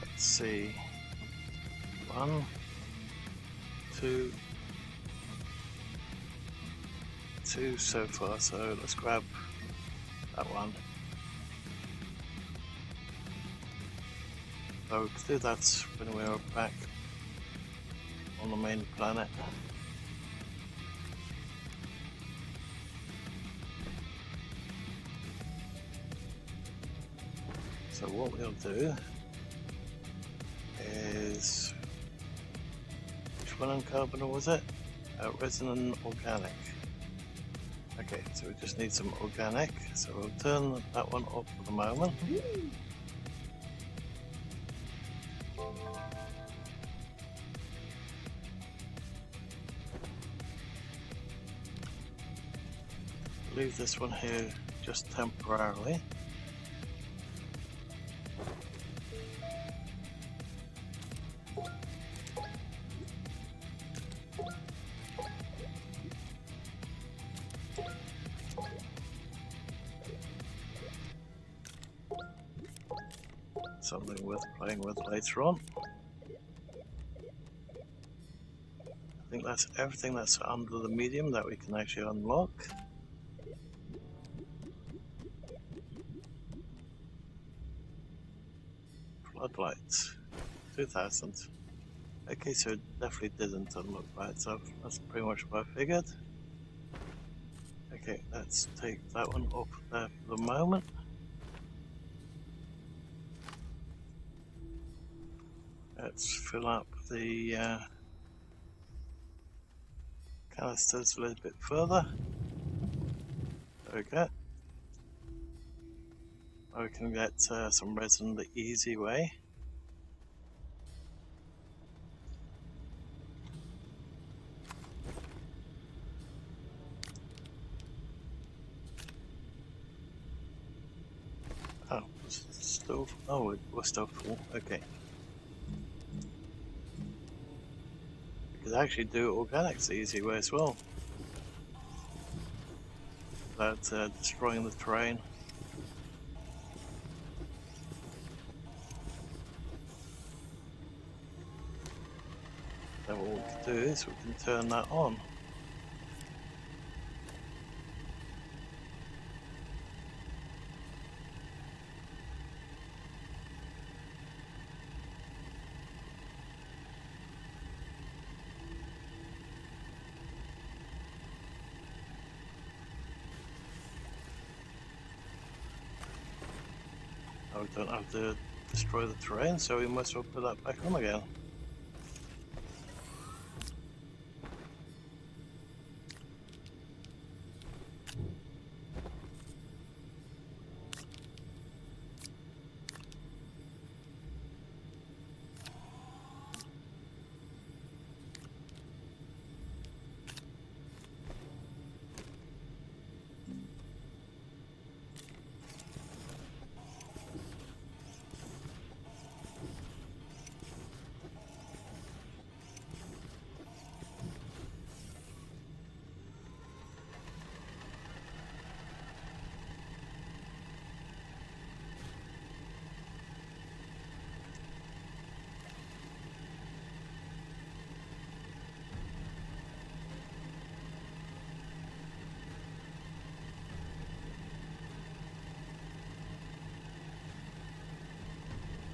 Let's see. 1, 2, 2 so far. So let's grab that one. So we could do that when we're back on the main planet. So what we'll do is, which one on carbon was it? Resin and organic. Okay, so we just need some organic. So we'll turn that one up for the moment. Leave this one here just temporarily. Something worth playing with later on. I think that's everything that's under the medium that we can actually unlock. Floodlights, 2000. Okay, so it definitely didn't unlock by itself. That's pretty much what I figured. Okay, let's take that one off there for the moment. Let's fill up the canisters a little bit further. There we go. Now we can get some resin the easy way. Oh, was it still? Oh, it was still full. Okay. We could actually do organics the easy way as well, without destroying the terrain. Then what we can do is we can turn that on. Now we don't have to destroy the terrain, so we must as well put that back on again.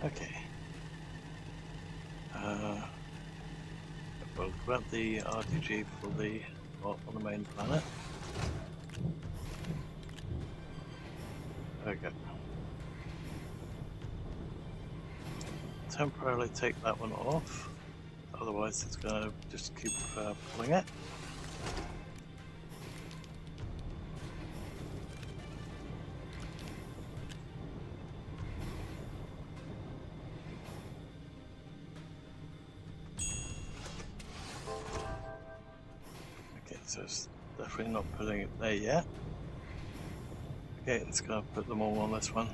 Okay. We'll grab the RTG for the on the main planet. There we go. Temporarily take that one off, otherwise it's going to just keep pulling it. So it's definitely not putting it there yet. Okay, it's going to put them all on this one.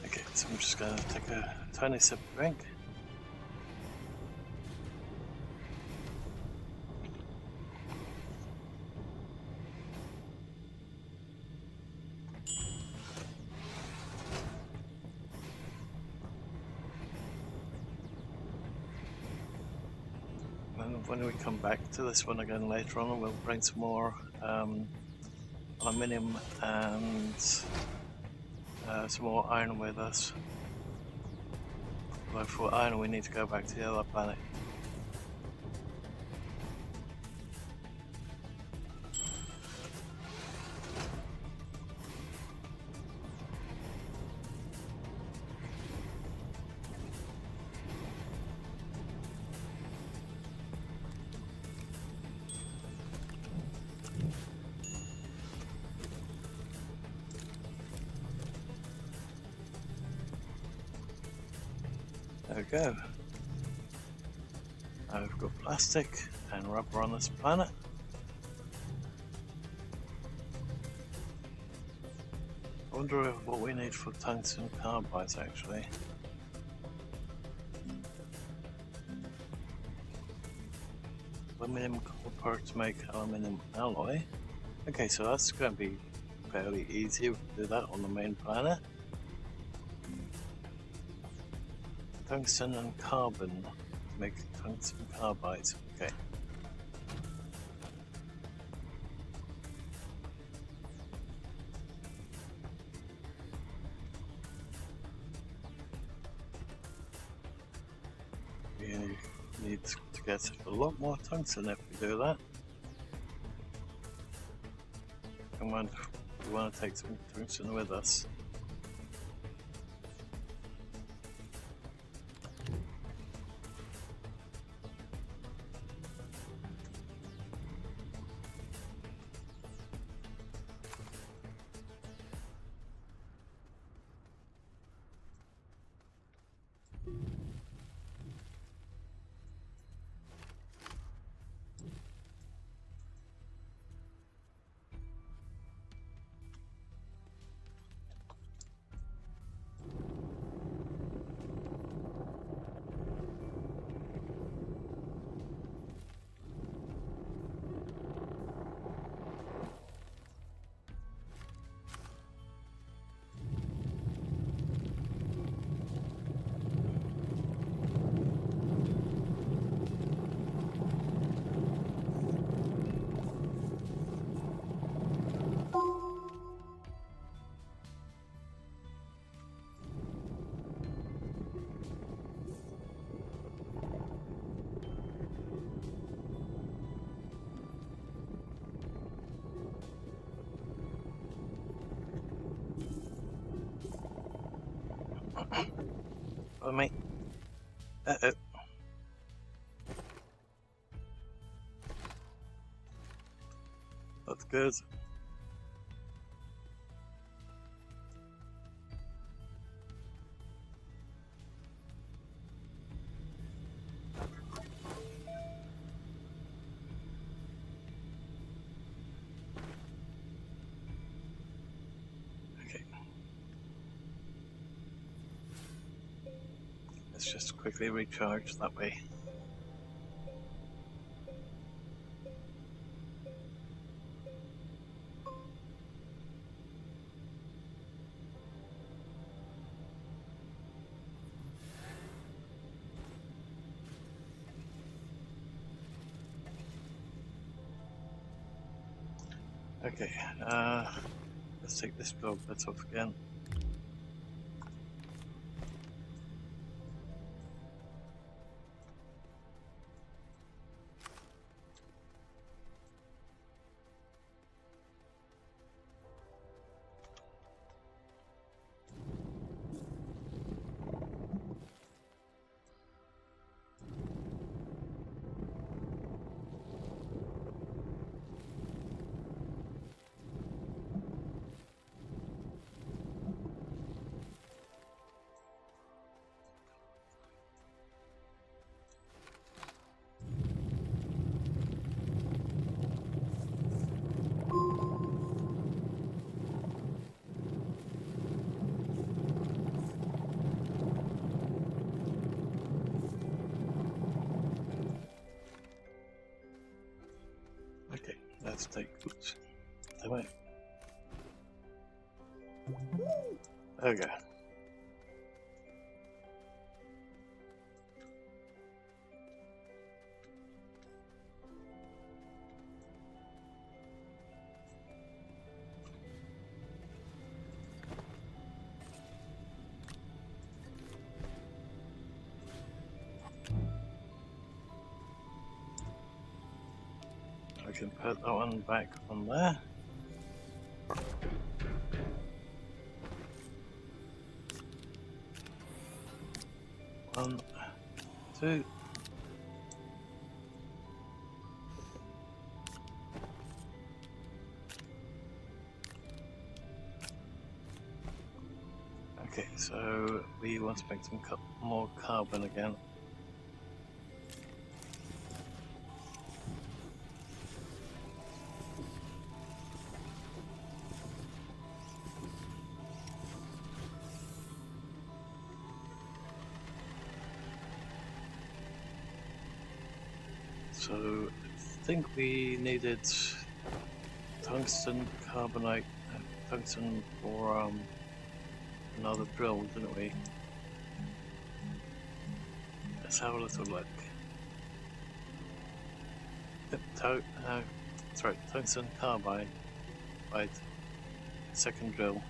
Okay, so I'm just going to take a tiny sip of drink. And when we come back to this one again later on, we'll bring some more aluminium and some more iron with us. But for iron we need to go back to the other planet. There we go. Now we've got plastic and rubber on this planet. I wonder what we need for tungsten carbides actually. Aluminium copper to make aluminium alloy. Okay, so that's going to be fairly easy. We can do that on the main planet. Tungsten and carbon to make tungsten carbides. Okay. We need to get a lot more tungsten if we do that. And we want to take some tungsten with us. Follow me. Uh-oh. That's good. Okay. Let's just quickly recharge that way. Okay, let's take this dog bit off again. Okay, let's take. Oops. There we go. I can put that one back on there. One, two. Okay, so we want to make some more carbon again. So I think we needed tungsten carbonate, tungsten for another drill, didn't we? Let's have a little look. Sorry, tungsten carbide. Right, second drill.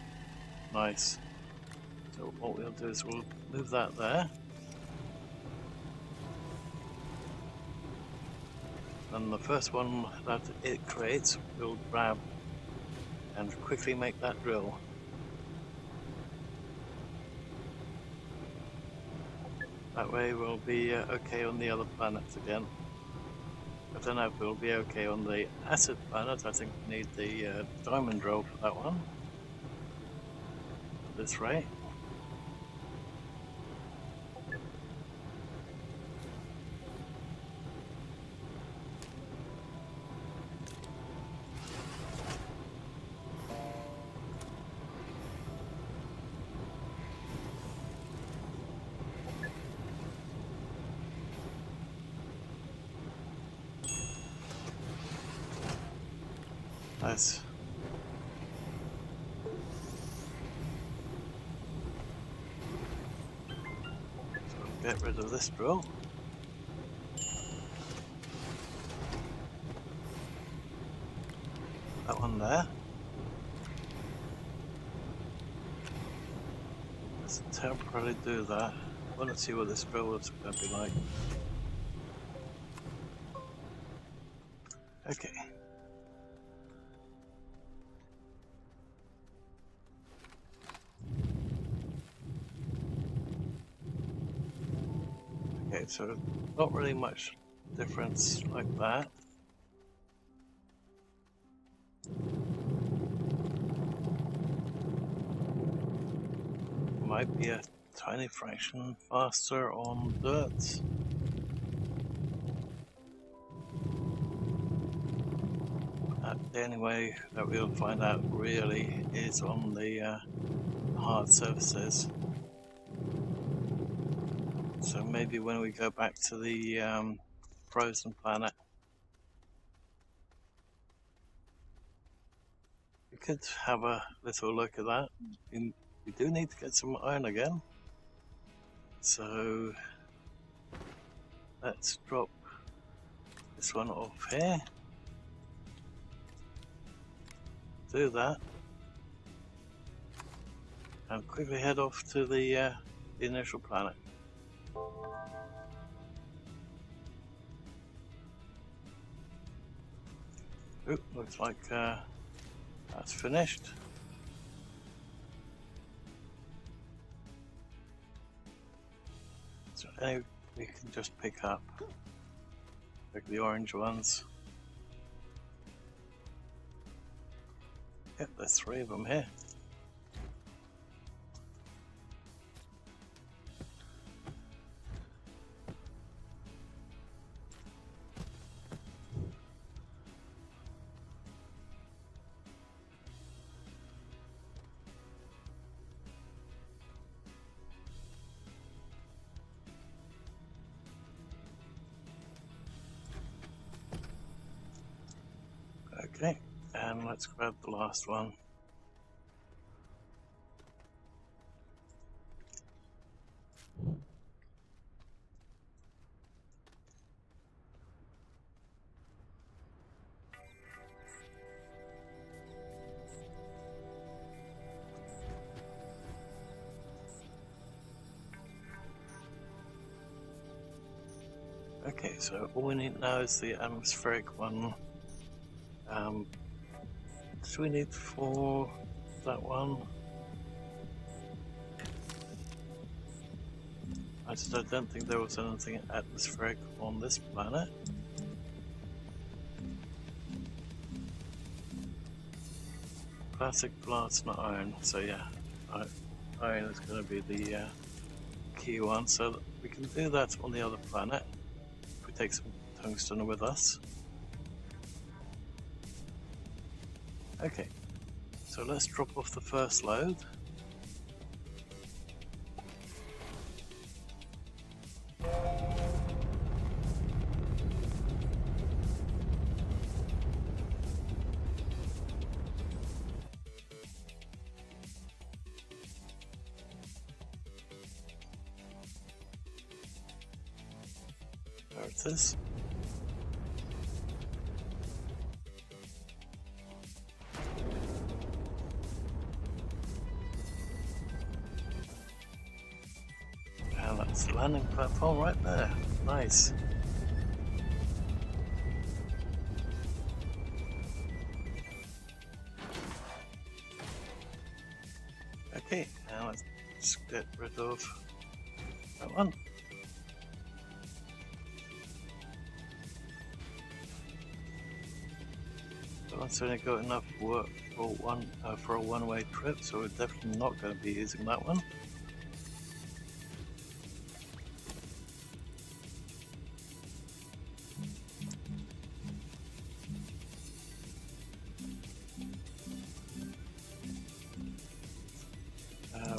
Nice. So what we'll do is we'll move that there. And the first one that it creates, we'll grab and quickly make that drill. That way we'll be okay on the other planets again. I don't know if we'll be okay on the acid planet. I think we need the diamond drill for that one. At this rate. Nice. So we'll get rid of this drill. That one there. Let's temporarily do that. I want to see what this drill is going to be like. Okay. Okay, so not really much difference like that. Might be a tiny fraction faster on dirt. The only way that we'll find out really is on the hard surfaces. So maybe when we go back to the frozen planet, we could have a little look at that. We do need to get some iron again. So let's drop this one off here. Do that. And quickly head off to the initial planet. Oop, looks like that's finished. So any we can just pick up, like the orange ones. Yep, there's 3 of them here. Okay, and let's grab the last one. Okay, so all we need now is the atmospheric one. Do we need for that one? I don't think there was anything atmospheric on this planet. Classic glass, not iron. So yeah, iron is going to be the key one. So we can do that on the other planet if we take some tungsten with us. Okay, so let's drop off the first load. There it is. And that's the landing platform right there. Nice. Okay, now let's get rid of that one. It's only got enough work for a one-way trip, so we're definitely not going to be using that one.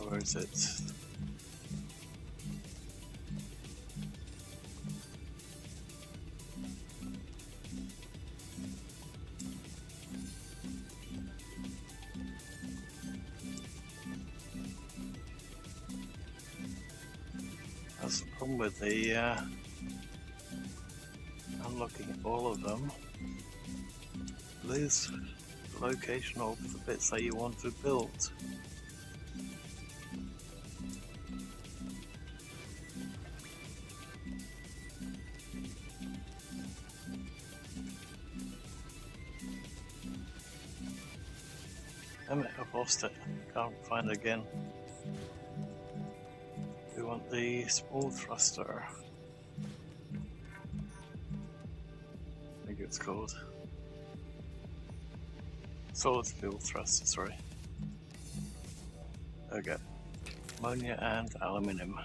Where is it? That's the problem with the unlocking all of them. Lose the location of the bits that you want to build. Damn it, I've lost it. Can't find it again. We want the small thruster. it's called. Solid fuel thruster, sorry. Okay. Ammonia and aluminium.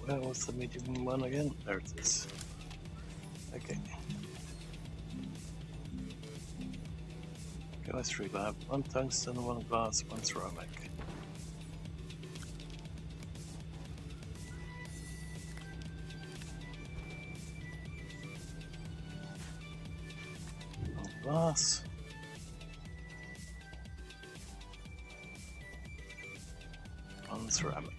Where was the medium one again? There it is. Okay. Chemistry lab, 1 tungsten, 1 glass, 1 ceramic. One glass. One ceramic.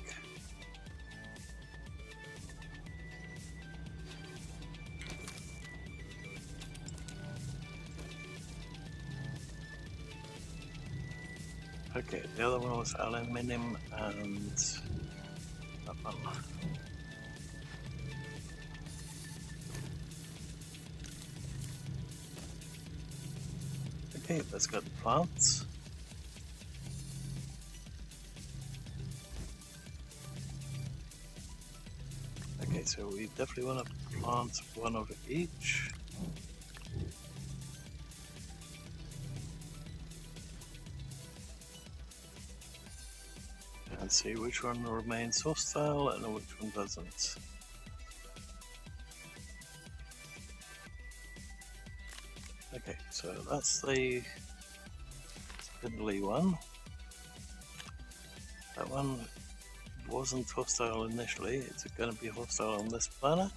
Okay, the other one was aluminium and that one. Okay, let's go to plants. Okay, so we definitely want to plant one of each. And see which one remains hostile and which one doesn't. Okay, so that's the spindly one. That one wasn't hostile initially, it's going to be hostile on this planet.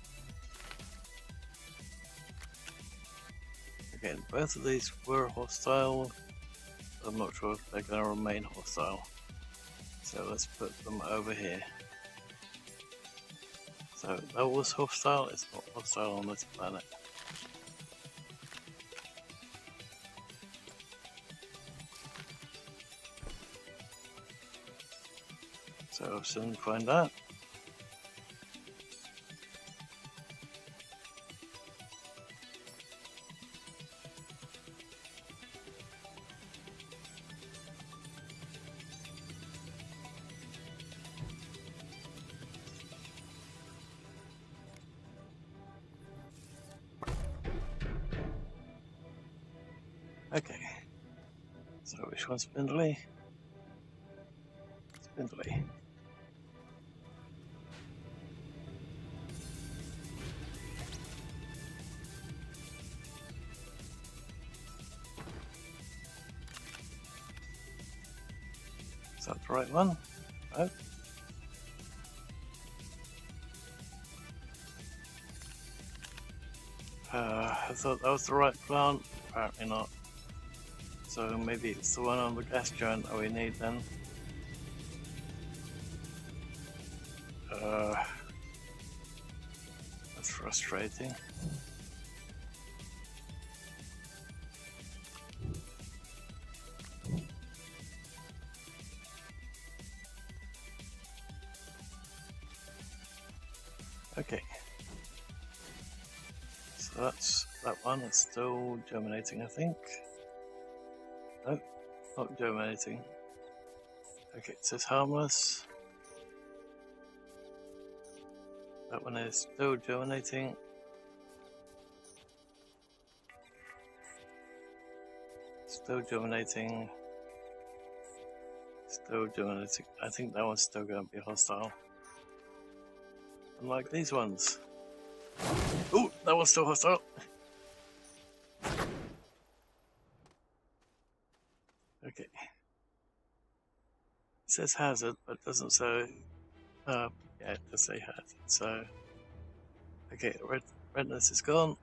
Again, both of these were hostile. I'm not sure if they're going to remain hostile. So let's put them over here. So that was hostile, it's not hostile on this planet. So I'll soon find out. Okay, so which one's spindly? Spindly. Is that the right one? No. I thought that was the right plant, apparently not. So maybe it's the one on the gas giant that we need then. That's frustrating. Okay. So that's that one, it's still germinating, I think. Nope, not germinating. Okay, it says harmless. That one is still germinating. Still germinating. Still germinating. I think that one's still going to be hostile. Unlike these ones. Oh, that one's still hostile. Okay. It says hazard, but doesn't say. Yeah, it does say hazard. So, okay, redness is gone.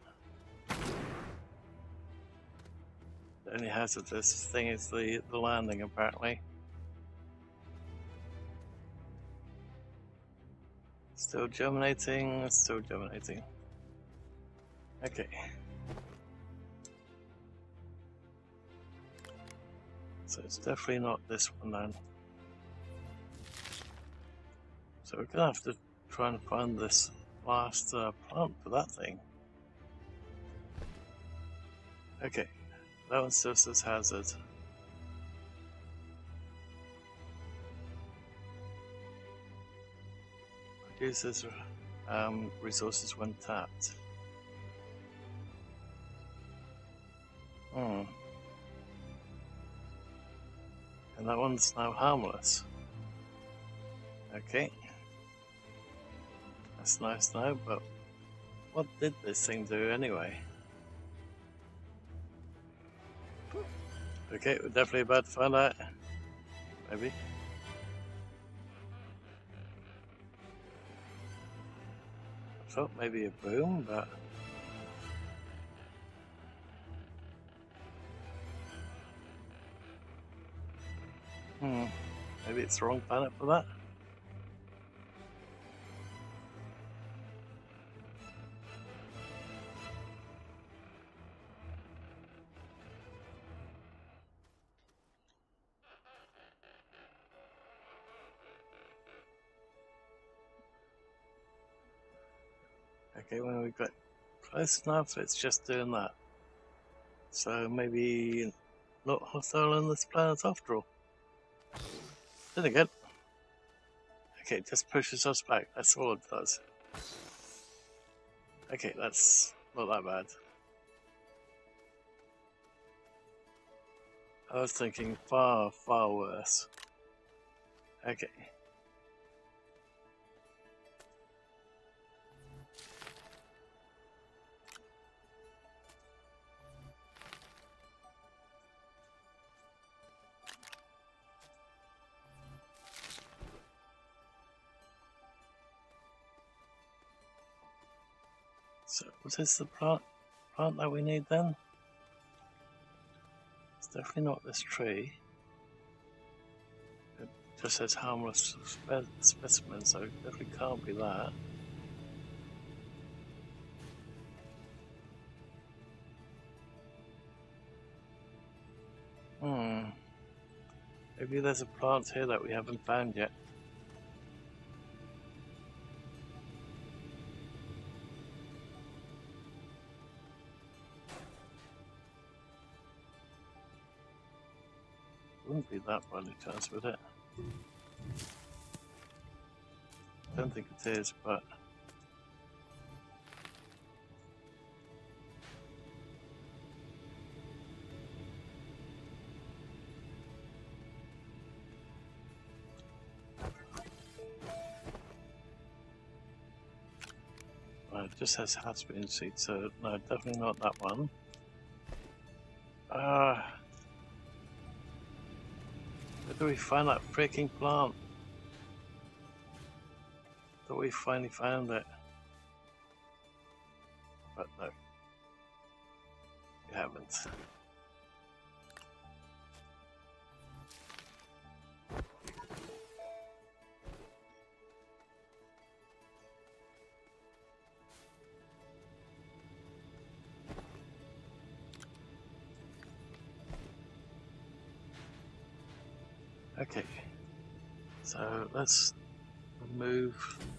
The only hazardous thing is the landing, apparently. Still germinating, still germinating. Okay. So it's definitely not this one then. So we're gonna have to try and find this last plant for that thing. Okay, that one still says hazard. Reduces resources when tapped. And that one's now harmless. Okay. That's nice now, but what did this thing do anyway? Okay, we're definitely about to find out. Maybe. I thought maybe a boom, but... maybe it's the wrong planet for that? Okay, when we got close enough, it's just doing that. So maybe not hostile on this planet after all. Then again, okay, it just pushes us back. That's all it does. Okay, that's not that bad. I was thinking far, far worse. Okay. So what is the plant that we need then? It's definitely not this tree. It just says harmless specimen, so it definitely can't be that. Maybe there's a plant here that we haven't found yet. Wouldn't be that by any chance, would it? Don't think it is, but... it just has has-been seed, so no, definitely not that one. Where do we find that freaking plant? Thought we finally found it. But no. We haven't. Okay, so let's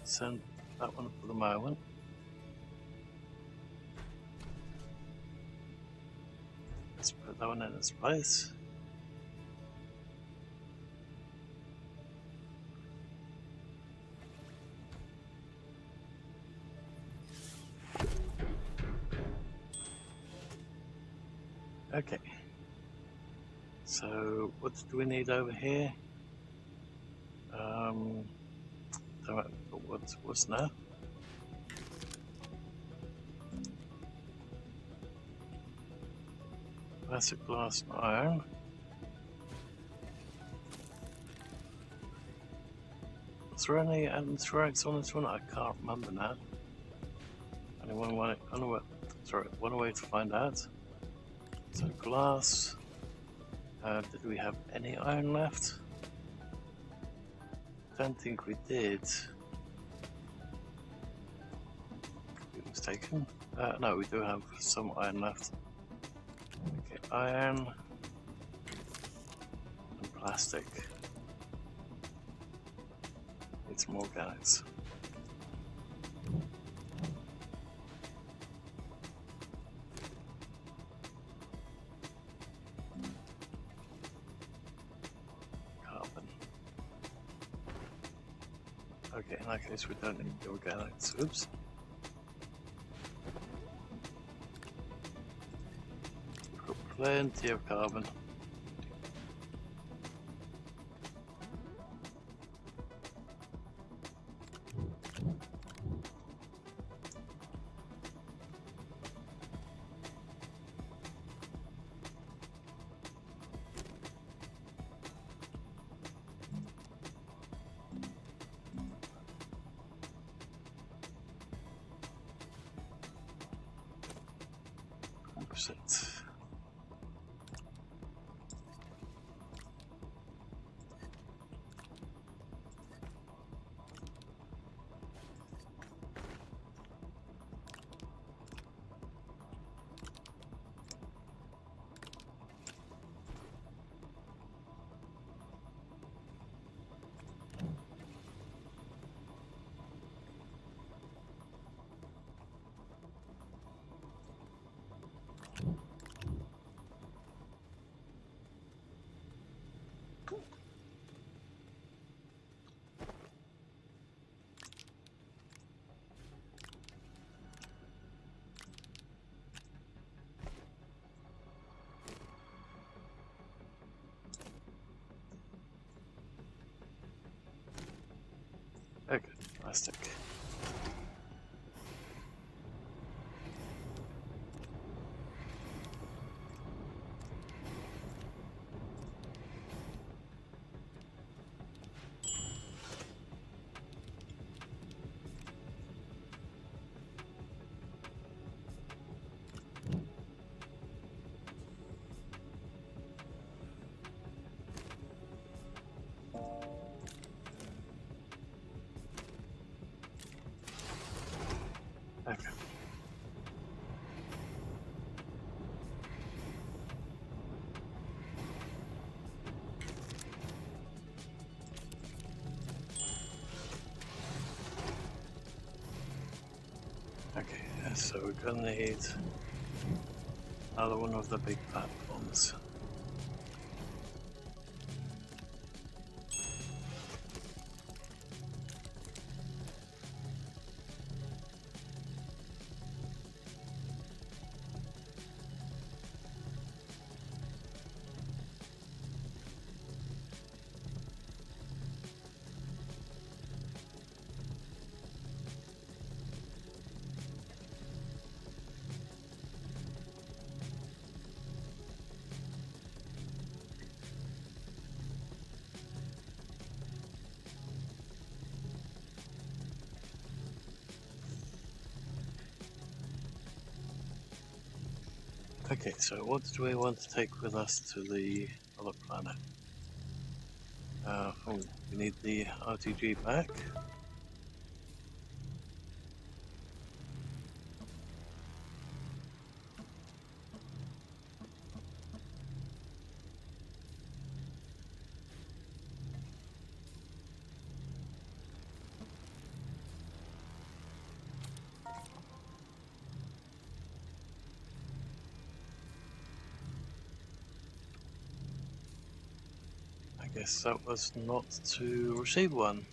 send that one for the moment. Let's put that one in its place. Okay. So what do we need over here? What's now? Classic glass and iron. Was there any TeknoAxe on this one? I can't remember now. One way to find out. So glass. Did we have any iron left? Don't think we did. Could be mistaken. No, we do have some iron left. Okay, iron. plastic. Need some organics. Carbon. Okay, in that case we don't need the organics. Oops. Got plenty of carbon. Opposite. Okay, plastic. Okay. Okay, so we're gonna need another one of the big platforms. Okay, so what do we want to take with us to the other planet? We need the RTG back. I guess that was not to receive one.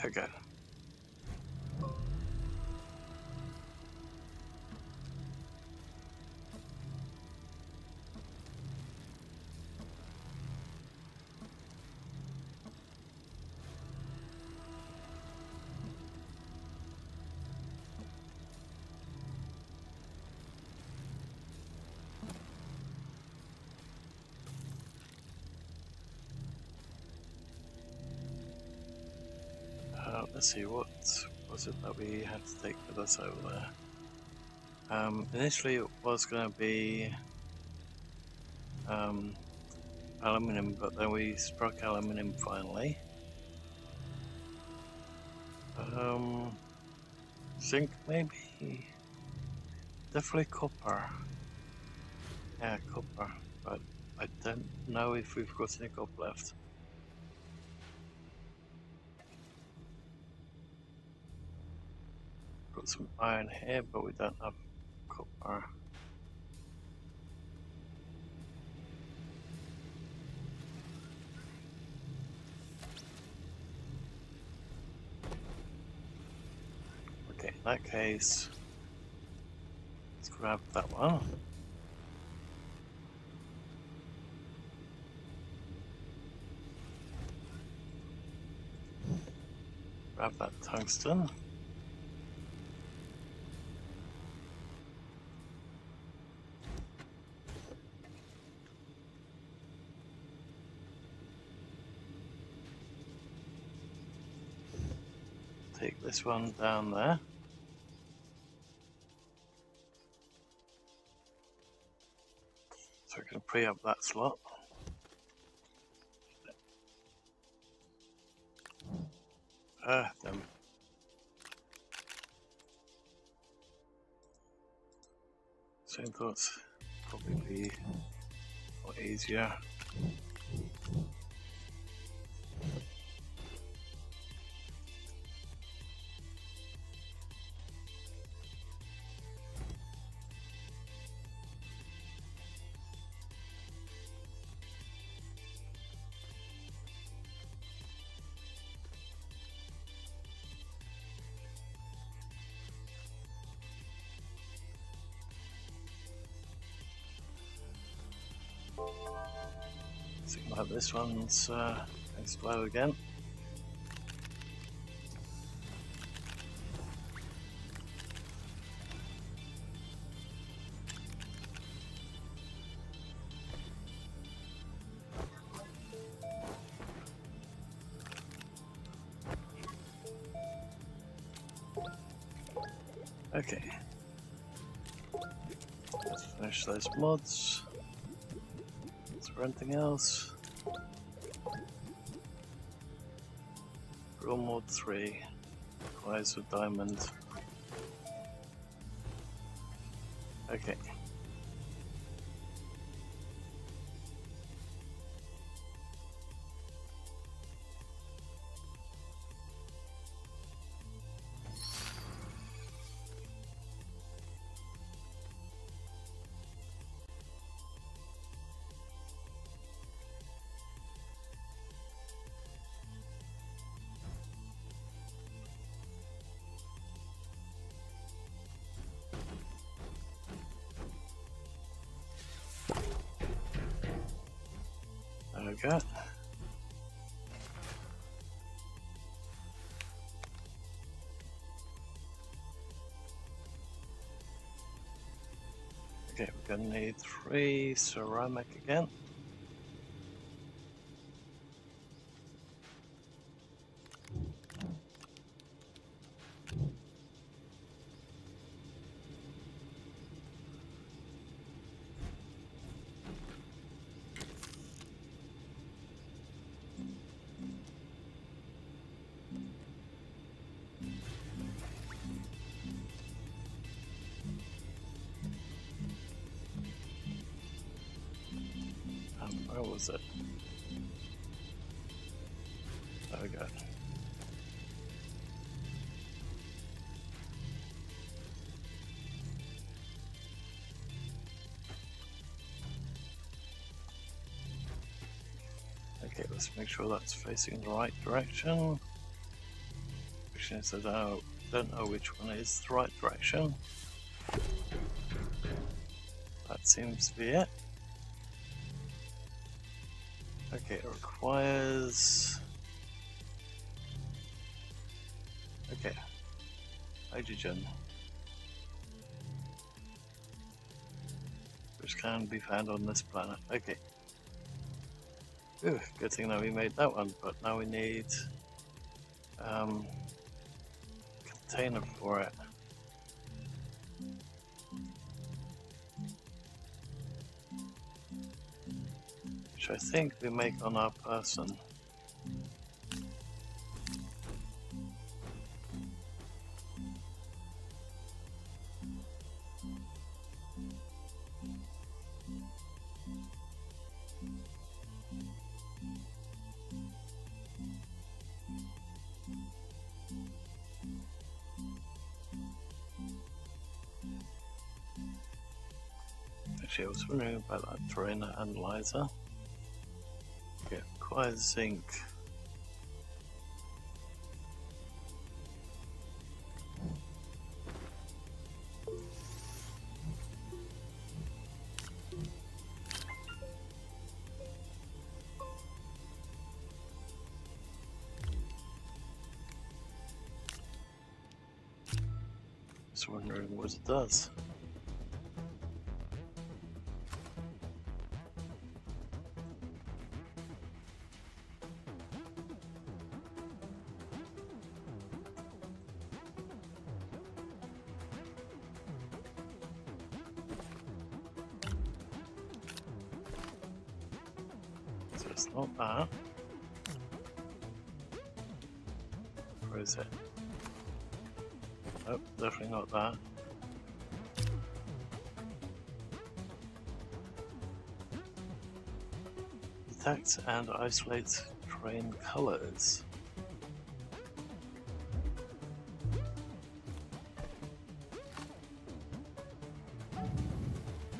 Okay. Let's see, what was it that we had to take with us over there? Initially it was going to be aluminium, but then we struck aluminium finally. Zinc maybe? Definitely copper. Yeah, copper. But I don't know if we've got any copper left. Got some iron here, but we don't have copper. Okay, in that case, let's grab that one. Grab that tungsten. Take this one down there. So we can pre up that slot. Then. Same thoughts. Probably be a lot easier. Seems like this one's going slow again. Okay. Let's finish those mods. Is there anything else? Raw mod 3 requires a diamond. Okay. There we go. Okay, we're gonna need 3 ceramic again. Where was it? There we go. Okay, let's make sure that's facing the right direction. Which is that I don't know which one is the right direction. That seems to be it. Okay, it requires... Okay, hydrogen. Which can be found on this planet. Okay. Ooh, good thing that we made that one, but now we need container for it. Which I think we make on our person. Actually, I was wondering about that terrain analyzer. Okay, acquire zinc. Just wondering what it does. So it's not that. Where is it? Nope, definitely not that. Detects and isolates terrain colors.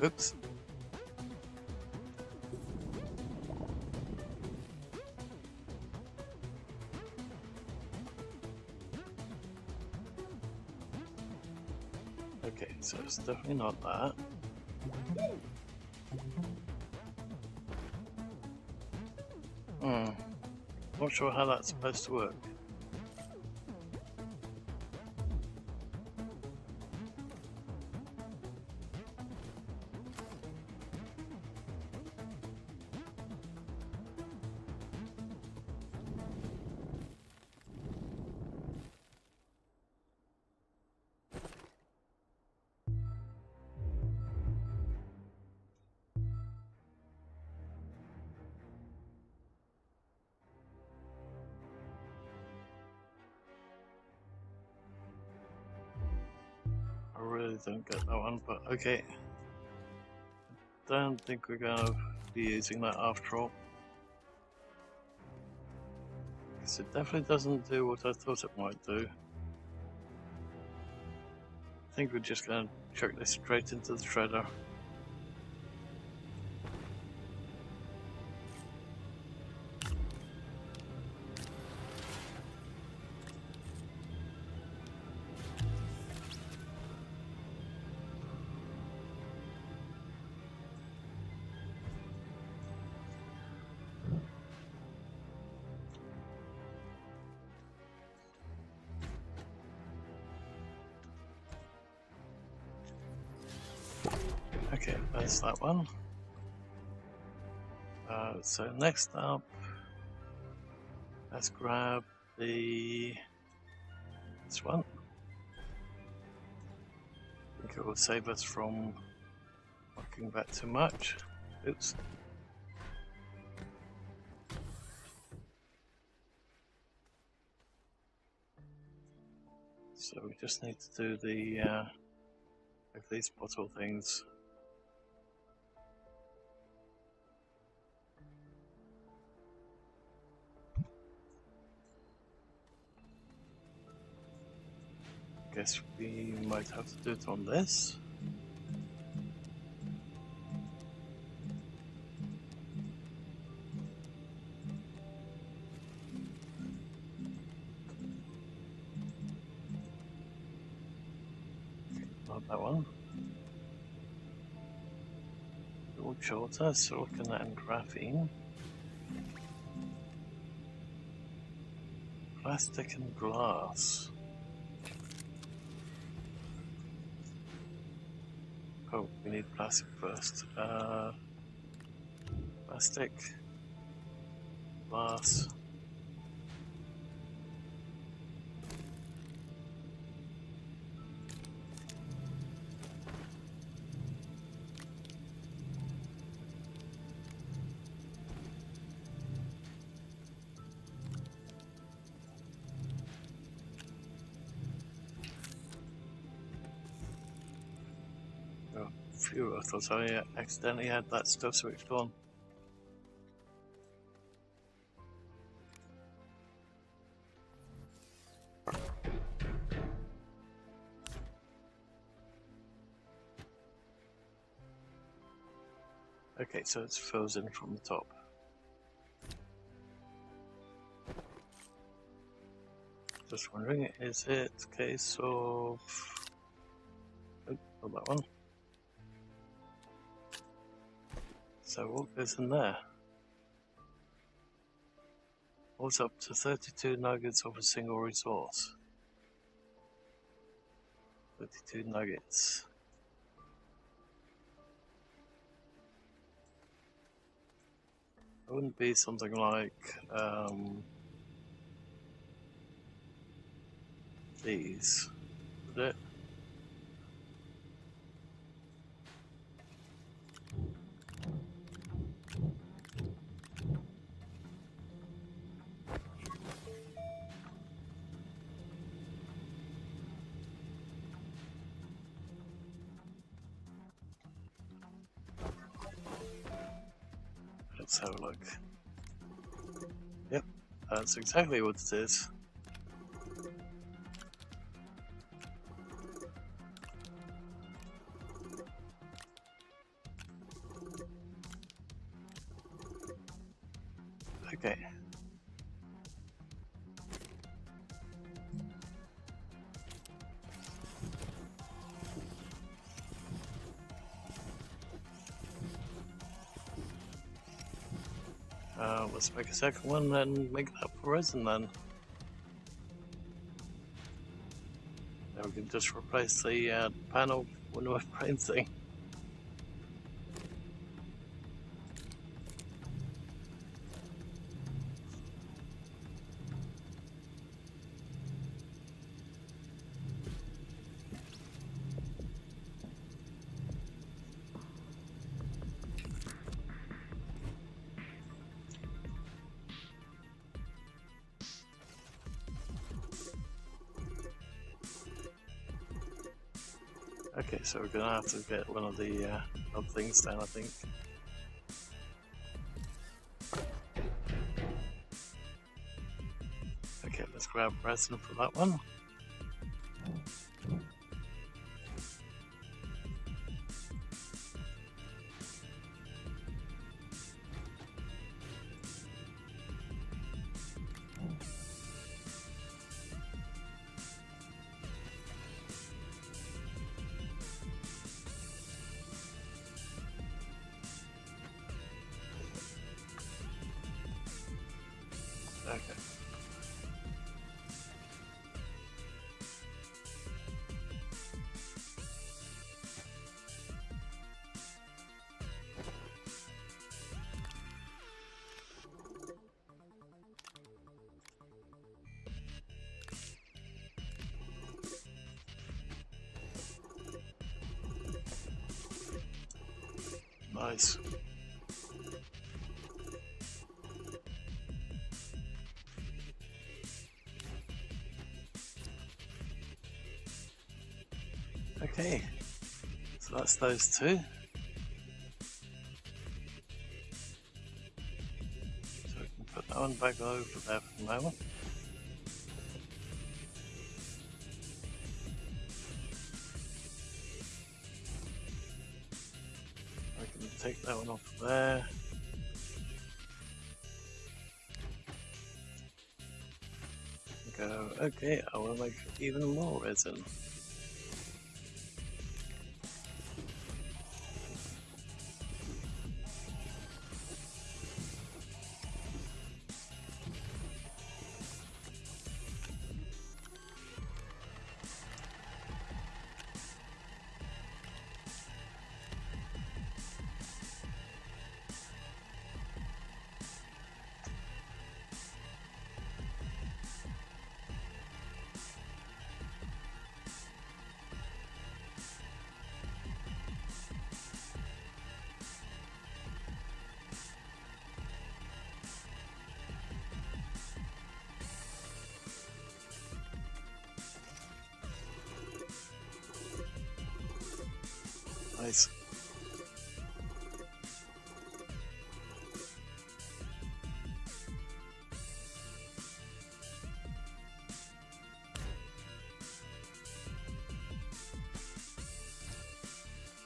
Oops. Okay, so it's definitely not that. Not sure how that's supposed to work. I really don't get that one, but okay. Don't think we're gonna be using that after all. Because it definitely doesn't do what I thought it might do. I think we're just gonna chuck this straight into the shredder. Okay, there's that one. So next up, let's grab this one. I think it will save us from walking back too much. Oops. So we just need to do the like these bottle things. Guess we might have to do it on this. Not that one. A little shorter, silicon and graphene. Plastic and glass. Oh, we need plastic first. Plastic, glass. Phew, I thought I accidentally had that stuff switched on. Okay, so it fills in from the top. Just wondering, is it a case of... Oh, not that one. So what goes in there? What's up to 32 nuggets of a single resource? 32 nuggets. It wouldn't be something like these, would it? Let's have a look. Yep, that's exactly what it is. Okay. Let's make a second one and make that for resin then. Then we can just replace the panel with a brain thing. Okay, so we're gonna have to get one of the other things down, I think. Okay, let's grab resin for that one. Okay. Nice. Okay, so that's those two. So we can put that one back over there for the moment. I can take that one off there. Go, okay, I want to make even more resin. Nice.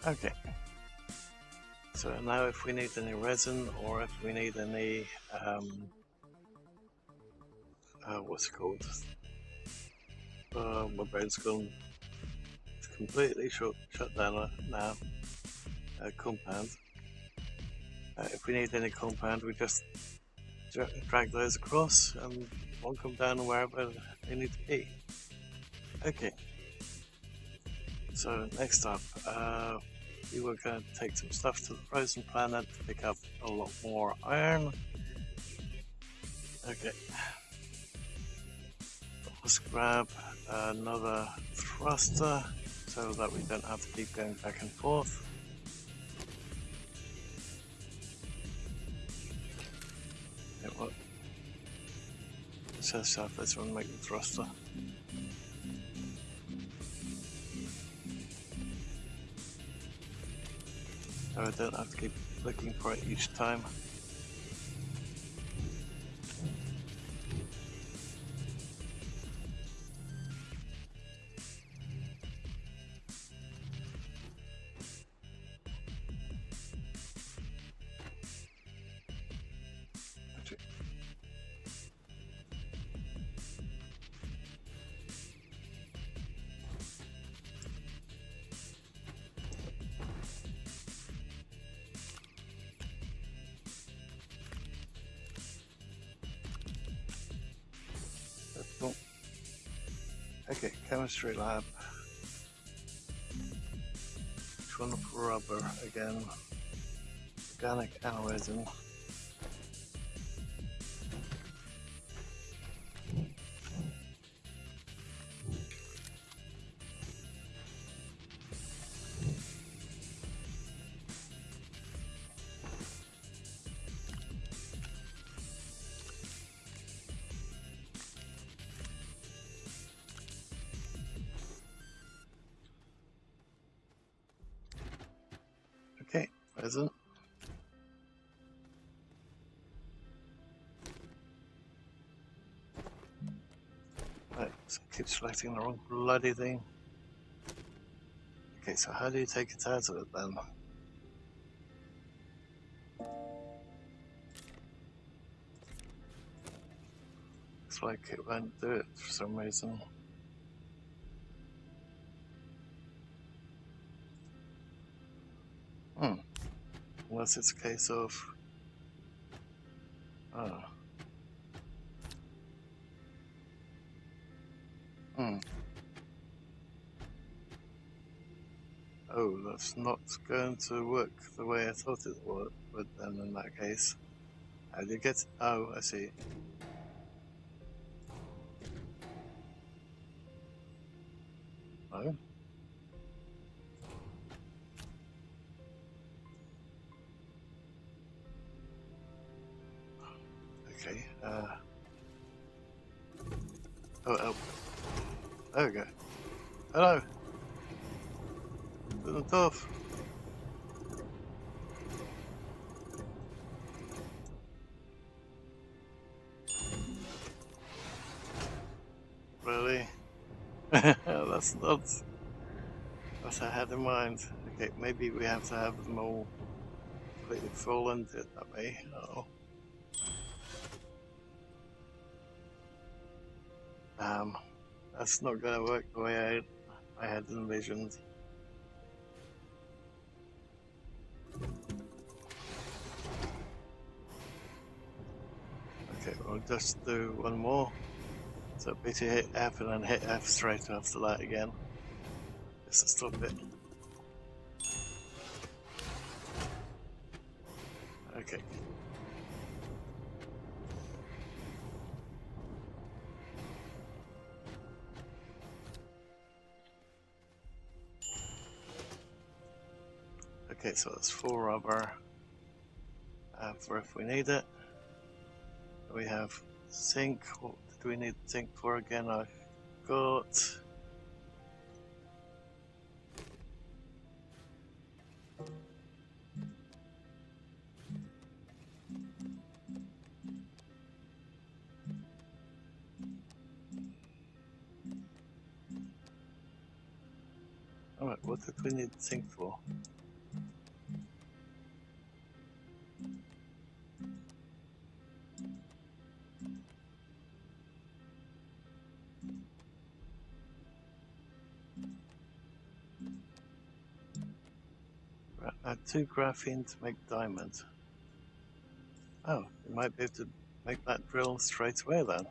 Okay. So now if we need any resin or if we need any, what's it called? My brain's gone completely shut down now. Compound. If we need any compound, we just drag those across and one come down wherever they need to be. Okay. So next up, we were going to take some stuff to the frozen planet to pick up a lot more iron. Okay. Let's grab another thruster so that we don't have to keep going back and forth. Okay, what? Let's just have this one make the thruster. So I don't have to keep looking for it each time. Okay, chemistry lab. Which one for rubber again? Organic and resin. Okay, resin. Right, so I keep selecting the wrong bloody thing. Okay, so how do you take it out of it then? Looks like it won't do it for some reason. Unless it's a case of... Oh. Oh, that's not going to work the way I thought it would then in that case. How do you get... Oh, I see. Oh. Okay, oh. There we go. Hello! Isn't tough. Really? That's not what I had in mind. Okay, maybe we have to have them all completely full and do it that way. Oh. That's not going to work the way I had envisioned. Okay, we'll just do one more. So BT hit F and then hit F straight after that again. Just to stop it. Okay. Okay, so that's 4 rubber for if we need it. We have zinc. What do we need zinc for again? I've got... Alright, what did we need zinc for? Add 2 graphene to make diamond. Oh, we might be able to make that drill straight away then.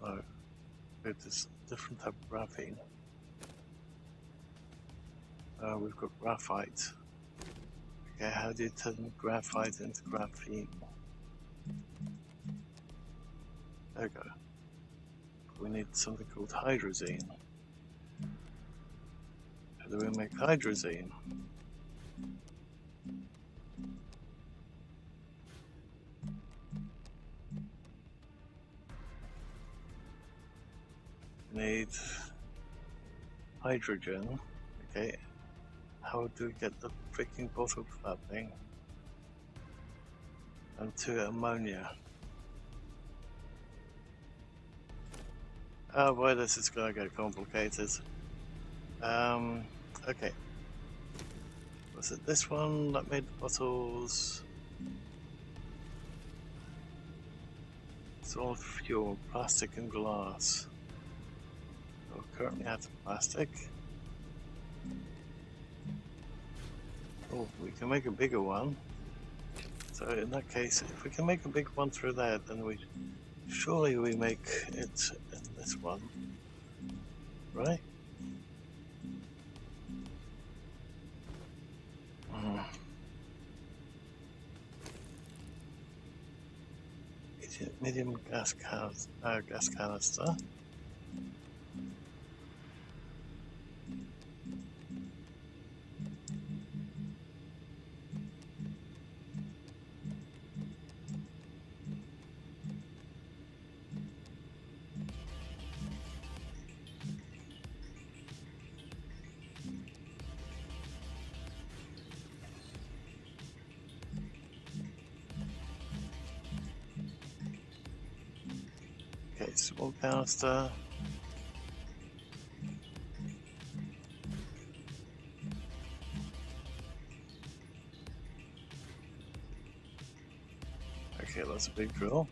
No, it's a different type of graphene. We've got graphite. Okay, how do you turn graphite into graphene? There we go. We need something called hydrazine. How do we make hydrazine? We need hydrogen. Okay. How do we get the freaking bottle for that thing? And 2 ammonia. Oh boy, this is gonna get complicated. Okay. Was it this one that made the bottles? It's all fuel, plastic and glass. We're currently out of plastic. Oh, we can make a bigger one. So in that case, if we can make a big one through there, then surely we make it in this one, right? Medium gas canister. Okay, small canister. Okay, that's a big drill.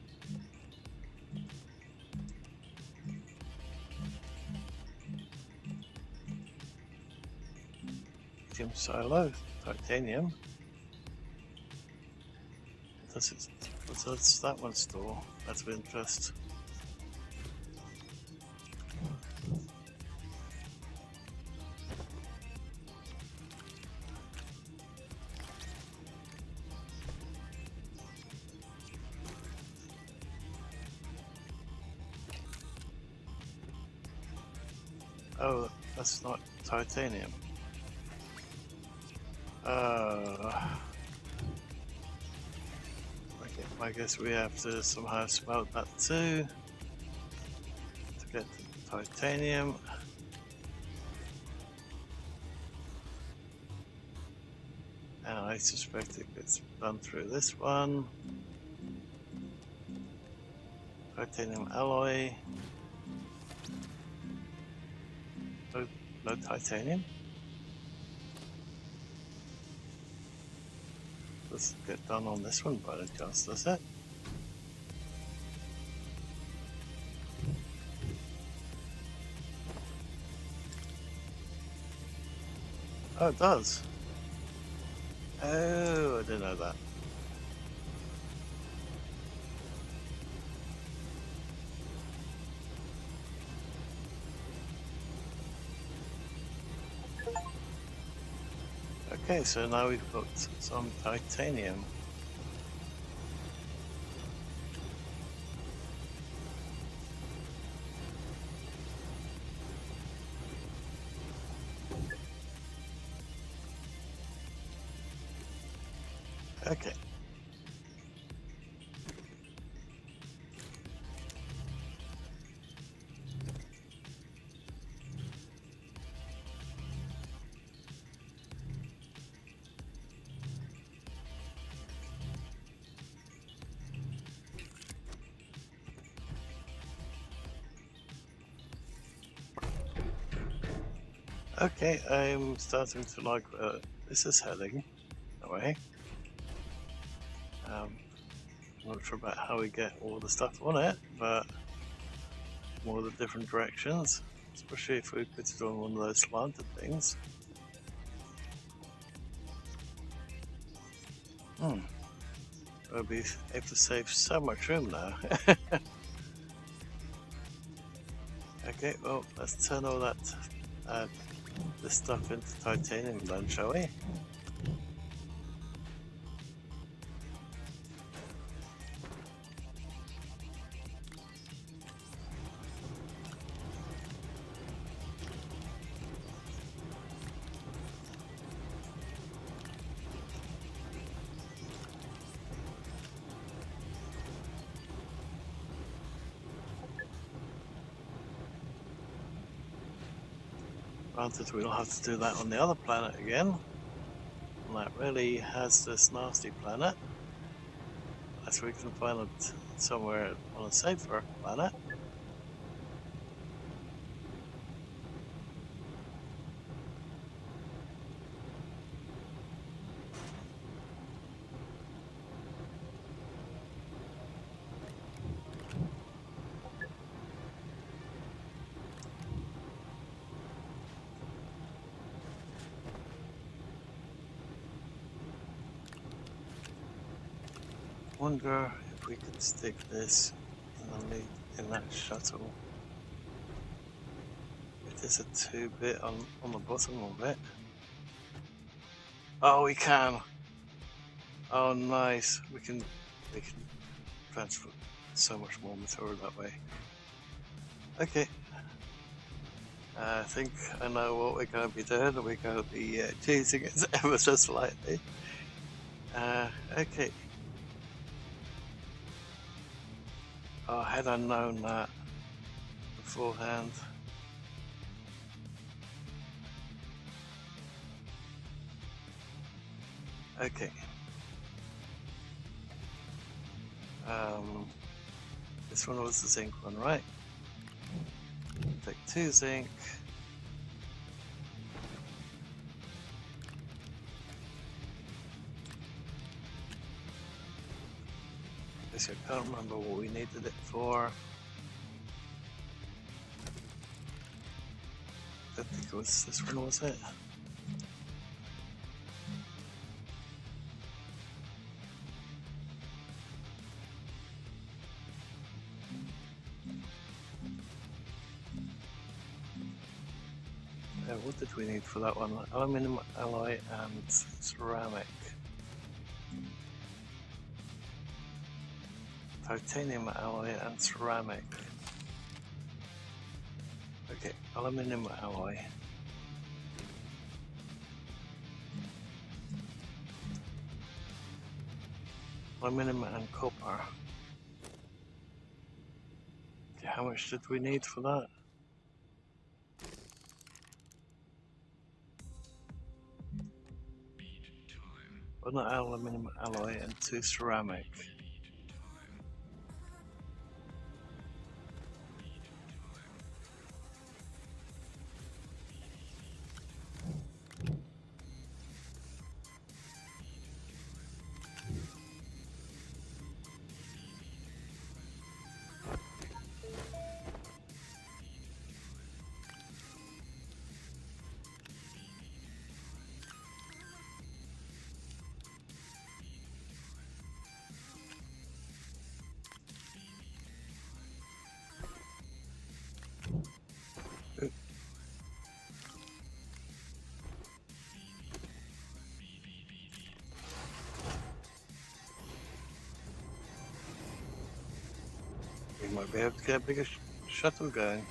Medium silo, titanium. What does that one store? That's of interest. Oh, that's not titanium. Okay, I guess we have to somehow smelt that too to get the titanium. And I suspect it gets done through this one. Titanium alloy. No titanium. Does it get done on this one by any chance, does it? Oh, it does. Oh, I didn't know that. Okay, so now we've got some titanium. Okay. Okay, I'm starting to like where this is heading. Anyway, I'm not sure about how we get all the stuff on it, but more the different directions, especially if we put it on one of those slanted things. We'll be able to save so much room now. Okay, well, let's turn all that this stuff into titanium then, shall we? Granted, we'll have to do that on the other planet again. And that really has this nasty planet. Unless we can find it somewhere on a safer planet. Wonder if we could stick this in that shuttle. It is a 2-bit on the bottom of it. Oh, we can. Oh, nice. We can transfer so much more material that way. Okay. I think I know what we're going to be doing. We're going to be cheating it ever so slightly. Okay. Oh, had I known that beforehand. Okay. This one was the zinc one, right? Take 2 zinc. Guess I can't remember what we needed it for. I think it was this one, was it? What did we need for that one? Aluminum alloy and ceramic. Titanium alloy and ceramic. Okay, aluminum alloy. Aluminum and copper. Okay, how much did we need for that? One aluminum alloy and 2 ceramic. We might be able to get a bigger shuttle going.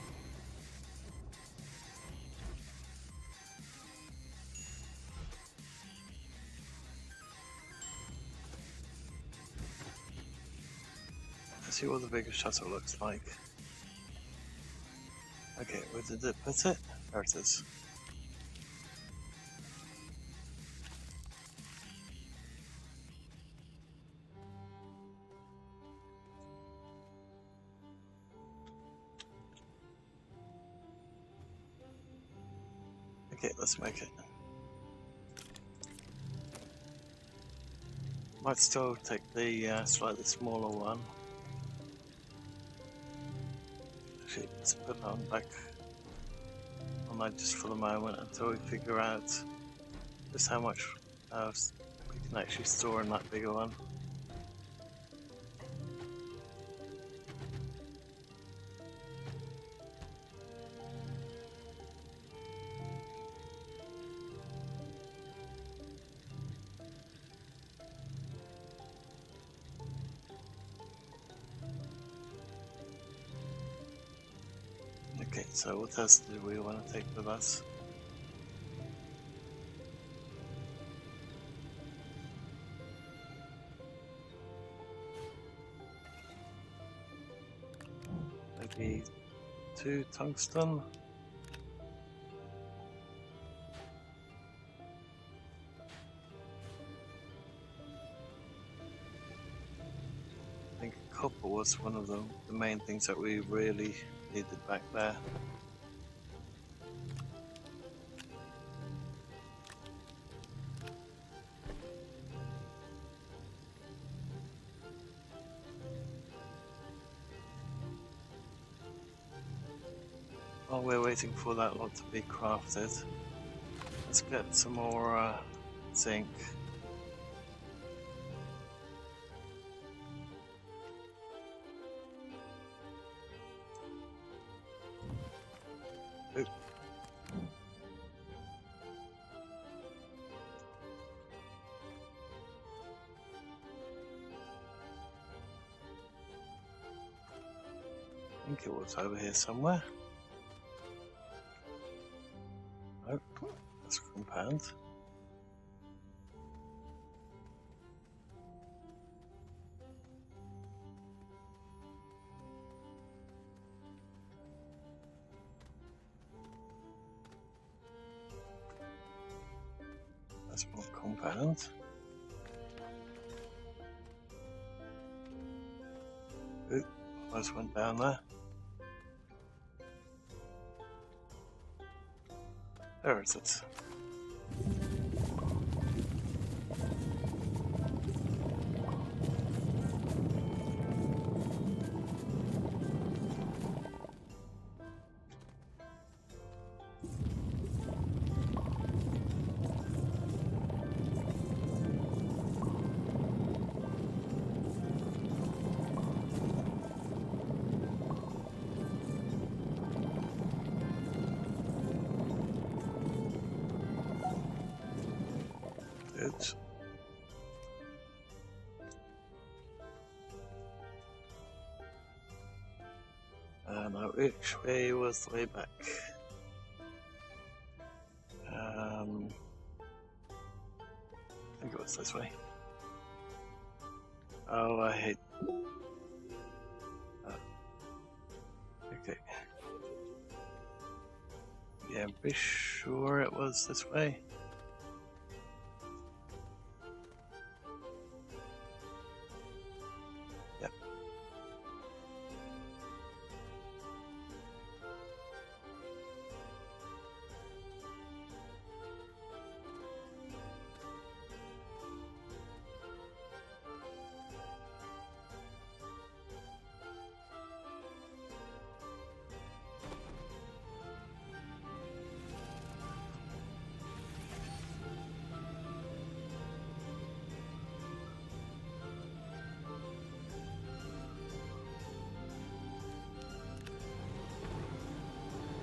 Let's see what the bigger shuttle looks like. Okay, where did it put it? There it is. Okay, let's make it. Might still take the slightly smaller one. Actually, let's put that on back on that just for the moment until we figure out just how much we can actually store in that bigger one. Okay, so what else do we want to take with us? Maybe 2 tungsten. I think copper was one of the main things that we really needed back there. While we're waiting for that lot to be crafted, let's get some more zinc. Oop. I think it was over here somewhere. Nope, that's a compound. That's more compound. Oop, almost went down there. There it is. Good. Now which way was the way back? I think it was this way. Oh, I hate... okay. Yeah, I'm pretty sure it was this way. Yep.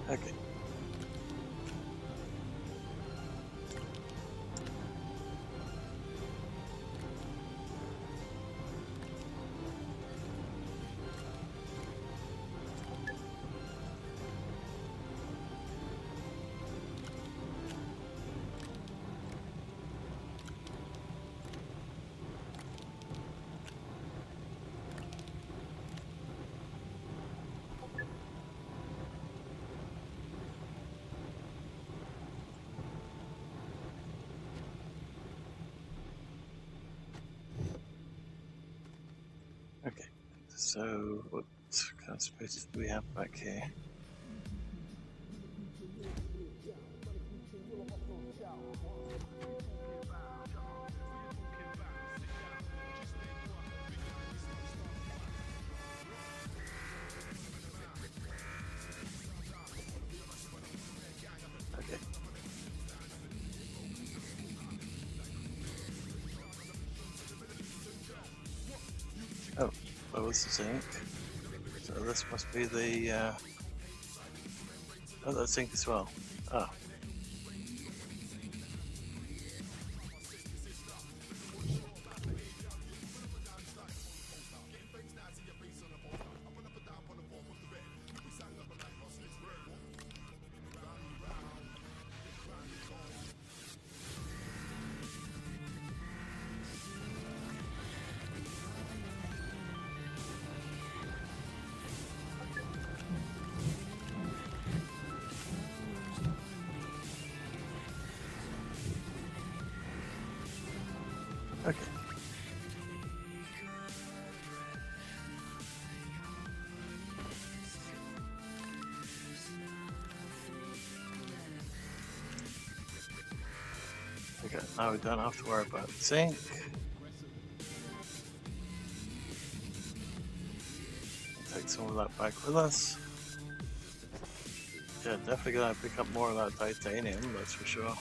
Okay. Okay, so what kind of space do we have back here? lowers the zinc. So this must be the oh, that's zinc as well. Ah. Okay. Okay, now we don't have to worry about zinc. Take some of that back with us. Yeah, definitely gonna pick up more of that titanium, that's for sure.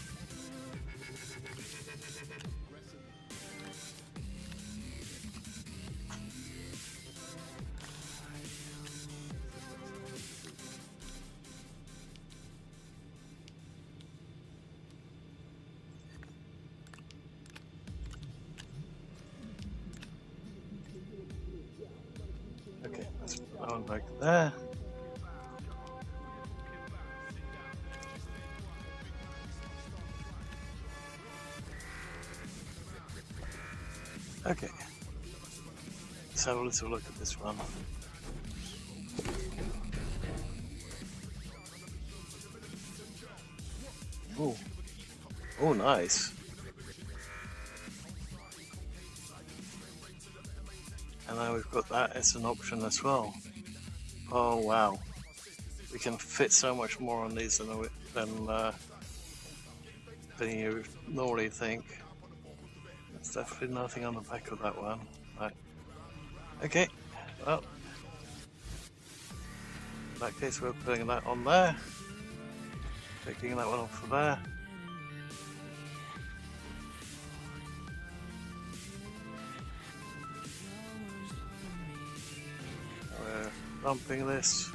Okay, let's put that one back there. Okay, let's have a little look at this one. Oh, oh, nice. And now we've got that as an option as well. Oh wow, we can fit so much more on these than you normally think. There's definitely nothing on the back of that one. Right. Okay, well, in that case we're putting that on there, taking that one off of there. We're dumping this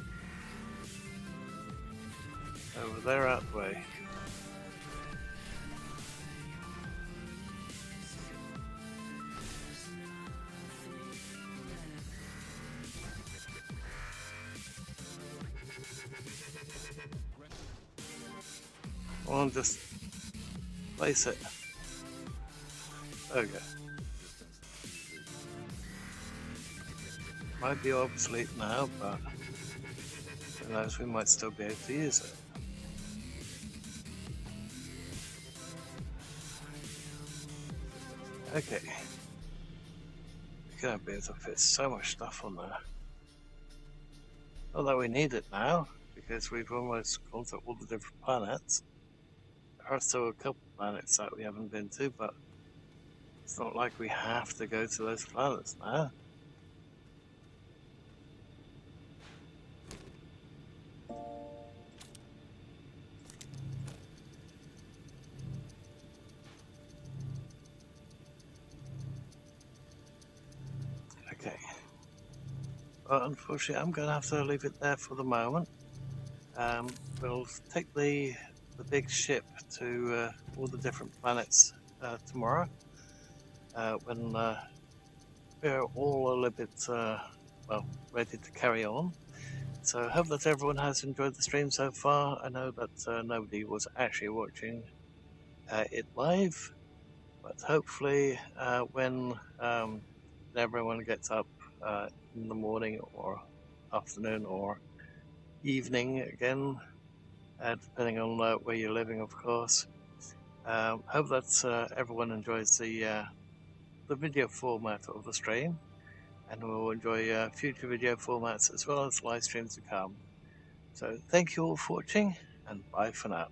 over there out the way. And just place it. There we go. Might be obsolete now, but who knows, we might still be able to use it. Okay. We're going to be able to fit so much stuff on there. Although we need it now, because we've almost gone to all the different planets. There are still a couple of planets that we haven't been to, but it's not like we have to go to those planets now. Okay. Well, unfortunately, I'm going to have to leave it there for the moment. We'll take the big ship to all the different planets tomorrow when we're all a little bit well, ready to carry on. So I hope that everyone has enjoyed the stream so far. I know that nobody was actually watching it live, but hopefully when everyone gets up in the morning or afternoon or evening again, depending on where you're living, of course. Hope that everyone enjoys the video format of the stream, and we'll enjoy future video formats as well as live streams to come. So thank you all for watching, and bye for now.